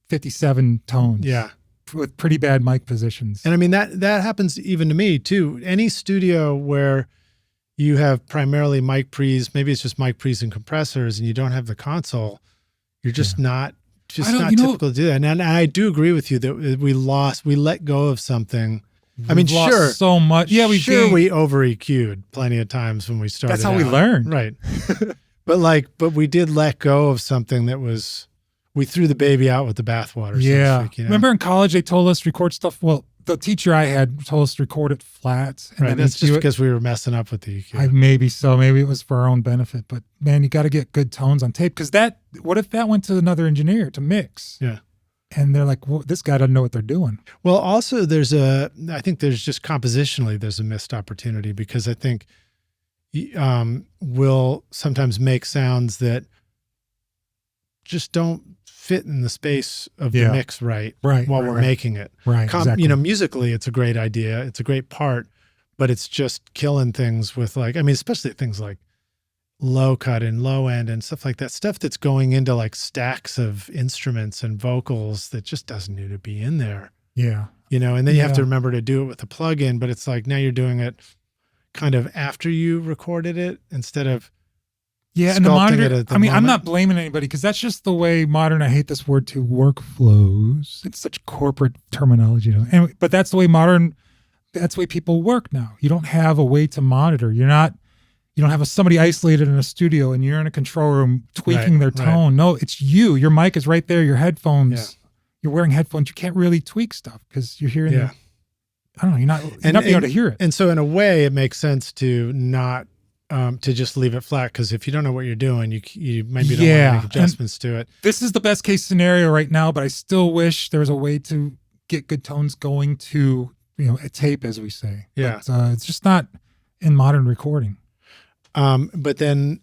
57 tones. Yeah. With pretty bad mic positions. And I mean, that happens even to me too. Any studio where you have primarily mic pre's, maybe it's just mic pre's and compressors and you don't have the console, you're just not typical to do that. And I do agree with you that we let go of something. I mean, sure, so much. Yeah, we over EQ'd plenty of times when we started. That's how we learned, right? but we did let go of something that was. We threw the baby out with the bathwater. Yeah. So to speak, Remember in college they told us to record stuff. Well, the teacher I had told us to record it flat. And that's just because we were messing up with the EQ. Maybe so. Maybe it was for our own benefit. But man, you got to get good tones on tape because what if that went to another engineer to mix? Yeah. And they're like, well, this guy doesn't know what they're doing. Well, also I think there's just compositionally, there's a missed opportunity because I think we'll sometimes make sounds that just don't fit in the space of the mix while we're making it. Right. Exactly. Musically, it's a great idea. It's a great part, but it's just killing things with especially things like low cut and low end and stuff like that. Stuff that's going into like stacks of instruments and vocals that just doesn't need to be in there. Yeah. And then you have to remember to do it with a plug-in, but it's like now you're doing it kind of after you recorded it instead of and the monitor. I'm not blaming anybody because that's just the way modern. I hate this word too. Workflows. It's such corporate terminology, but that's the way modern that's the way people work now. You don't have a way to monitor. You don't have somebody isolated in a studio and you're in a control room tweaking their tone. No, it's you. Your mic is right there. Your headphones. You're wearing headphones. You can't really tweak stuff because you're hearing. I don't know. You're not being able to hear it. And so in a way, it makes sense to not to just leave it flat, because if you don't know what you're doing, you maybe don't want to make adjustments to it. This is the best case scenario right now, but I still wish there was a way to get good tones going to a tape, as we say. Yeah, but, it's just not in modern recording. But then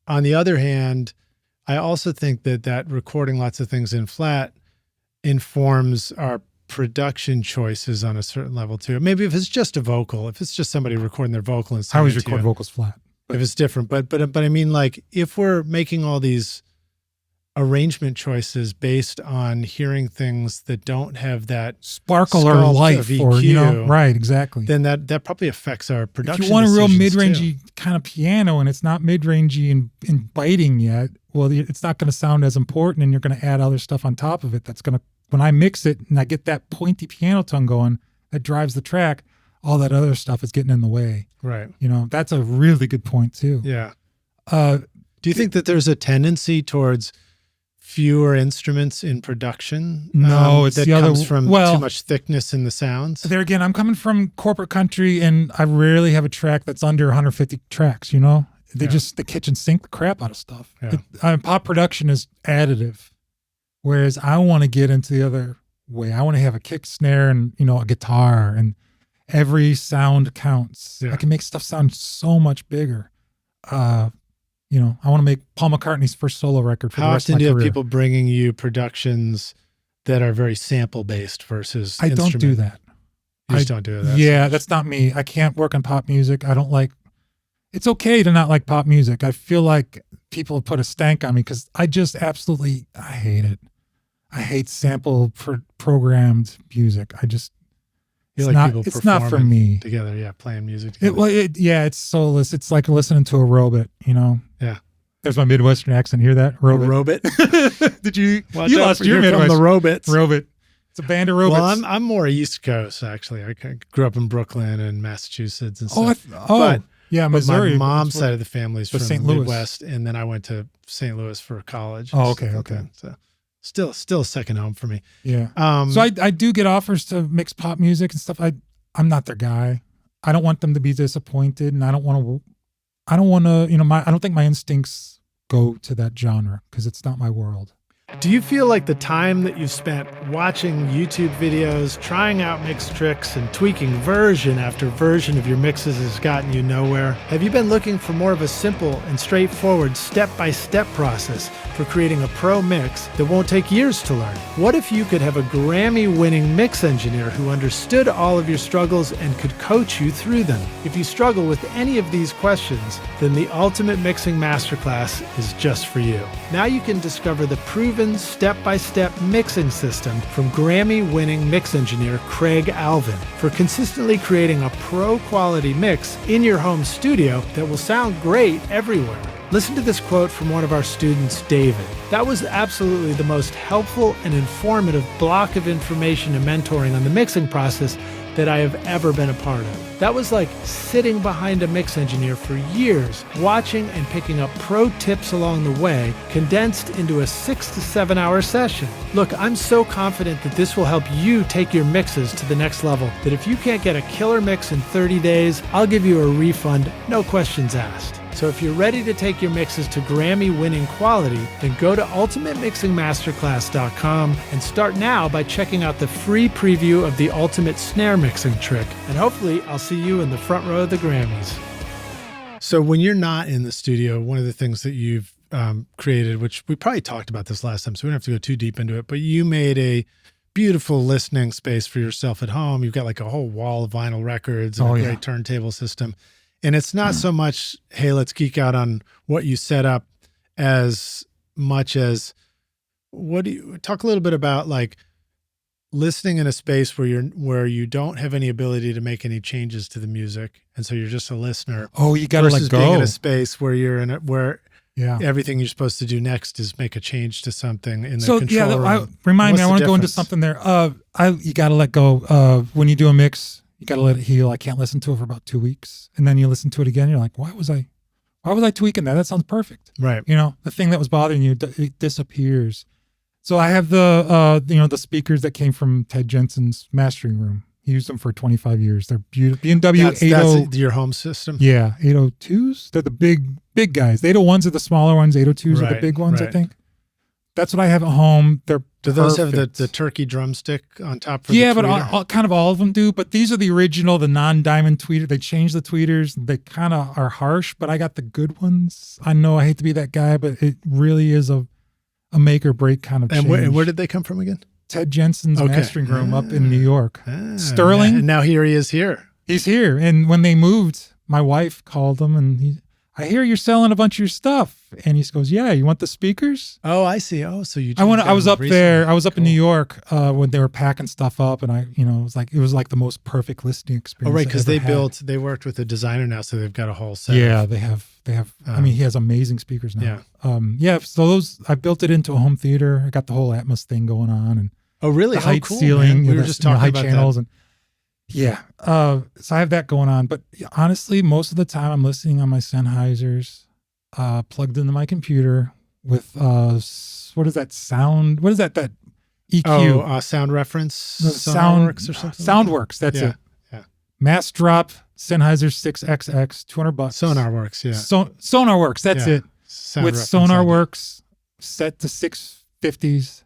on the other hand, I also think that recording lots of things in flat informs our production choices on a certain level too. Maybe if it's just a vocal, if it's just somebody recording their vocal and I always record vocals flat. If it's different, but I mean, like, if we're making all these arrangement choices based on hearing things that don't have that sparkle or life, or right, exactly, then that probably affects our production. If you want a real mid-rangey kind of piano and it's not mid-rangey and biting yet, well, it's not going to sound as important, and you're going to add other stuff on top of it. That's going to, when I mix it and I get that pointy piano tone going that drives the track, all that other stuff is getting in the way. Right. That's a really good point too. Yeah. Do you think that there's a tendency towards fewer instruments in production? No, it's that the other comes from too much thickness in the sounds. There again, I'm coming from corporate country, and I rarely have a track that's under 150 tracks. They kitchen sink the crap out of stuff. Yeah. Pop production is additive, whereas I want to get into the other way. I want to have a kick, snare, and a guitar, and every sound counts. Yeah. I can make stuff sound so much bigger. I want to make Paul McCartney's first solo record for the rest of my career. How often do you have people bringing you productions that are very sample-based versus I don't do that. You just don't do that. Yeah, that's not me. I can't work on pop music. I don't like... It's okay to not like pop music. I feel like people put a stank on me because I just absolutely... I hate it. I hate sample-programmed music. It's not for me. Together, playing music together. It's soulless. It's like listening to a robot, Yeah. There's my Midwestern accent. Hear that? Robot. Did you? Watch you lost your Midwest. From the robots. Robot. It's a band of robots. Well, I'm more East Coast, actually. I grew up in Brooklyn and Massachusetts and stuff. Missouri. But my mom's side of the family is from St. the Louis. Midwest, and then I went to St. Louis for college. Oh, okay. So still a second home for me. Yeah. So I do get offers to mix pop music and stuff. I'm not their guy. I don't want them to be disappointed, and I don't want to. I don't think my instincts go to that genre because it's not my world. Do you feel like the time that you've spent watching YouTube videos, trying out mix tricks, and tweaking version after version of your mixes has gotten you nowhere? Have you been looking for more of a simple and straightforward step-by-step process for creating a pro mix that won't take years to learn? What if you could have a Grammy-winning mix engineer who understood all of your struggles and could coach you through them? If you struggle with any of these questions, then the Ultimate Mixing Masterclass is just for you. Now you can discover the proven step-by-step mixing system from Grammy-winning mix engineer Craig Alvin for consistently creating a pro-quality mix in your home studio that will sound great everywhere. Listen to this quote from one of our students, David. That was absolutely the most helpful and informative block of information and mentoring on the mixing process that I have ever been a part of. That was like sitting behind a mix engineer for years, watching and picking up pro tips along the way, condensed into a 6 to 7 hour session. Look, I'm so confident that this will help you take your mixes to the next level, that if you can't get a killer mix in 30 days, I'll give you a refund, no questions asked. So if you're ready to take your mixes to Grammy-winning quality, then go to ultimatemixingmasterclass.com and start now by checking out the free preview of the Ultimate Snare Mixing Trick. And hopefully I'll see you in the front row of the Grammys. So when you're not in the studio, one of the things that you've created, which we probably talked about this last time, so we don't have to go too deep into it, but you made a beautiful listening space for yourself at home. You've got like a whole wall of vinyl records and a great turntable system. And it's not so much, hey, let's geek out on what you set up, as much as talk a little bit about like listening in a space where you don't have any ability to make any changes to the music, and so you're just a listener. Oh, you got to let go. Being in a space where you're in it, where everything you're supposed to do next is make a change to something in the control room. Remind me, I want to go into something there. You got to let go. When you do a mix, You got to let it heal. I can't listen to it for about 2 weeks. And then you listen to it again. You're like, why was I tweaking that? That sounds perfect. Right. You know, the thing that was bothering you, it disappears. So I have the speakers that came from Ted Jensen's mastering room. He used them for 25 years. They're beautiful. B&W 80. That's your home system? Yeah. 802s. They're the big guys. The 801s are the smaller ones. 802s are the big ones, I think. That's what I have at home. They're Do those have the turkey drumstick on top for the tweeter? Yeah, but kind of all of them do. But these are the original, the non-diamond tweeter. They changed the tweeters. They kind of are harsh, but I got the good ones. I know I hate to be that guy, but it really is a make or break kind of change. And where did they come from again? Ted Jensen's mastering room up in New York. Sterling. And now here he is here. He's here. And when they moved, my wife called him and I hear you're selling a bunch of your stuff. And he goes, yeah, you want the speakers? Oh, I see. Oh, so you. I was up there. I was up in New York when they were packing stuff up, and it was like the most perfect listening experience. Oh, right, because they worked with a designer now, so they've got a whole set. Yeah, they have. I mean, he has amazing speakers now. Yeah. So I built it into a home theater. I got the whole Atmos thing going on, and oh, really? The height cool, ceiling. Man. We were just talking high about channels that. And yeah. So I have that going on, but honestly, most of the time I'm listening on my Sennheisers. Plugged into my computer with what is that sound? What is that EQ? Oh, sound reference. Soundworks or something. Soundworks. That's it. Yeah. Mass drop Sennheiser 6XX, $200. Sonarworks. Yeah. Sonarworks. That's it. Sound with reference Sonarworks set to 650s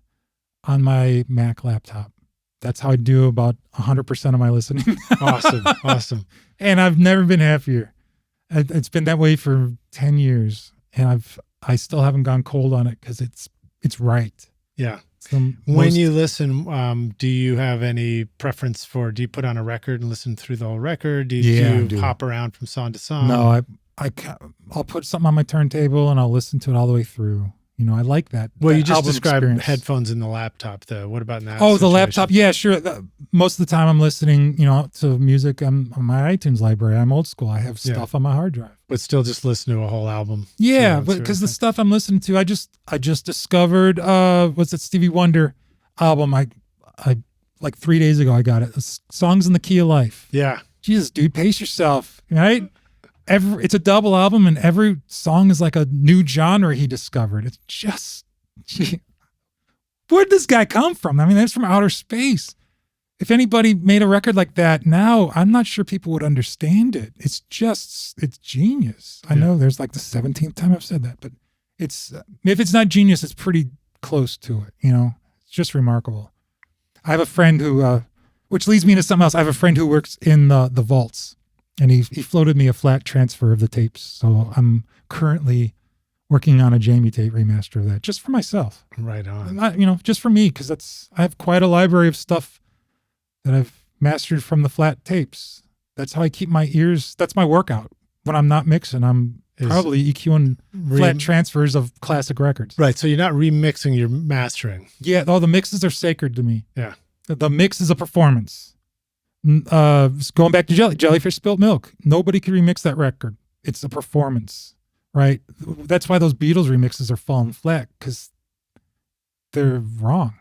on my Mac laptop. That's how I do about 100% of my listening. Awesome. And I've never been happier. It's been that way for 10 years, and I still haven't gone cold on it because it's right. Yeah. When you listen, do you have any preference for? Do you put on a record and listen through the whole record? Do you hop around from song to song? No, I'll put something on my turntable and I'll listen to it all the way through. You know, I like that. Well, that you just described headphones in the laptop, though. What about in that? Oh, the laptop. Yeah, sure. Most of the time I'm listening, to music on my iTunes library. I'm old school. I have stuff on my hard drive. But still just listen to a whole album. Yeah, but because the stuff I'm listening to, I just discovered, what's that Stevie Wonder album? I like 3 days ago, I got it. Songs in the Key of Life. Yeah. Jesus, dude, pace yourself, right? It's a double album, and every song is like a new genre he discovered. It's just, where'd this guy come from? I mean, that's from outer space. If anybody made a record like that now, I'm not sure people would understand it. It's genius. I know there's like the 17th time I've said that, but if it's not genius, it's pretty close to it. It's just remarkable. I have a friend who, which leads me to something else. I have a friend who works in the vaults. And he floated me a flat transfer of the tapes. So I'm currently working on a Jamie Tate remaster of that, just for myself. Right on. Just for me, because I have quite a library of stuff that I've mastered from the flat tapes. That's how I keep my ears. That's my workout. When I'm not mixing, I'm probably EQing flat transfers of classic records. Right. So you're not remixing, you're mastering. Yeah. All the mixes are sacred to me. Yeah. The mix is a performance. Going back to Jellyfish Spilt Milk, nobody can remix that record. It's a performance, right? That's why those Beatles remixes are falling flat, because they're wrong.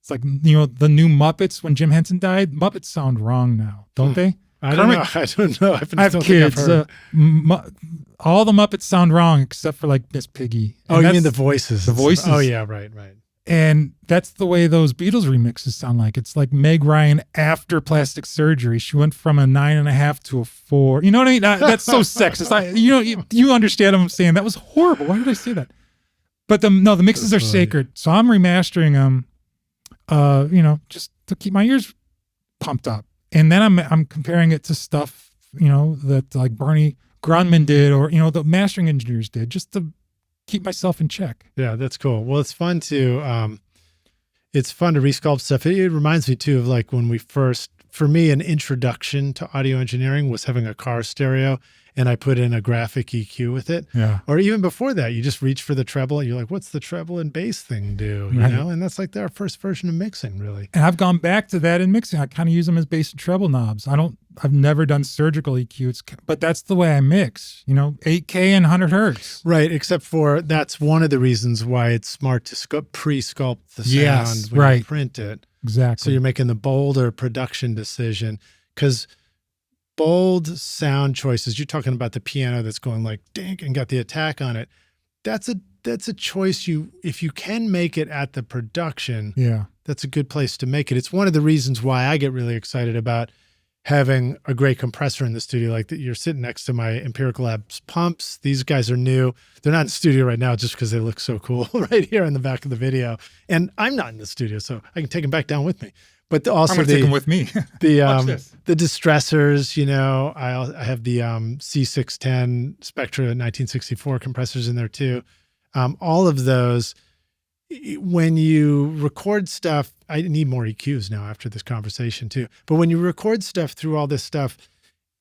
It's like, the new Muppets, when Jim Henson died, Muppets sound wrong now, don't they? I don't know. I have kids. All the Muppets sound wrong except for like Miss Piggy. And you mean the voices? The voices. Oh yeah, right. And that's the way those Beatles remixes sound like. It's like Meg Ryan after plastic surgery. She went from a 9.5 to a 4. You know what I mean? That's so sexist. You understand what I'm saying. That was horrible. Why did I say that? But the mixes are sacred. So I'm remastering them, just to keep my ears pumped up. And then I'm comparing it to stuff, that like Bernie Grunman did, or, the mastering engineers did, just to keep myself in check. Yeah, that's cool. Well, it's fun to resculpt stuff. It reminds me too of like when we first, for me, an introduction to audio engineering was having a car stereo, and I put in a graphic EQ with it. Yeah. Or even before that, you just reach for the treble and you're like, what's the treble and bass thing do? Right. And that's like our first version of mixing, really. And I've gone back to that in mixing. I kind of use them as bass and treble knobs. I've never done surgical EQ, but that's the way I mix, 8K and 100 hertz. Right. Except for that's one of the reasons why it's smart to pre-sculpt the sound when you print it. Exactly. So you're making the bolder production decision. because bold sound choices, you're talking about the piano that's going like dink and got the attack on it. That's a choice if you can make it at the production, that's a good place to make it. It's one of the reasons why I get really excited about having a great compressor in the studio. Like that, you're sitting next to my Empirical Labs pumps. These guys are new. They're not in the studio right now just because they look so cool right here in the back of the video. And I'm not in the studio, so I can take them back down with me. But also I'm gonna take them with me. the distressors, I have the C610 Spectra 1964 compressors in there too. All of those, when you record stuff, I need more EQs now after this conversation too. But when you record stuff through all this stuff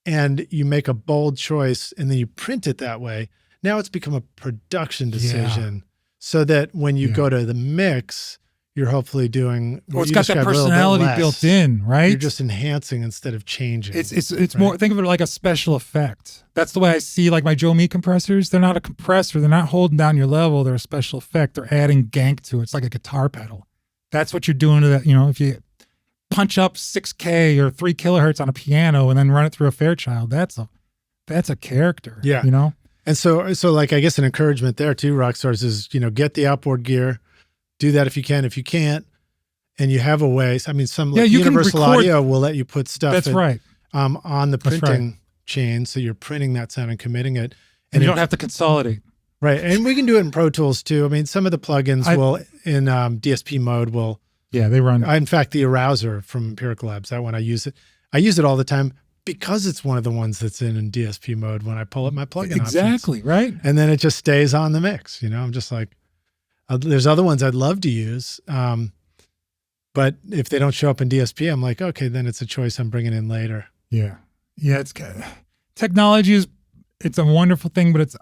and you make a bold choice and then you print it that way, now it's become a production decision so that when you go to the mix, you're hopefully doing. Well, it's got that personality built in, right? You're just enhancing instead of changing. It's right? More. Think of it like a special effect. That's the way I see like my Joe Me compressors. They're not a compressor. They're not holding down your level. They're a special effect. They're adding gank to it. It's like a guitar pedal. That's what you're doing to that. If you punch up 6K or 3 kilohertz on a piano and then run it through a Fairchild, that's a character. Yeah. And so like I guess an encouragement there too, Rockstars, is get the outboard gear. Do that if you can. If you can't, and you have a way. I mean, some like Universal Audio will let you put stuff. That's right. On the printing chain, so you're printing that sound and committing it, and you don't have to consolidate. Right, and we can do it in Pro Tools too. I mean, some of the plugins will in DSP mode will. Yeah, they run. In fact, the Arouser from Empirical Labs, that one I use it all the time because it's one of the ones that's in DSP mode when I pull up my plugin. Exactly options. Right, and then it just stays on the mix. I'm just like. There's other ones I'd love to use, but if they don't show up in DSP, I'm like, okay, then it's a choice I'm bringing in later. Yeah. It's technology it's a wonderful thing, but it's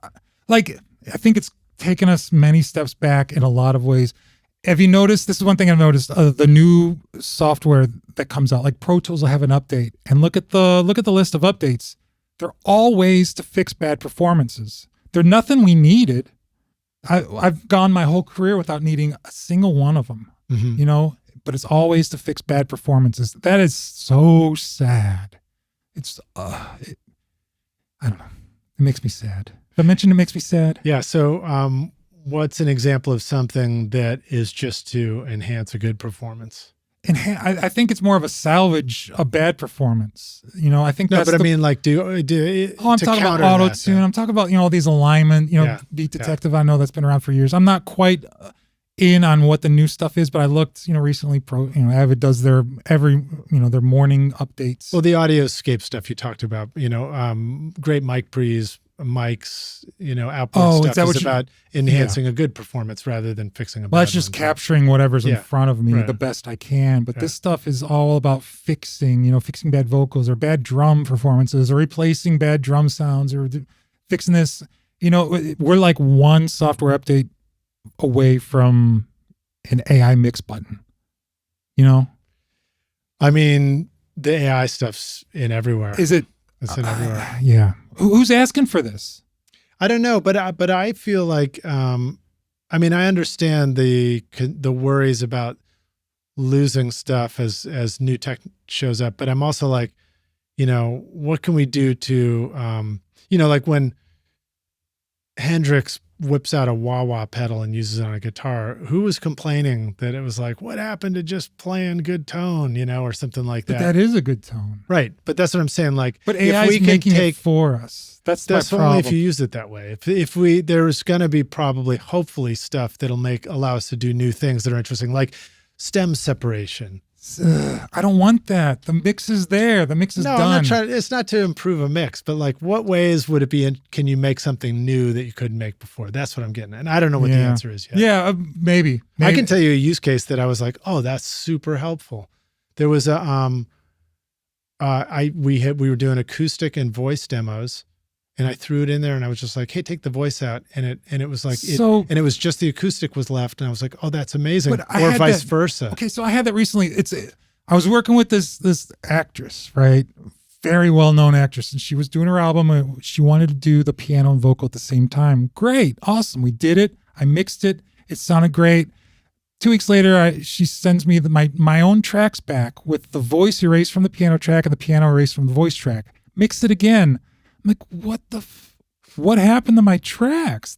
like I think it's taken us many steps back in a lot of ways. Have you noticed? This is one thing I've noticed. The new software that comes out, like Pro Tools, will have an update, and look at the list of updates. They're all ways to fix bad performances. They're nothing we needed. I've gone my whole career without needing a single one of them, but it's always to fix bad performances. That is so sad. It's, I don't know. It makes me sad. Did I mention it makes me sad? Yeah. So what's an example of something that is just to enhance a good performance? I think it's more of a salvage a bad performance. I think that's I mean, like, I'm talking about auto-tune. I'm talking about, all these alignment, Beat Detective. Yeah. I know that's been around for years. I'm not quite in on what the new stuff is, but I looked, recently Avid does their their morning updates. Well, the Audioscape stuff you talked about, great mic pre's, mics, output stuff is about enhancing a good performance rather than fixing a bad one. That's just capturing whatever's in front of me the best I can. But this stuff is all about fixing, fixing bad vocals or bad drum performances or replacing bad drum sounds or fixing this. We're like one software update away from an AI mix button, I mean, the AI stuff's in everywhere. Is it? It's in everywhere. Yeah. Who's asking for this? I don't know, but I feel like, I understand the worries about losing stuff as new tech shows up, but I'm also like, what can we do to, like when Hendrix whips out a wah-wah pedal and uses it on a guitar, who was complaining that it was like, what happened to just playing good tone, or something like that? But that is a good tone. Right. But that's what I'm saying. Like, but AI is making it for us. That's my problem. Only if you use it that way. If there's going to be probably, hopefully, stuff that'll allow us to do new things that are interesting, like stem separation. I don't want that. The mix is there. The mix is done. I'm not trying. It's not to improve a mix, but like, what ways would it be? Can you make something new that you couldn't make before? That's what I'm getting at. And I don't know what the answer is yet. Yeah, maybe. I can tell you a use case that I was like, oh, that's super helpful. There was a we were doing acoustic and voice demos, and I threw it in there, and I was just like, hey, take the voice out, and it was like, and it was just the acoustic was left, and I was like, oh, that's amazing, or vice versa. Okay, so I had that recently. I was working with this actress, right? Very well-known actress, and she was doing her album, and she wanted to do the piano and vocal at the same time. Great, awesome, we did it. I mixed it. It sounded great. 2 weeks later, she sends me my own tracks back with the voice erased from the piano track and the piano erased from the voice track. Mixed it again. I'm like, what happened to my tracks?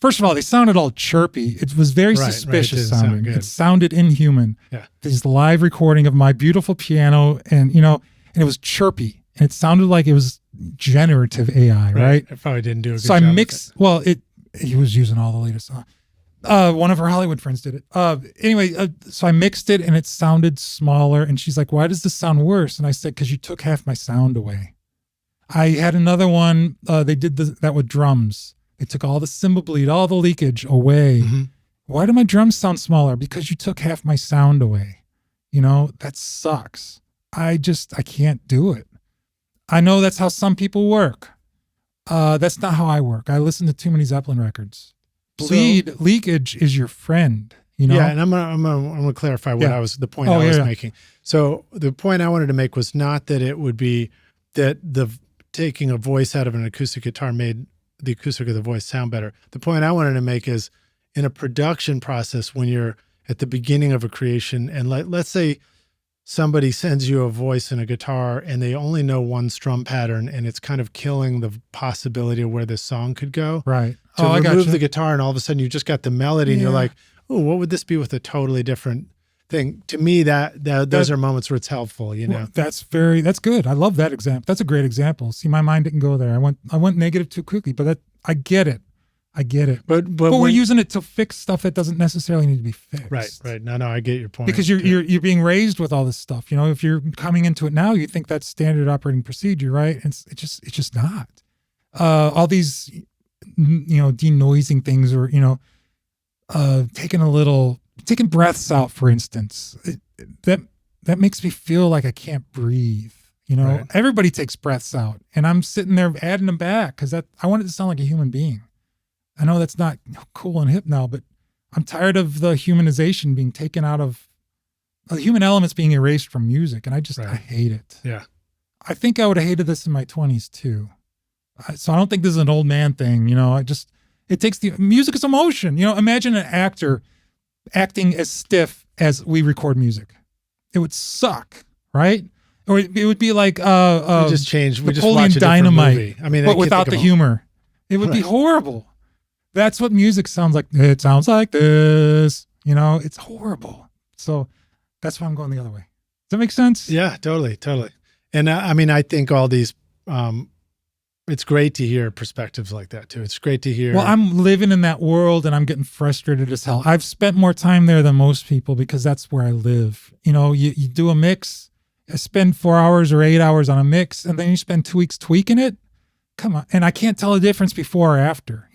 First of all, they sounded all chirpy. It was very suspicious sounding. It sounded inhuman. Yeah. This live recording of my beautiful piano, and it was chirpy, and it sounded like it was generative AI, right? It probably didn't do a good job. So I mixed. Well, he was using all the latest. One of her Hollywood friends did it. Anyway, so I mixed it, and it sounded smaller. And she's like, "Why does this sound worse?" And I said, "Because you took half my sound away." I had another one. They did that with drums. They took all the cymbal bleed, all the leakage away. Mm-hmm. Why do my drums sound smaller? Because you took half my sound away. That sucks. I can't do it. I know that's how some people work. That's not how I work. I listen to too many Zeppelin records. Leakage is your friend. Yeah, and I'm gonna clarify the point I was making. So the point I wanted to make was not that it would be that the taking a voice out of an acoustic guitar made the acoustic of the voice sound better. The point I wanted to make is in a production process, when you're at the beginning of a creation, and let's say somebody sends you a voice and a guitar and they only know one strum pattern, and it's kind of killing the possibility of where this song could go. Right. To remove the guitar, and all of a sudden you just got the melody, and you're like, oh, what would this be with a totally different thing? To me, those are moments where it's helpful, Well, that's good. I love that example. That's a great example. See, my mind didn't go there. I went negative too quickly, but I get it. But we're using it to fix stuff that doesn't necessarily need to be fixed. Right. No, I get your point. Because you're being raised with all this stuff. If you're coming into it now, you think that's standard operating procedure, right? And it's just not. All these, denoising things, or taking breaths out, for instance. That makes me feel like I can't breathe. Right. Everybody takes breaths out, and I'm sitting there adding them back because I want it to sound like a human being. I know that's not cool and hip now, but I'm tired of the humanization being taken out of the human elements being erased from music. And I hate it. Yeah. I think I would have hated this in my 20s too. So I don't think this is an old man thing. It takes music is emotion. Imagine an actor acting as stiff as we record music. It would suck, right? Or it would be like, we just changed. We just watched a Dynamite, movie. I mean, but without the humor. It would be horrible. That's what music sounds like. It sounds like this, it's horrible. So that's why I'm going the other way. Does that make sense? Yeah, totally. And I think all these, it's great to hear perspectives like that too. It's great to hear. Well, I'm living in that world and I'm getting frustrated as hell. I've spent more time there than most people because that's where I live. You do a mix, I spend 4 hours or 8 hours on a mix, and then you spend 2 weeks tweaking it. Come on. And I can't tell the difference before or after,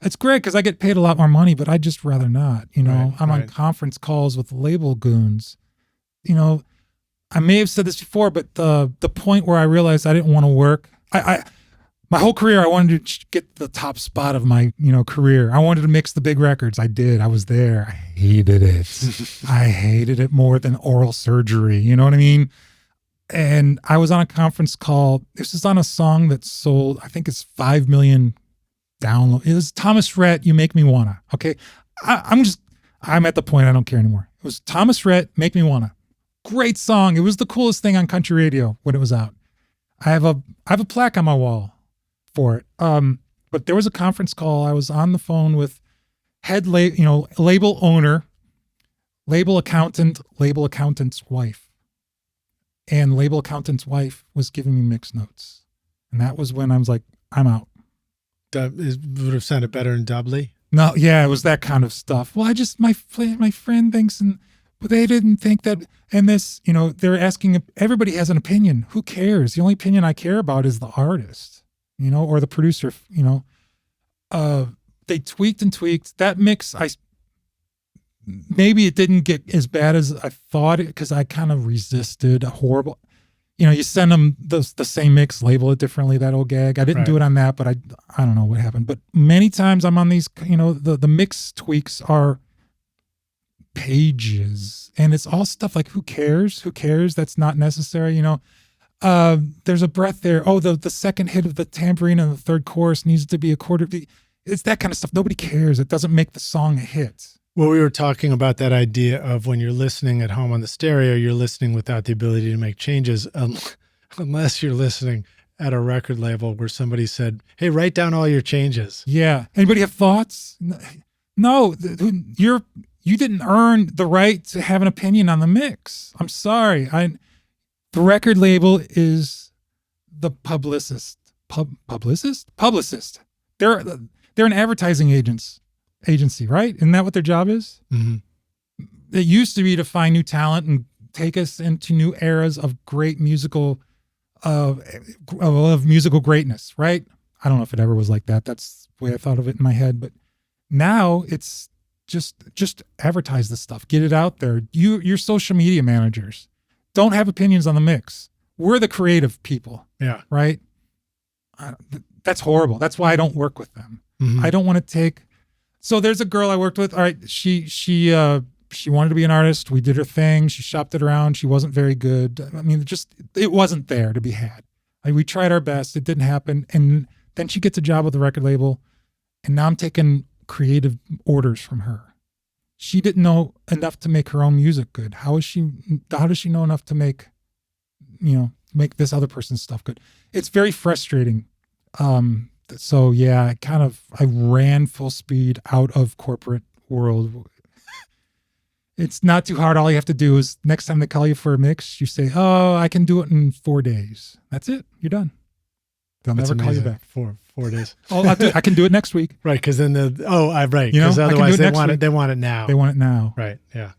It's great because I get paid a lot more money, but I'd just rather not. I'm on conference calls with label goons. I may have said this before, but the point where I realized I didn't want to work, my whole career, I wanted to get the top spot of my career. I wanted to mix the big records. I did. I was there. I hated it. I hated it more than oral surgery. You know what I mean? And I was on a conference call. This is on a song that sold, I think it's 5 million download. It was Thomas Rhett, You Make Me Wanna. Okay. I'm at the point I don't care anymore. It was Thomas Rhett, Make Me Wanna. Great song. It was the coolest thing on country radio when it was out. I have a plaque on my wall for it. But there was a conference call. I was on the phone with label owner, label accountant's wife. And label accountant's wife was giving me mix notes. And that was when I was like, I'm out. It would have sounded better in doubly. No, yeah, it was that kind of stuff. Well, my friend thinks, but they didn't think that. And this, they're asking. Everybody has an opinion. Who cares? The only opinion I care about is the artist, or the producer. They tweaked and tweaked that mix. Maybe it didn't get as bad as I thought it because I kind of resisted a horrible. You send them the same mix, label it differently, that old gag. I didn't do it on that, but I don't know what happened. But many times I'm on these, the mix tweaks are pages. And it's all stuff like, who cares? Who cares? That's not necessary. There's a breath there. Oh, the second hit of the tambourine in the third chorus needs to be a quarter beat. It's that kind of stuff. Nobody cares. It doesn't make the song a hit. Well, we were talking about that idea of when you're listening at home on the stereo, you're listening without the ability to make changes, unless you're listening at a record label where somebody said, "Hey, write down all your changes." Yeah. Anybody have thoughts? No, you didn't earn the right to have an opinion on the mix. I'm sorry. The record label is the publicist. Publicist. They're an advertising agency, right? Isn't that what their job is? Mm-hmm. It used to be to find new talent and take us into new eras of great musical of musical greatness, right? I don't know if it ever was like that. That's the way I thought of it in my head. But now it's just advertise this stuff. Get it out there. Your social media managers don't have opinions on the mix. We're the creative people. Yeah. Right? That's horrible. That's why I don't work with them. Mm-hmm. I don't want to take... So there's a girl I worked with. All right, she wanted to be an artist. We did her thing. She shopped it around. She wasn't very good. I mean, it wasn't there to be had. We tried our best. It didn't happen. And then she gets a job with the record label, and now I'm taking creative orders from her. She didn't know enough to make her own music good. How does she know enough to make this other person's stuff good? It's very frustrating. So yeah, I ran full speed out of corporate world. It's not too hard. All you have to do is next time they call you for a mix, you say, "Oh, I can do it in 4 days." That's it. You're done. They'll That's never amazing. call you back. 4 days. Oh, I can do it next week. Right, because then right. You know, Because otherwise They want it now. They want it now. Right. Yeah.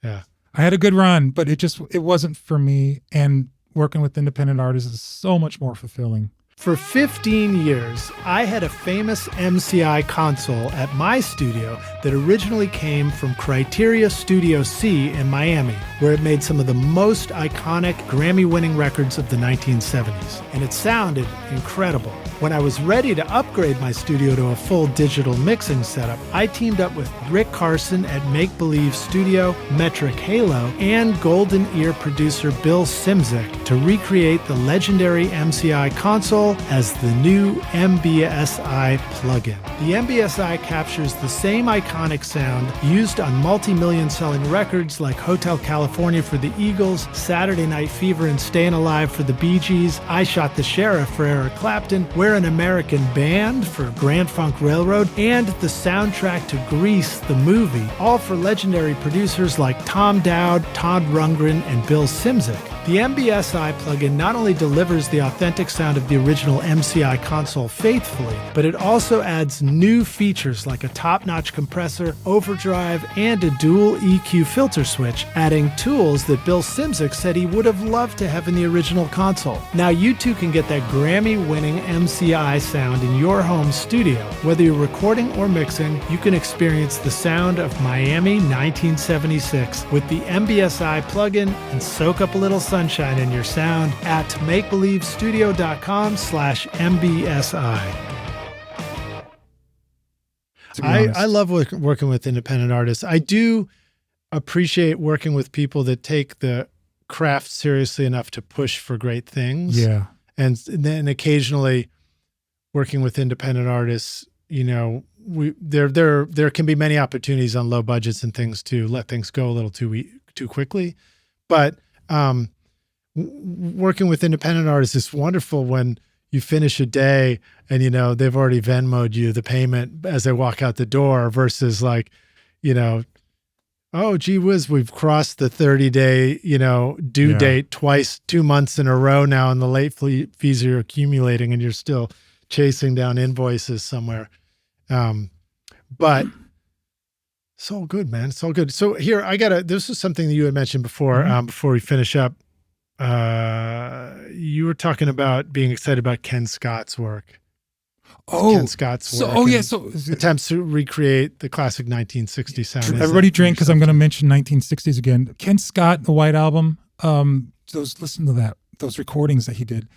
Yeah. I had a good run, but it wasn't for me. And working with independent artists is so much more fulfilling. For 15 years, I had a famous MCI console at my studio that originally came from Criteria Studio C in Miami, where it made some of the most iconic Grammy-winning records of the 1970s. And it sounded incredible. When I was ready to upgrade my studio to a full digital mixing setup, I teamed up with Rick Carson at Make Believe Studio, Metric Halo, and Golden Ear producer Bill Simzik to recreate the legendary MCI console as the new MBSI plugin. The MBSI captures the same iconic sound used on multi-million selling records like Hotel California for the Eagles, Saturday Night Fever and Staying Alive for the Bee Gees, I Shot the Sheriff for Eric Clapton, We're an American Band for Grand Funk Railroad, and the soundtrack to Grease, the movie, all for legendary producers like Tom Dowd, Todd Rundgren, and Bill Simzik. The MBSI plugin not only delivers the authentic sound of the original MCI console faithfully, but it also adds new features like a top-notch compressor, overdrive, and a dual EQ filter switch, adding tools that Bill Simzik said he would have loved to have in the original console. Now you too can get that Grammy-winning MCI sound in your home studio. Whether you're recording or mixing, you can experience the sound of Miami 1976 with the MBSI plugin and soak up a little sunshine in your sound at makebelievestudio.com/MBSI. I love working with independent artists. I do appreciate working with people that take the craft seriously enough to push for great things. Yeah. And then occasionally working with independent artists, there can be many opportunities on low budgets and things to let things go a little too quickly. But working with independent artists is wonderful when you finish a day and, they've already Venmo'd you the payment as they walk out the door versus like, oh, gee whiz, we've crossed the 30-day, due date twice, 2 months in a row now, and the late fees are accumulating and you're still chasing down invoices somewhere. But it's all good, man. It's all good. So here, this is something that you had mentioned before, before we finish up. You were talking about being excited about Ken Scott's work. Ken Scott's work. Attempts to recreate the classic 1960s sound. Everybody drink because I'm going to mention 1960s again. Ken Scott, the White Album. Listen to those recordings that he did.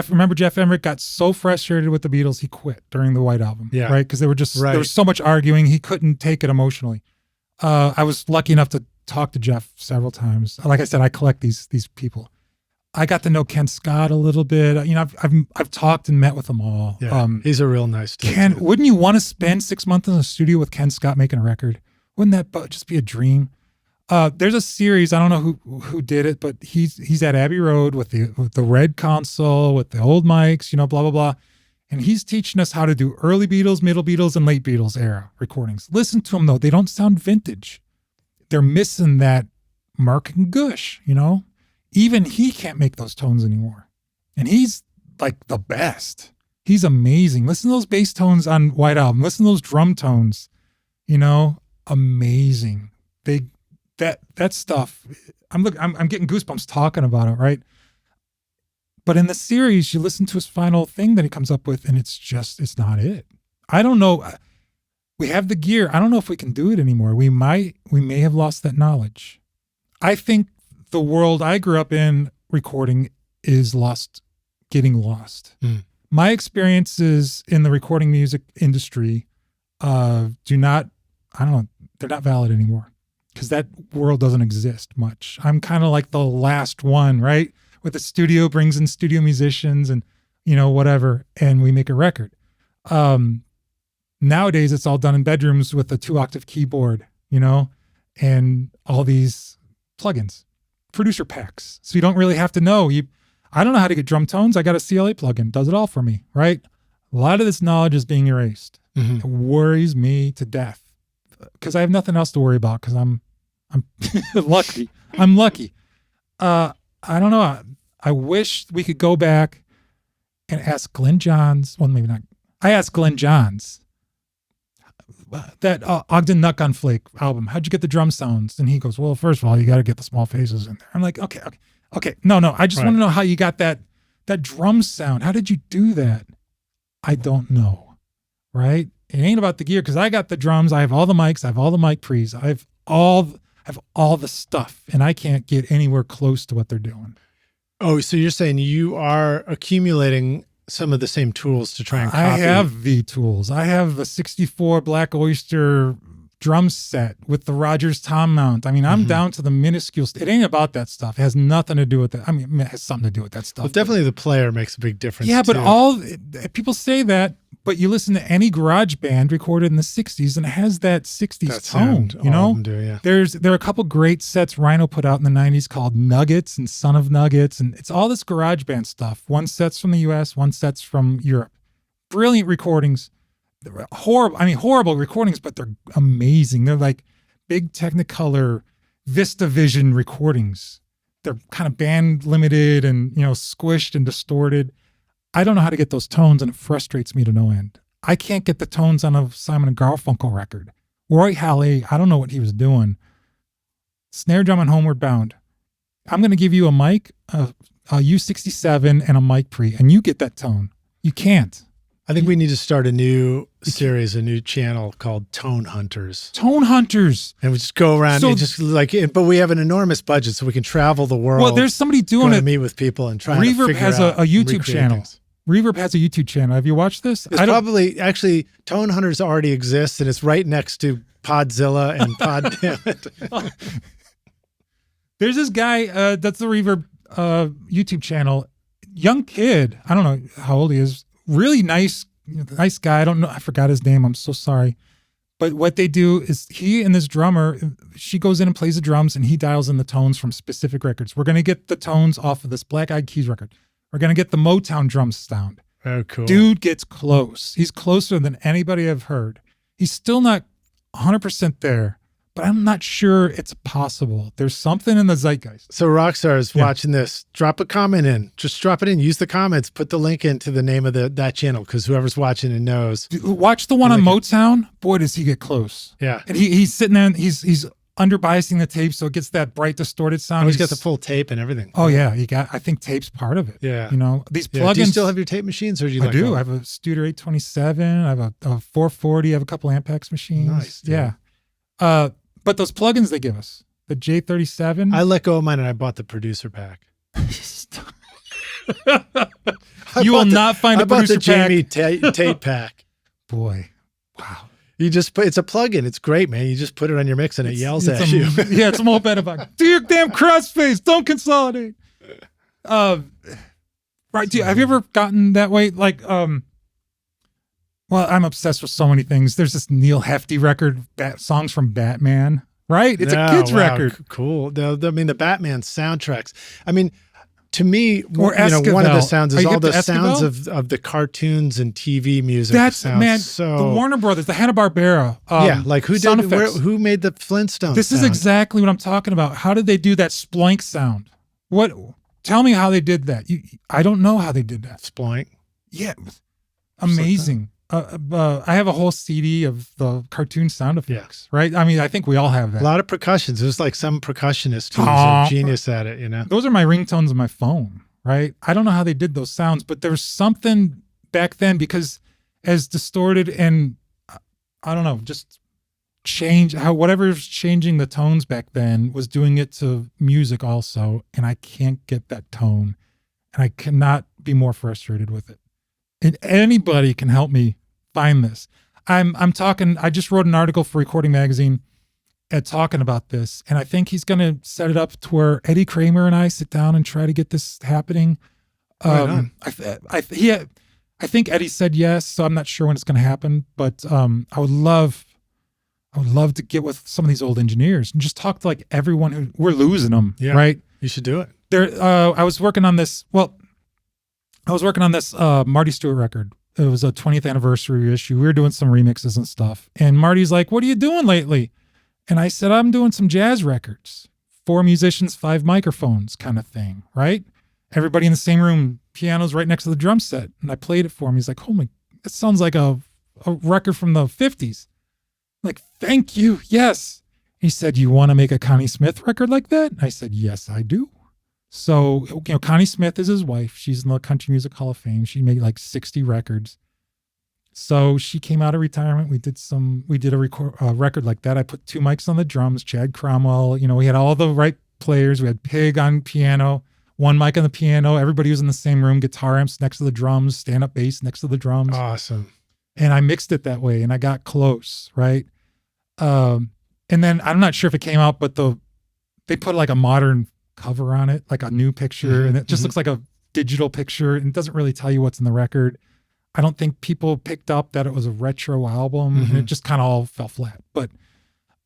Remember Jeff Emmerich got so frustrated with the Beatles he quit during the White Album. Yeah. Right, because there was so much arguing he couldn't take it emotionally. I was lucky enough to talk to Jeff several times. Like I said, I collect these people. I got to know Ken Scott a little bit. I've talked and met with them all. Yeah, he's a real nice dude. Ken, wouldn't you want to spend 6 months in the studio with Ken Scott making a record? Wouldn't that just be a dream? There's a series, I don't know who did it, but he's at Abbey Road with the red console, with the old mics, blah, blah, blah. And he's teaching us how to do early Beatles, middle Beatles, and late Beatles era recordings. Listen to them, though. They don't sound vintage. They're missing that Mark and Gush, Even he can't make those tones anymore. And he's like the best. He's amazing. Listen to those bass tones on White Album. Listen to those drum tones, amazing. That stuff, I'm getting goosebumps talking about it, right? But in the series, you listen to his final thing that he comes up with, and it's not it. I don't know. We have the gear. I don't know if we can do it anymore. We may have lost that knowledge. I think the world I grew up in recording is getting lost. My experiences in the recording music industry they're not valid anymore. Because that world doesn't exist much. I'm kind of like the last one, right? Where the studio brings in studio musicians and, whatever, and we make a record. Nowadays, it's all done in bedrooms with a 2-octave keyboard, and all these plugins, producer packs. So you don't really have to know. I don't know how to get drum tones. I got a CLA plugin. Does it all for me, right? A lot of this knowledge is being erased. Mm-hmm. It worries me to death. Because I have nothing else to worry about because I'm lucky. I'm lucky. I don't know. I wish we could go back and ask Glenn Johns. Well, maybe not. I asked Glenn Johns that Ogden Nut Gun Flake album. How'd you get the drum sounds? And he goes, well, first of all, you got to get the small phases in there. I'm like, okay. No. I just want to know how you got that drum sound. How did you do that? I don't know. Right? It ain't about the gear because I got the drums. I have all the mics. I have all the mic pre's. I have all the stuff, and I can't get anywhere close to what they're doing. Oh, so you're saying you are accumulating some of the same tools to try and copy? I have the tools. I have a 64 Black Oyster drum set with the Rogers tom mount. I mean, I'm down to the minuscule. It ain't about that stuff. It has nothing to do with that. I mean, it has something to do with that stuff. Well, definitely the player makes a big difference. Yeah, but people say that. But you listen to any garage band recorded in the 60s and it has that 60s tone, all of them do, yeah. There are a couple great sets Rhino put out in the 90s called Nuggets and Son of Nuggets, and it's all this garage band stuff. One set's from the US, one set's from Europe. Brilliant recordings. Horrible recordings, but they're amazing. They're like big Technicolor VistaVision recordings. They're kind of band limited and, squished and distorted. I don't know how to get those tones, and it frustrates me to no end. I can't get the tones on a Simon & Garfunkel record. Roy Halle, I don't know what he was doing. Snare drum and Homeward Bound. I'm going to give you a mic, a U67, and a mic pre, and you get that tone. You can't. I think we need to start a new series, a new channel called Tone Hunters. Tone Hunters. And we just go around and but we have an enormous budget, so we can travel the world. Well, there's somebody doing it. Meet with people and try. Reverb has a YouTube channel. Things. Reverb has a YouTube channel. Have you watched this? Actually, Tone Hunters already exists, and it's right next to Podzilla and Poddamn. There's this guy, that's the Reverb YouTube channel. Young kid. I don't know how old he is. Really nice guy. I don't know. I forgot his name. I'm so sorry. But what they do is he and this drummer, she goes in and plays the drums, and he dials in the tones from specific records. We're going to get the tones off of this Black Eyed Keys record. We're going to get the Motown drum sound. Oh, cool. Dude gets close. He's closer than anybody I've heard. He's still not 100% there, but I'm not sure it's possible. There's something in the zeitgeist. So Rockstars watching this, drop a comment in. Just drop it in. Use the comments. Put the link into the name of that channel because whoever's watching it knows. Watch the one on Motown. Boy, does he get close. Yeah. And he's sitting there and he's under biasing the tape so it gets that bright distorted sound. He's got the full tape and everything. Oh yeah, I think tape's part of it. Yeah. These plugins. Do you still have your tape machines or do you? I do. I have a Studer 827. I have a 440. I have a couple Ampex machines. Nice. Dude. Yeah. But those plugins they give us, the J37. I let go of mine and I bought the producer pack. You will not find a producer pack. I bought the Jamie Tate pack. Boy, wow. You just it's a plug-in. It's great, man. You just put it on your mix and it yells at you. Yeah, it's a moped about, do your damn crossface. Don't consolidate. Right. Have you ever gotten that way? Like, when Well, I'm obsessed with so many things. There's this Neil Hefti record, songs from Batman, right? It's a kid's record. Cool. I mean, the Batman soundtracks. I mean, to me, or one of the sounds is all the Esquivel? sounds of the cartoons and TV music. That's, man, so, the Warner Brothers, the Hanna-Barbera. Like who made the Flintstones This is exactly what I'm talking about. How did they do that sploink sound? Tell me how they did that. I don't know how they did that. Sploink? Yeah. Amazing. I have a whole CD of the cartoon sound effects, right? I mean, I think we all have that. A lot of percussions. There's like some percussionists who's a genius at it, Those are my ringtones on my phone, right? I don't know how they did those sounds, but there was something back then because as distorted and, I don't know, just whatever's changing the tones back then was doing it to music also, and I can't get that tone, and I cannot be more frustrated with it. And anybody can help me find this. I'm talking, I just wrote an article for Recording Magazine talking about this, and I think he's going to set it up to where Eddie Kramer and I sit down and try to get this happening. Right I think Eddie said yes, so I'm not sure when it's going to happen, but I would love to get with some of these old engineers and just talk to like everyone who we're losing them, right? You should do it. I was working on this. Well, I was working on this Marty Stewart record. It was a 20th anniversary issue. We were doing some remixes and stuff. And Marty's like, "What are you doing lately?" And I said, "I'm doing some jazz records. 4 musicians, 5 microphones kind of thing, right? Everybody in the same room, piano's right next to the drum set." And I played it for him. He's like, "Oh my, that sounds like a record from the 50s. I'm like, "Thank you. Yes." He said, "You want to make a Connie Smith record like that?" I said, "Yes, I do." So, Connie Smith is his wife. She's in the Country Music Hall of Fame. She made like 60 records. So she came out of retirement. We did a record like that. I put 2 mics on the drums, Chad Cromwell. We had all the right players. We had Pig on piano, 1 mic on the piano. Everybody was in the same room, guitar amps next to the drums, stand-up bass next to the drums. Awesome. And I mixed it that way, and I got close, right? And then I'm not sure if it came out, but they put like a modern cover on it, like a new picture, and it just looks like a digital picture, and it doesn't really tell you what's in the record. I don't think people picked up that it was a retro album, and it just kind of all fell flat. But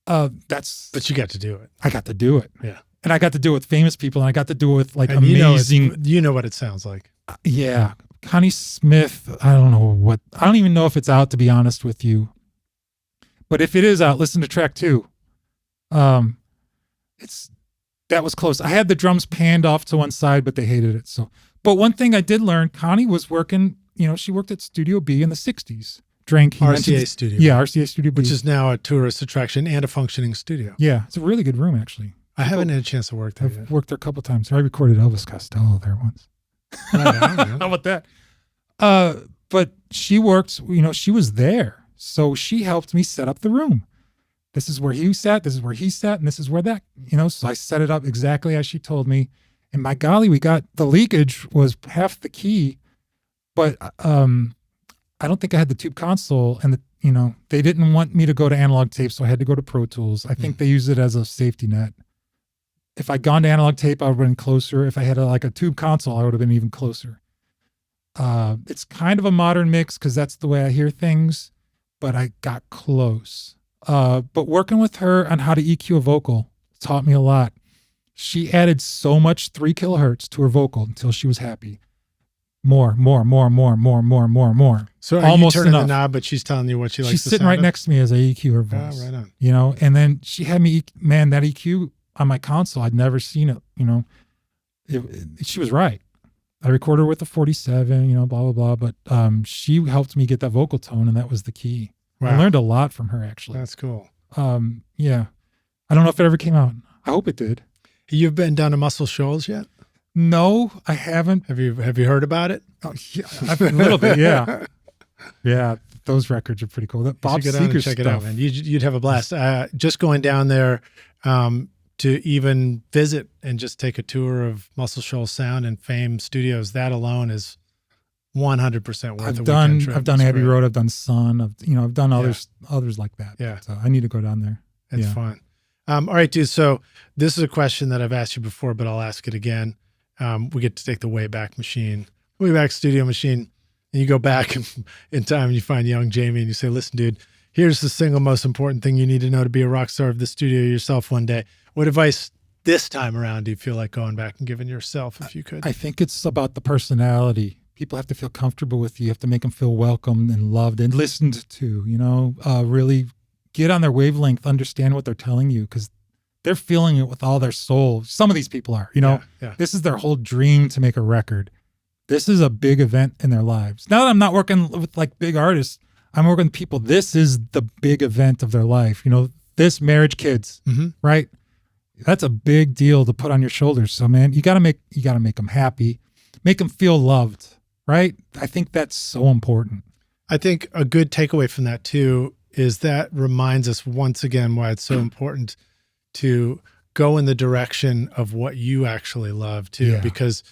But you got to do it. I got to do it. Yeah. And I got to do it with famous people, and I got to do it with like and amazing. You know what it sounds like. Yeah. Connie Smith, I don't even know if it's out, to be honest with you. But if it is out, listen to track 2. That was close. I had the drums panned off to one side, but they hated it. But one thing I did learn, Connie was working, she worked at Studio B in the 60s. RCA Studio. Yeah, RCA Studio B. Which is now a tourist attraction and a functioning studio. Yeah, it's a really good room, actually. I haven't had a chance to work there yet. I've worked there a couple of times. I recorded Elvis Costello there once. How about that? But she worked, she was there. So she helped me set up the room. This is where he sat, this is where he sat, and this is where that, so I set it up exactly as she told me. And my golly, we got, the leakage was half the key, but I don't think I had the tube console, and they didn't want me to go to analog tape, so I had to go to Pro Tools. I think they used it as a safety net. If I'd gone to analog tape, I would have been closer. If I had a tube console, I would have been even closer. It's kind of a modern mix because that's the way I hear things, but I got close. But working with her on how to EQ a vocal taught me a lot. She added so much 3 kilohertz to her vocal until she was happy. More. So are almost you turning enough. the knob, but she's telling you what she likes She's to sitting sound right of? next to me as I EQ her voice. Oh, right on. And then she had me, that EQ on my console, I'd never seen it, she was right. I recorded her with a 47, blah, blah, blah. But she helped me get that vocal tone, and that was the key. Wow. I learned a lot from her, actually. That's cool. Yeah. I don't know if it ever came out. I hope it did. You've been down to Muscle Shoals yet? No, I haven't. Have you heard about it? Oh, yeah, a little bit, yeah. Yeah, those records are pretty cool. That Bob Seger check stuff. it out, man. You'd have a blast. Just going down there to even visit and just take a tour of Muscle Shoals Sound and Fame Studios, that alone is 100% worth a weekend trip. I've done Abbey Road. I've done Sun. I've done others like that. Yeah. So I need to go down there. It's fun. All right, dude. So this is a question that I've asked you before, but I'll ask it again. We get to take the Wayback Machine, Wayback Studio Machine. and you go back in time and you find young Jamie and you say, listen, dude, here's the single most important thing you need to know to be a rock star of the studio yourself one day. What advice this time around do you feel like going back and giving yourself if you could? I think it's about the personality. People have to feel comfortable with you. You have to make them feel welcomed and loved and listened to, really get on their wavelength, understand what they're telling you, because they're feeling it with all their soul. Some of these people are, This is their whole dream to make a record. This is a big event in their lives. Now that I'm not working with like big artists, I'm working with people. This is the big event of their life. This marriage, kids, right? That's a big deal to put on your shoulders. So man, you gotta make them happy, make them feel loved, right? I think that's so important. I think a good takeaway from that too is that reminds us once again why it's so important to go in the direction of what you actually love too. Yeah. Because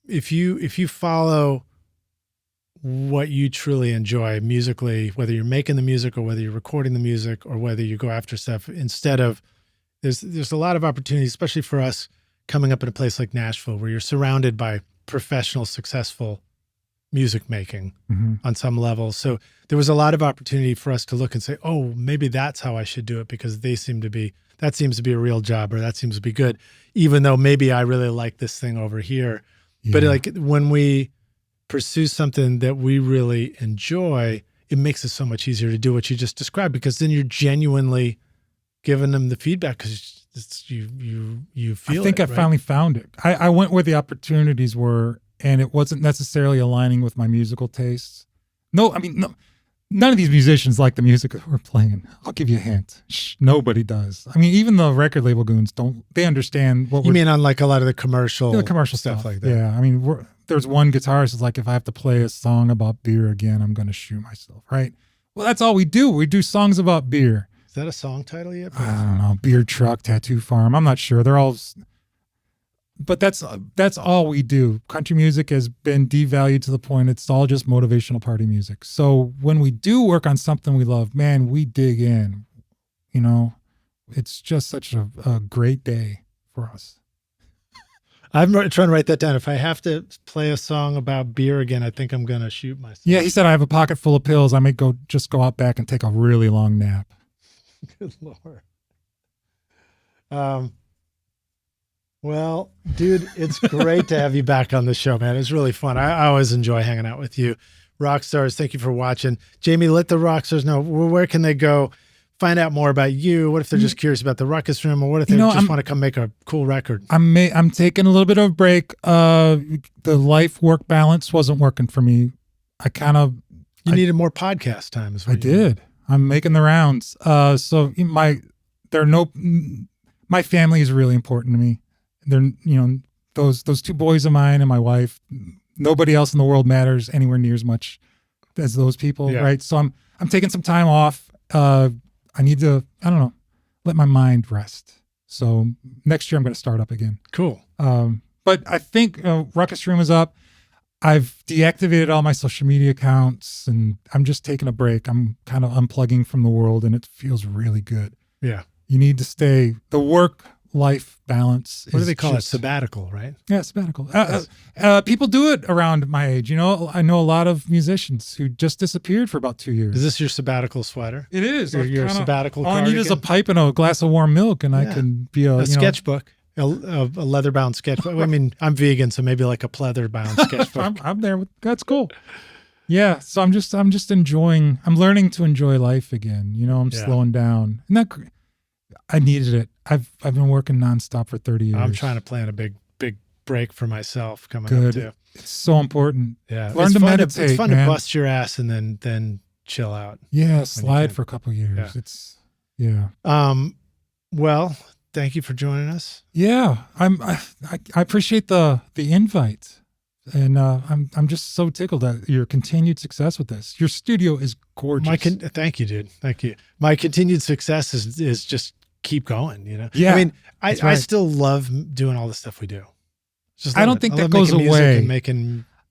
if you follow what you truly enjoy musically, whether you're making the music or whether you're recording the music or whether you go after stuff instead of, there's a lot of opportunities, especially for us coming up in a place like Nashville, where you're surrounded by professional, successful music making on some level. So there was a lot of opportunity for us to look and say, oh, maybe that's how I should do it, because that seems to be a real job, or that seems to be good, even though maybe I really like this thing over here. Yeah. But like when we pursue something that we really enjoy, it makes it so much easier to do what you just described, because then you're genuinely giving them the feedback because you feel it. I think I finally found it. I went where the opportunities were, and it wasn't necessarily aligning with my musical tastes. No, none of these musicians like the music that we're playing. I'll give you a hint. Nobody does. Even the record label goons they understand what you mean on like a lot of the commercial stuff like that. Yeah, there's one guitarist who's like, if I have to play a song about beer again, I'm going to shoot myself, right? Well, that's all we do. We do songs about beer. Is that a song title yet? I don't know. Beer Truck, Tattoo Farm. I'm not sure. They're all, but that's all we do. Country music has been devalued to the point it's all just motivational party music. So when we do work on something we love, man, we dig in. It's just such a great day for us. I'm trying to write that down. If I have to play a song about beer again, I think I'm going to shoot myself. Yeah, he said, I have a pocket full of pills. I may go out back and take a really long nap. Good Lord. Well, dude, it's great to have you back on the show, man. It's really fun. I always enjoy hanging out with you. Rockstars, thank you for watching. Jamie, let the rockstars know, where can they go find out more about you? What if they're just curious about the Rukkus Room, or what if they just want to come make a cool record? I'm taking a little bit of a break. The life-work balance wasn't working for me. You needed more podcast time. I did. I'm making the rounds. So my family is really important to me. They're, those two boys of mine and my wife, nobody else in the world matters anywhere near as much as those people. Yeah. Right. So I'm taking some time off. I need to, let my mind rest. So next year I'm going to start up again. Cool. But I think Rukkus Room is up. I've deactivated all my social media accounts, and I'm just taking a break. I'm kind of unplugging from the world, and it feels really good. Yeah. You need to stay. The work-life balance. What do they call it? Sabbatical, right? Yeah, sabbatical. People do it around my age. I know a lot of musicians who just disappeared for about 2 years. Is this your sabbatical sweater? It is. Your sabbatical All cardigan? I need is a pipe and a glass of warm milk, and I can be a sketchbook. A leather-bound sketchbook. I'm vegan, so maybe like a pleather-bound sketchbook. I'm there. That's cool. Yeah, so I'm just enjoying. I'm learning to enjoy life again. I'm slowing down, and I needed it. I've been working nonstop for 30 years. I'm trying to plan a big break for myself coming up too. It's so important. Yeah, learn to meditate. It's fun to bust your ass and then chill out. Yeah, slide for a couple of years. Yeah. Well, thank you for joining us. Yeah, I appreciate the invite, and I'm just so tickled at your continued success with this. Your studio is gorgeous. Thank you, dude. Thank you. My continued success is just keep going. Yeah. I still love doing all the stuff we do. I don't think that goes away.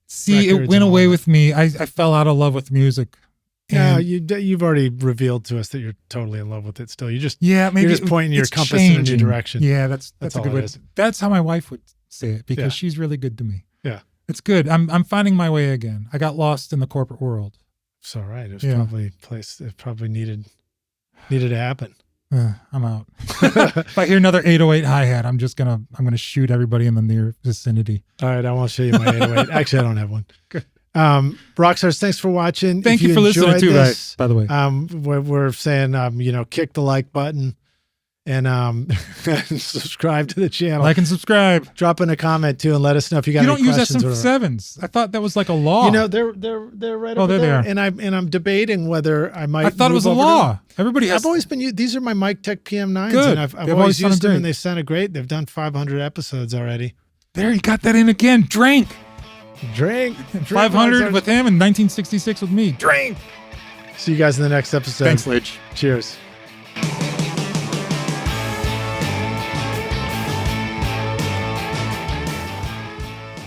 See, it went away with me. I fell out of love with music. Yeah, you've already revealed to us that you're totally in love with it still. You're just pointing your compass in a new direction. Yeah, that's a good way. Is. That's how my wife would say it, because she's really good to me. Yeah. It's good. I'm finding my way again. I got lost in the corporate world. It's all right. It was probably a place it probably needed to happen. I'm out. If I hear another 808 hi-hat, I'm gonna shoot everybody in the near vicinity. All right, I won't show you my 808. Actually, I don't have one. Good. Rockstars, thanks for watching. Thank you for listening too, this, by the way. We're saying kick the like button and subscribe to the channel. Like and subscribe. Drop in a comment too and let us know if you got any questions. You don't use SM7s. I thought that was like a law. They're right over there. And I'm debating whether I might. I thought it was a law. Everybody has. I've always been. These are my Mic Tech PM9s, Good. and I've always used them, and they sounded great. They've done 500 episodes already. There, you got that in again. Drink 500 with him and 1966 with me. Drink. See you guys in the next episode. Thanks, Lij. Cheers.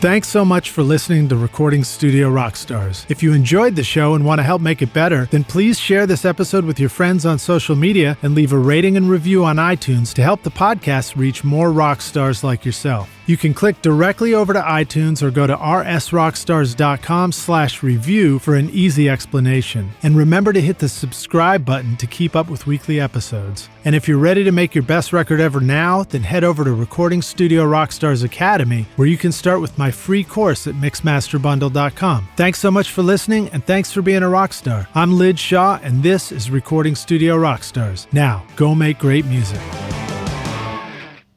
Thanks so much for listening to Recording Studio Rockstars. If you enjoyed the show and want to help make it better, then please share this episode with your friends on social media and leave a rating and review on iTunes to help the podcast reach more rock stars like yourself. You can click directly over to iTunes or go to rsrockstars.com/review for an easy explanation. And remember to hit the subscribe button to keep up with weekly episodes. And if you're ready to make your best record ever now, then head over to Recording Studio Rockstars Academy, where you can start with my free course at mixmasterbundle.com. Thanks so much for listening, and thanks for being a rock star. I'm Lij Shaw, and this is Recording Studio Rockstars. Now, go make great music.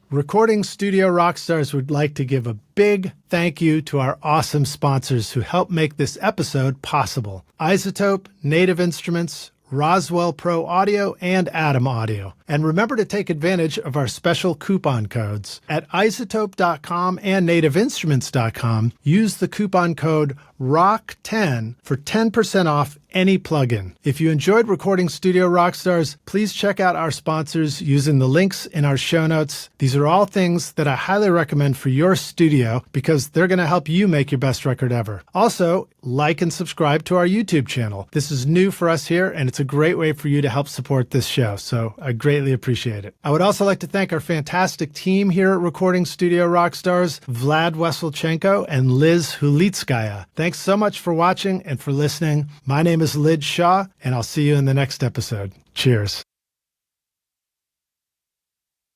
Recording Studio Rockstars would like to give a big thank you to our awesome sponsors who help make this episode possible. iZotope, Native Instruments, Roswell Pro Audio, and Atom Audio. And remember to take advantage of our special coupon codes. At iZotope.com and nativeinstruments.com, use the coupon code ROCK10 for 10% off any plugin. If you enjoyed Recording Studio Rockstars, please check out our sponsors using the links in our show notes. These are all things that I highly recommend for your studio because they're going to help you make your best record ever. Also, like and subscribe to our YouTube channel. This is new for us here, and it's a great way for you to help support this show, so I greatly appreciate it. I would also like to thank our fantastic team here at Recording Studio Rockstars, Vlad Weselchenko and Liz Hulitskaya. Thanks so much for watching and for listening. My name is Lij Shaw, and I'll see you in the next episode. Cheers.